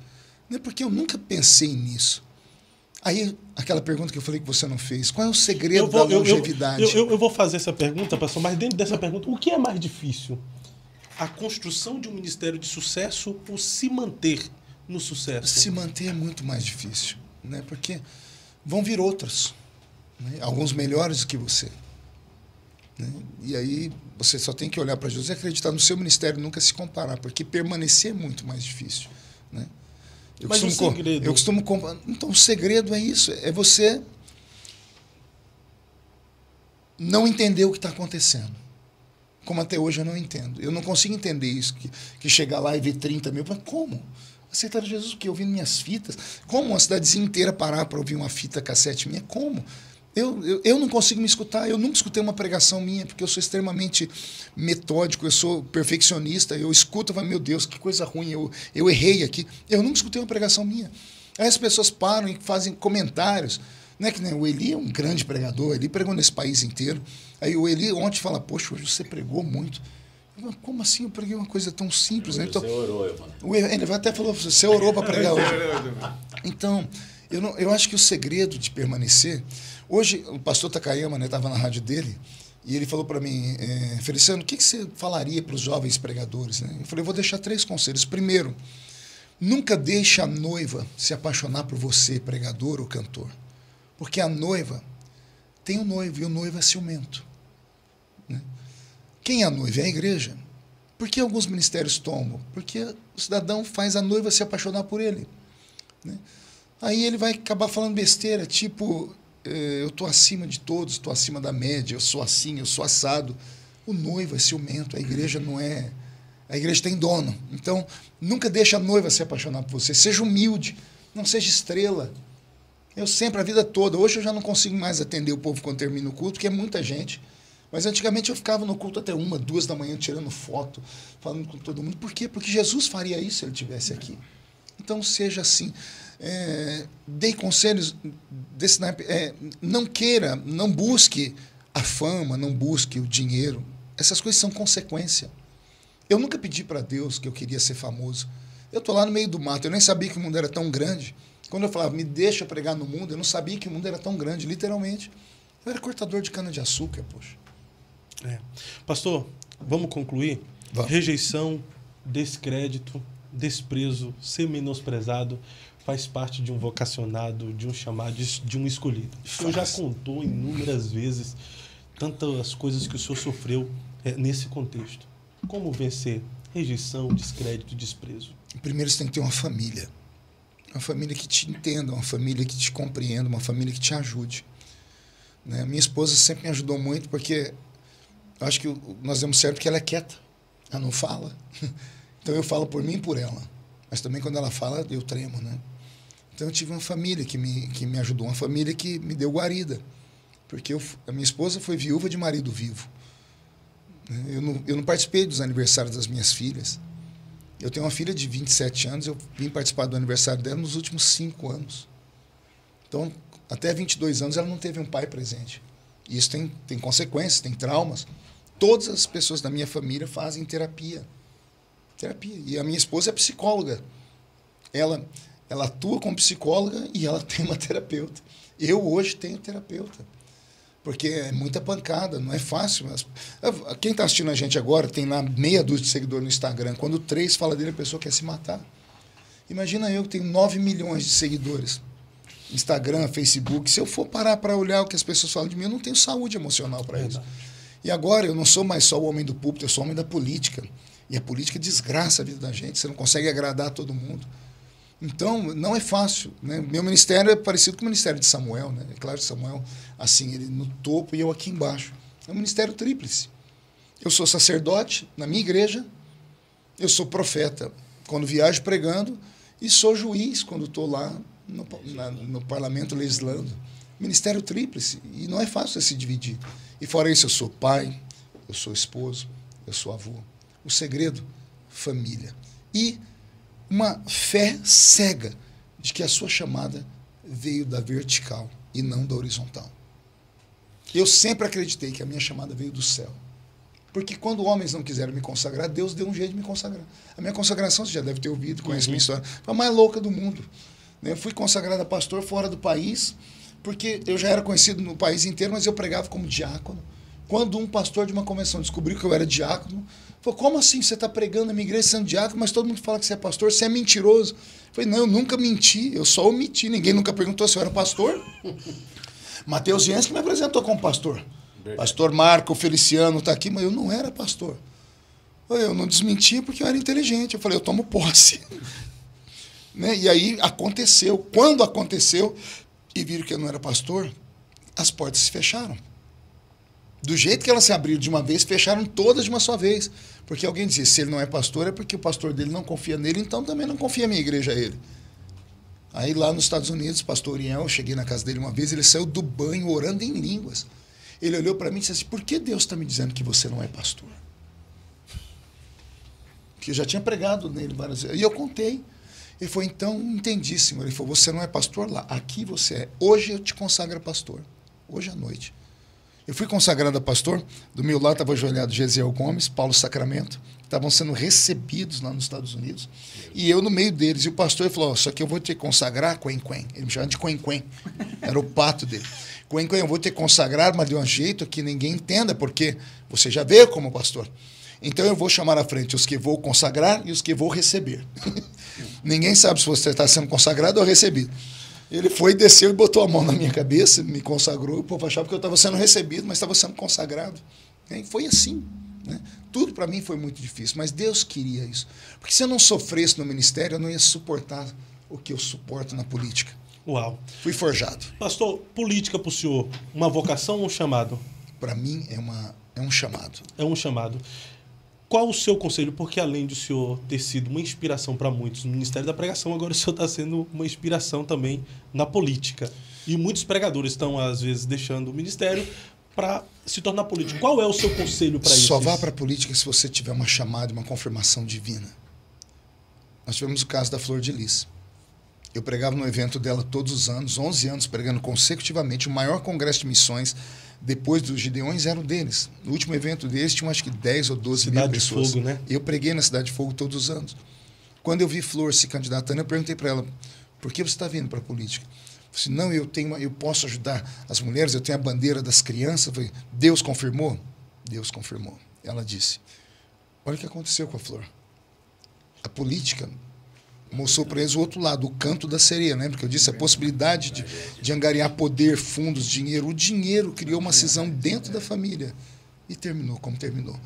Não é porque eu nunca pensei nisso. Aí, aquela pergunta que eu falei que você não fez, qual é o segredo da longevidade? Eu vou fazer essa pergunta, pastor, mas dentro dessa pergunta, o que é mais difícil? A construção de um ministério de sucesso ou se manter no sucesso? Se manter é muito mais difícil, né? Porque vão vir outros, né? Alguns melhores que você. Né? E aí você só tem que olhar para Jesus e acreditar no seu ministério, nunca se comparar, porque permanecer é muito mais difícil. Né? Mas o segredo... Eu costumo comparar. Então, o segredo é isso, é você não entender o que está acontecendo. Como até hoje eu não entendo. Eu não consigo entender isso, que chegar lá e ver 30 mil. Como? Aceitaram Jesus porque ouvindo minhas fitas? Como uma cidadezinha inteira parar para ouvir uma fita cassete minha? Como? Eu não consigo me escutar, eu nunca escutei uma pregação minha, porque eu sou extremamente metódico, eu sou perfeccionista, eu escuto e falo, meu Deus, que coisa ruim, eu errei aqui. Eu nunca escutei uma pregação minha. Aí as pessoas param e fazem comentários, né, que, né, o Eli é um grande pregador, ele pregou nesse país inteiro. Aí o Eli ontem fala, poxa, hoje você pregou muito. Eu falo, como assim? Eu preguei uma coisa tão simples. Né? Então, você orou, eu falei. Ele até falou, você orou para pregar hoje. Então, eu acho que o segredo de permanecer... Hoje, o pastor Takayama estava na rádio dele e ele falou para mim, Feliciano, o que você falaria para os jovens pregadores? Né? Eu falei, eu vou deixar 3 conselhos. Primeiro, nunca deixe a noiva se apaixonar por você, pregador ou cantor. Porque a noiva tem um noivo e o noivo é ciumento. Né? Quem é a noiva? É a igreja. Por que alguns ministérios tomam? Porque o cidadão faz a noiva se apaixonar por ele. Né? Aí ele vai acabar falando besteira, tipo... eu estou acima de todos, estou acima da média, eu sou assim, eu sou assado. O noivo é ciumento, a igreja não é... A igreja tem dono. Então, nunca deixe a noiva se apaixonar por você. Seja humilde, não seja estrela. Eu sempre, a vida toda, hoje eu já não consigo mais atender o povo quando termina o culto, porque é muita gente. Mas antigamente eu ficava no culto até 1, 2 da manhã, tirando foto, falando com todo mundo. Por quê? Porque Jesus faria isso se ele estivesse aqui. Então, seja assim... dei conselhos desse naipe, não queira, não busque a fama, não busque o dinheiro. Essas coisas são consequência. Eu nunca pedi para Deus que eu queria ser famoso. Eu estou lá no meio do mato, eu nem sabia que o mundo era tão grande. Quando eu falava, me deixa pregar no mundo, eu não sabia que o mundo era tão grande, literalmente. Eu era cortador de cana-de-açúcar, poxa. Pastor, vamos concluir? Vamos. Rejeição, descrédito, desprezo, ser menosprezado faz parte de um vocacionado, de um chamado, de um escolhido. O senhor já contou inúmeras vezes tantas coisas que o senhor sofreu nesse contexto. Como vencer rejeição, descrédito, desprezo? Primeiro você tem que ter uma família que te entenda, uma família que te compreenda, uma família que te ajude. Né? Minha esposa sempre me ajudou muito, porque eu acho que nós demos certo porque ela é quieta, ela não fala. Então eu falo por mim e por ela. Mas também quando ela fala, eu tremo, né? Então eu tive uma família que me ajudou, uma família que me deu guarida. Porque a minha esposa foi viúva de marido vivo. Eu não participei dos aniversários das minhas filhas. Eu tenho uma filha de 27 anos, eu vim participar do aniversário dela nos últimos 5 anos. Então, até 22 anos ela não teve um pai presente. E isso tem consequências, tem traumas. Todas as pessoas da minha família fazem terapia. E a minha esposa é psicóloga. Ela atua como psicóloga e ela tem uma terapeuta. Eu hoje tenho terapeuta. Porque é muita pancada, não é fácil. Mas quem está assistindo a gente agora tem lá meia dúzia de seguidores no Instagram. Quando 3 fala dele, a pessoa quer se matar. Imagina eu que tenho 9 milhões de seguidores. Instagram, Facebook. Se eu for parar para olhar o que as pessoas falam de mim, eu não tenho saúde emocional para isso. E agora eu não sou mais só o homem do púlpito, eu sou o homem da política. E a política desgraça a vida da gente, você não consegue agradar todo mundo. Então, não é fácil. Né? Meu ministério é parecido com o ministério de Samuel. Né? É claro que Samuel, assim, ele no topo e eu aqui embaixo. É um ministério tríplice. Eu sou sacerdote na minha igreja, eu sou profeta quando viajo pregando e sou juiz quando estou lá no parlamento legislando. Ministério tríplice. E não é fácil se dividir. E fora isso, eu sou pai, eu sou esposo, eu sou avô. O segredo, família. E uma fé cega de que a sua chamada veio da vertical e não da horizontal. Eu sempre acreditei que a minha chamada veio do céu. Porque quando homens não quiseram me consagrar, Deus deu um jeito de me consagrar. A minha consagração, você já deve ter ouvido, conhece minha história, foi a mais louca do mundo. Eu fui consagrado a pastor fora do país, porque eu já era conhecido no país inteiro, mas eu pregava como diácono. Quando um pastor de uma convenção descobriu que eu era diácono, falou, como assim você está pregando na minha igreja sendo diácono, mas todo mundo fala que você é pastor, você é mentiroso. Eu falei, não, eu nunca menti, eu só omiti, ninguém nunca perguntou se eu era pastor. Mateus Jens que me apresentou como pastor. Verdade. Pastor Marco Feliciano está aqui, mas eu não era pastor. Eu não desmenti porque eu era inteligente, eu falei, eu tomo posse. Né? E aí aconteceu, quando aconteceu, e viram que eu não era pastor, as portas se fecharam. Do jeito que elas se abriram de uma vez, fecharam todas de uma só vez. Porque alguém dizia, se ele não é pastor, é porque o pastor dele não confia nele, então também não confia a minha igreja a ele. Aí lá nos Estados Unidos, pastor Uriel, eu cheguei na casa dele uma vez, ele saiu do banho orando em línguas. Ele olhou para mim e disse assim, por que Deus está me dizendo que você não é pastor? Porque eu já tinha pregado nele várias vezes. E eu contei. Ele falou, então, entendi, senhor. Ele falou, você não é pastor lá, aqui você é. Hoje eu te consagro a pastor. Hoje à noite. Eu fui consagrado a pastor, do meu lado estava ajoelhado Gesiel Gomes, Paulo Sacramento, estavam sendo recebidos lá nos Estados Unidos, e eu no meio deles, e o pastor falou, só que eu vou te consagrar, Quen Quen, ele me chamava de Quen Quen, era o pato dele, Quen Quen, eu vou te consagrar, mas de um jeito que ninguém entenda, porque você já veio como pastor, então eu vou chamar à frente os que vou consagrar e os que vou receber, ninguém sabe se você está sendo consagrado ou recebido. Ele foi, desceu e botou a mão na minha cabeça, me consagrou, o povo achava que eu estava sendo recebido, mas estava sendo consagrado. E foi assim. Né? Tudo para mim foi muito difícil, mas Deus queria isso. Porque se eu não sofresse no ministério, eu não ia suportar o que eu suporto na política. Uau. Fui forjado. Pastor, política para o senhor, uma vocação ou um chamado? Para mim é um chamado. É um chamado. Qual o seu conselho? Porque além de o senhor ter sido uma inspiração para muitos no Ministério da Pregação, agora o senhor está sendo uma inspiração também na política. E muitos pregadores estão, às vezes, deixando o ministério para se tornar político. Qual é o seu conselho para isso? Só vá para a política se você tiver uma chamada e uma confirmação divina. Nós tivemos o caso da Flor de Lis. Eu pregava no evento dela todos os anos, 11 anos pregando consecutivamente, o maior congresso de missões depois dos Gideões era um deles. No último evento deles tinham acho que 10 ou 12 mil pessoas. Cidade de Fogo, né? Eu preguei na Cidade de Fogo todos os anos. Quando eu vi Flor se candidatando, eu perguntei para ela, por que você está vindo para a política? Eu disse, não, eu posso ajudar as mulheres, eu tenho a bandeira das crianças. Eu falei, Deus confirmou? Deus confirmou. Ela disse, olha o que aconteceu com a Flor. A política mostrou para eles o outro lado, o canto da sereia. Lembra que eu disse? A possibilidade de angariar poder, fundos, dinheiro. O dinheiro criou uma cisão dentro da família. E terminou como terminou.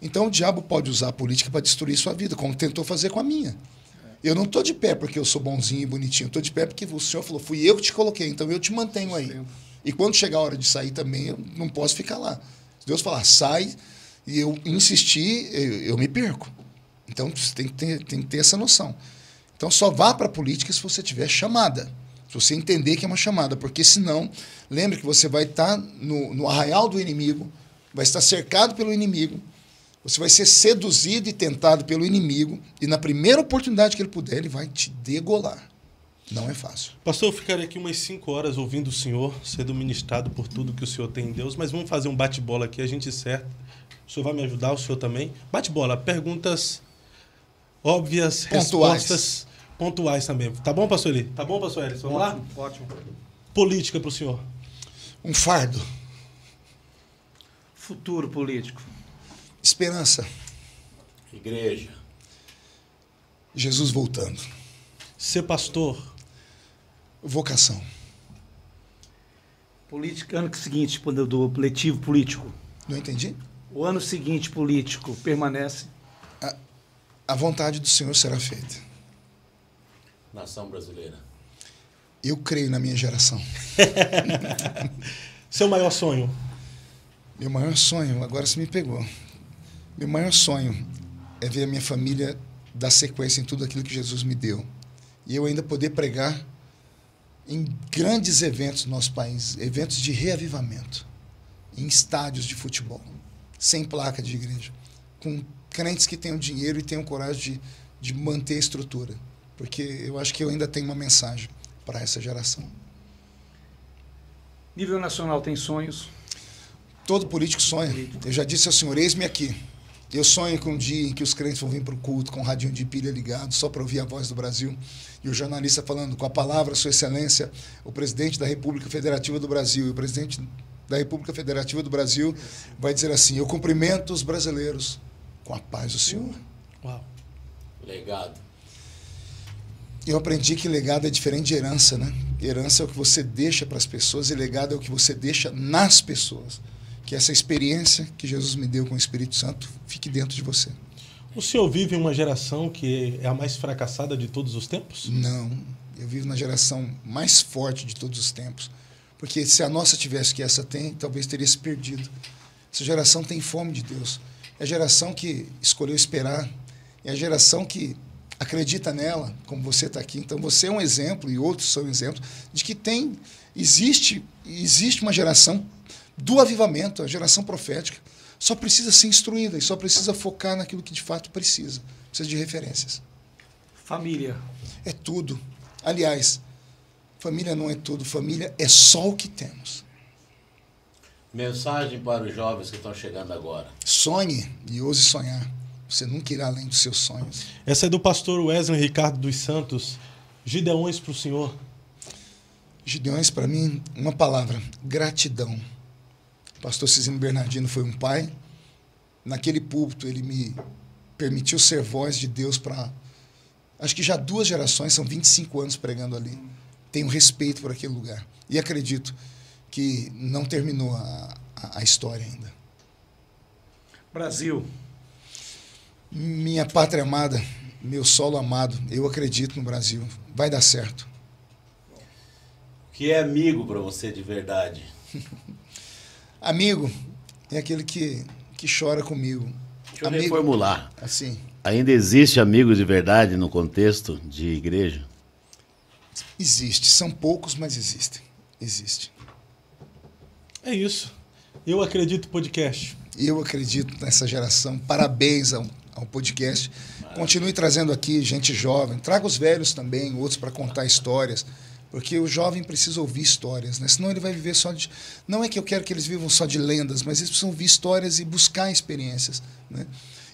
Então o diabo pode usar a política para destruir sua vida, como tentou fazer com a minha. Eu não estou de pé porque eu sou bonzinho e bonitinho. Estou de pé porque o Senhor falou, fui eu que te coloquei, então eu te mantenho aí. E quando chegar a hora de sair também, eu não posso ficar lá. Se Deus falar, sai, e eu insistir, eu me perco. Então você tem que ter essa noção. Então, só vá para a política se você tiver chamada. Se você entender que é uma chamada. Porque, senão, lembre que você vai estar no arraial do inimigo, vai estar cercado pelo inimigo, você vai ser seduzido e tentado pelo inimigo, e na primeira oportunidade que ele puder, ele vai te degolar. Não é fácil. Pastor, eu ficaria aqui umas 5 horas ouvindo o senhor, sendo ministrado por tudo que o senhor tem em Deus, mas vamos fazer um bate-bola aqui, a gente certa. O senhor vai me ajudar, o senhor também. Bate-bola, perguntas óbvias, respostas pontuais também. Tá bom, pastor Eli? Tá bom, pastor Elis? Vamos lá? Ótimo. Política para o senhor. Um fardo. Futuro político. Esperança. Igreja. Jesus voltando. Ser pastor. Vocação. Política, ano seguinte, do letivo político. Não entendi? O ano seguinte político permanece. A vontade do Senhor será feita. Nação brasileira. Eu creio na minha geração. Seu maior sonho. Meu maior sonho, agora você me pegou. Meu maior sonho é ver a minha família dar sequência em tudo aquilo que Jesus me deu. E eu ainda poder pregar em grandes eventos no nosso país, eventos de reavivamento, em estádios de futebol, sem placa de igreja, com crentes que tenham dinheiro e tenham coragem de manter a estrutura. Porque eu acho que eu ainda tenho uma mensagem para essa geração. Nível nacional tem sonhos? Todo político sonha. Eu já disse ao senhor, eis-me aqui. Eu sonho com um dia em que os crentes vão vir para o culto com o radinho de pilha ligado, só para ouvir a voz do Brasil. E o jornalista falando, com a palavra, Sua Excelência, o presidente da República Federativa do Brasil. E o presidente da República Federativa do Brasil vai dizer assim, eu cumprimento os brasileiros com a paz do Senhor. Uau. Legado. Eu aprendi que legado é diferente de herança, né? Herança é o que você deixa para as pessoas e legado é o que você deixa nas pessoas. Que essa experiência que Jesus me deu com o Espírito Santo fique dentro de você. O senhor vive em uma geração que é a mais fracassada de todos os tempos? Não, eu vivo na geração mais forte de todos os tempos. Porque se a nossa tivesse o que essa tem, talvez teria se perdido. Essa geração tem fome de Deus. É a geração que escolheu esperar. É a geração que acredita nela, como você está aqui. Então você é um exemplo, e outros são exemplos, de que existe uma geração do avivamento, a geração profética. Só precisa ser instruída e só precisa focar naquilo que de fato precisa. Precisa de referências. Família. É tudo. Aliás, família não é tudo, família é só o que temos. Mensagem para os jovens que estão chegando agora. Sonhe e ouse sonhar. Você nunca irá além dos seus sonhos. Essa é do pastor Wesley Ricardo dos Santos. Gideões para o senhor. Gideões, para mim, uma palavra: gratidão. O pastor Cisino Bernardino foi um pai. Naquele púlpito, ele me permitiu ser voz de Deus para, acho que já 2 gerações, são 25 anos pregando ali. Tenho respeito por aquele lugar. E acredito que não terminou a história ainda. Brasil. Minha pátria amada, meu solo amado, eu acredito no Brasil. Vai dar certo. O que é amigo para você de verdade? Amigo é aquele que chora comigo. Deixa eu reformular. Assim. Ainda existe amigo de verdade no contexto de igreja? Existe. São poucos, mas existem. Existe. É isso. Eu acredito podcast. Eu acredito nessa geração. Parabéns ao podcast. Continue trazendo aqui gente jovem. Traga os velhos também, outros para contar histórias. Porque o jovem precisa ouvir histórias, né? Senão ele vai viver só de... Não é que eu quero que eles vivam só de lendas, mas eles precisam ouvir histórias e buscar experiências, né?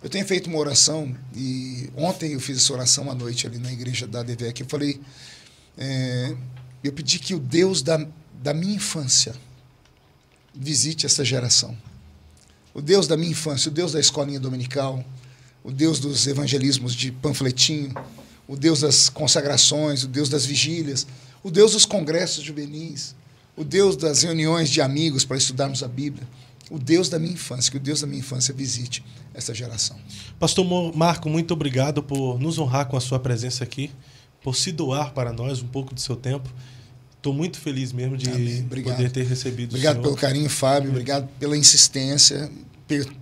Eu tenho feito uma oração, e ontem eu fiz essa oração à noite ali na igreja da ADVEC. Eu falei, eu pedi que o Deus da minha infância visite essa geração. O Deus da minha infância, o Deus da escolinha dominical, o Deus dos evangelismos de panfletinho, o Deus das consagrações, o Deus das vigílias, o Deus dos congressos juvenis, o Deus das reuniões de amigos para estudarmos a Bíblia, o Deus da minha infância, que o Deus da minha infância visite essa geração. Pastor Marco, muito obrigado por nos honrar com a sua presença aqui, por se doar para nós um pouco do seu tempo. Estou muito feliz mesmo de poder ter recebido o senhor. Obrigado pelo carinho, Fábio, obrigado pela insistência.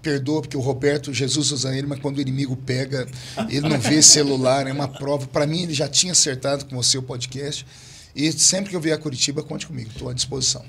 Perdoa, porque o Roberto, Jesus usa ele, mas quando o inimigo pega, ele não vê celular, é uma prova. Para mim, ele já tinha acertado com você o podcast. E sempre que eu vier a Curitiba, conte comigo, estou à disposição.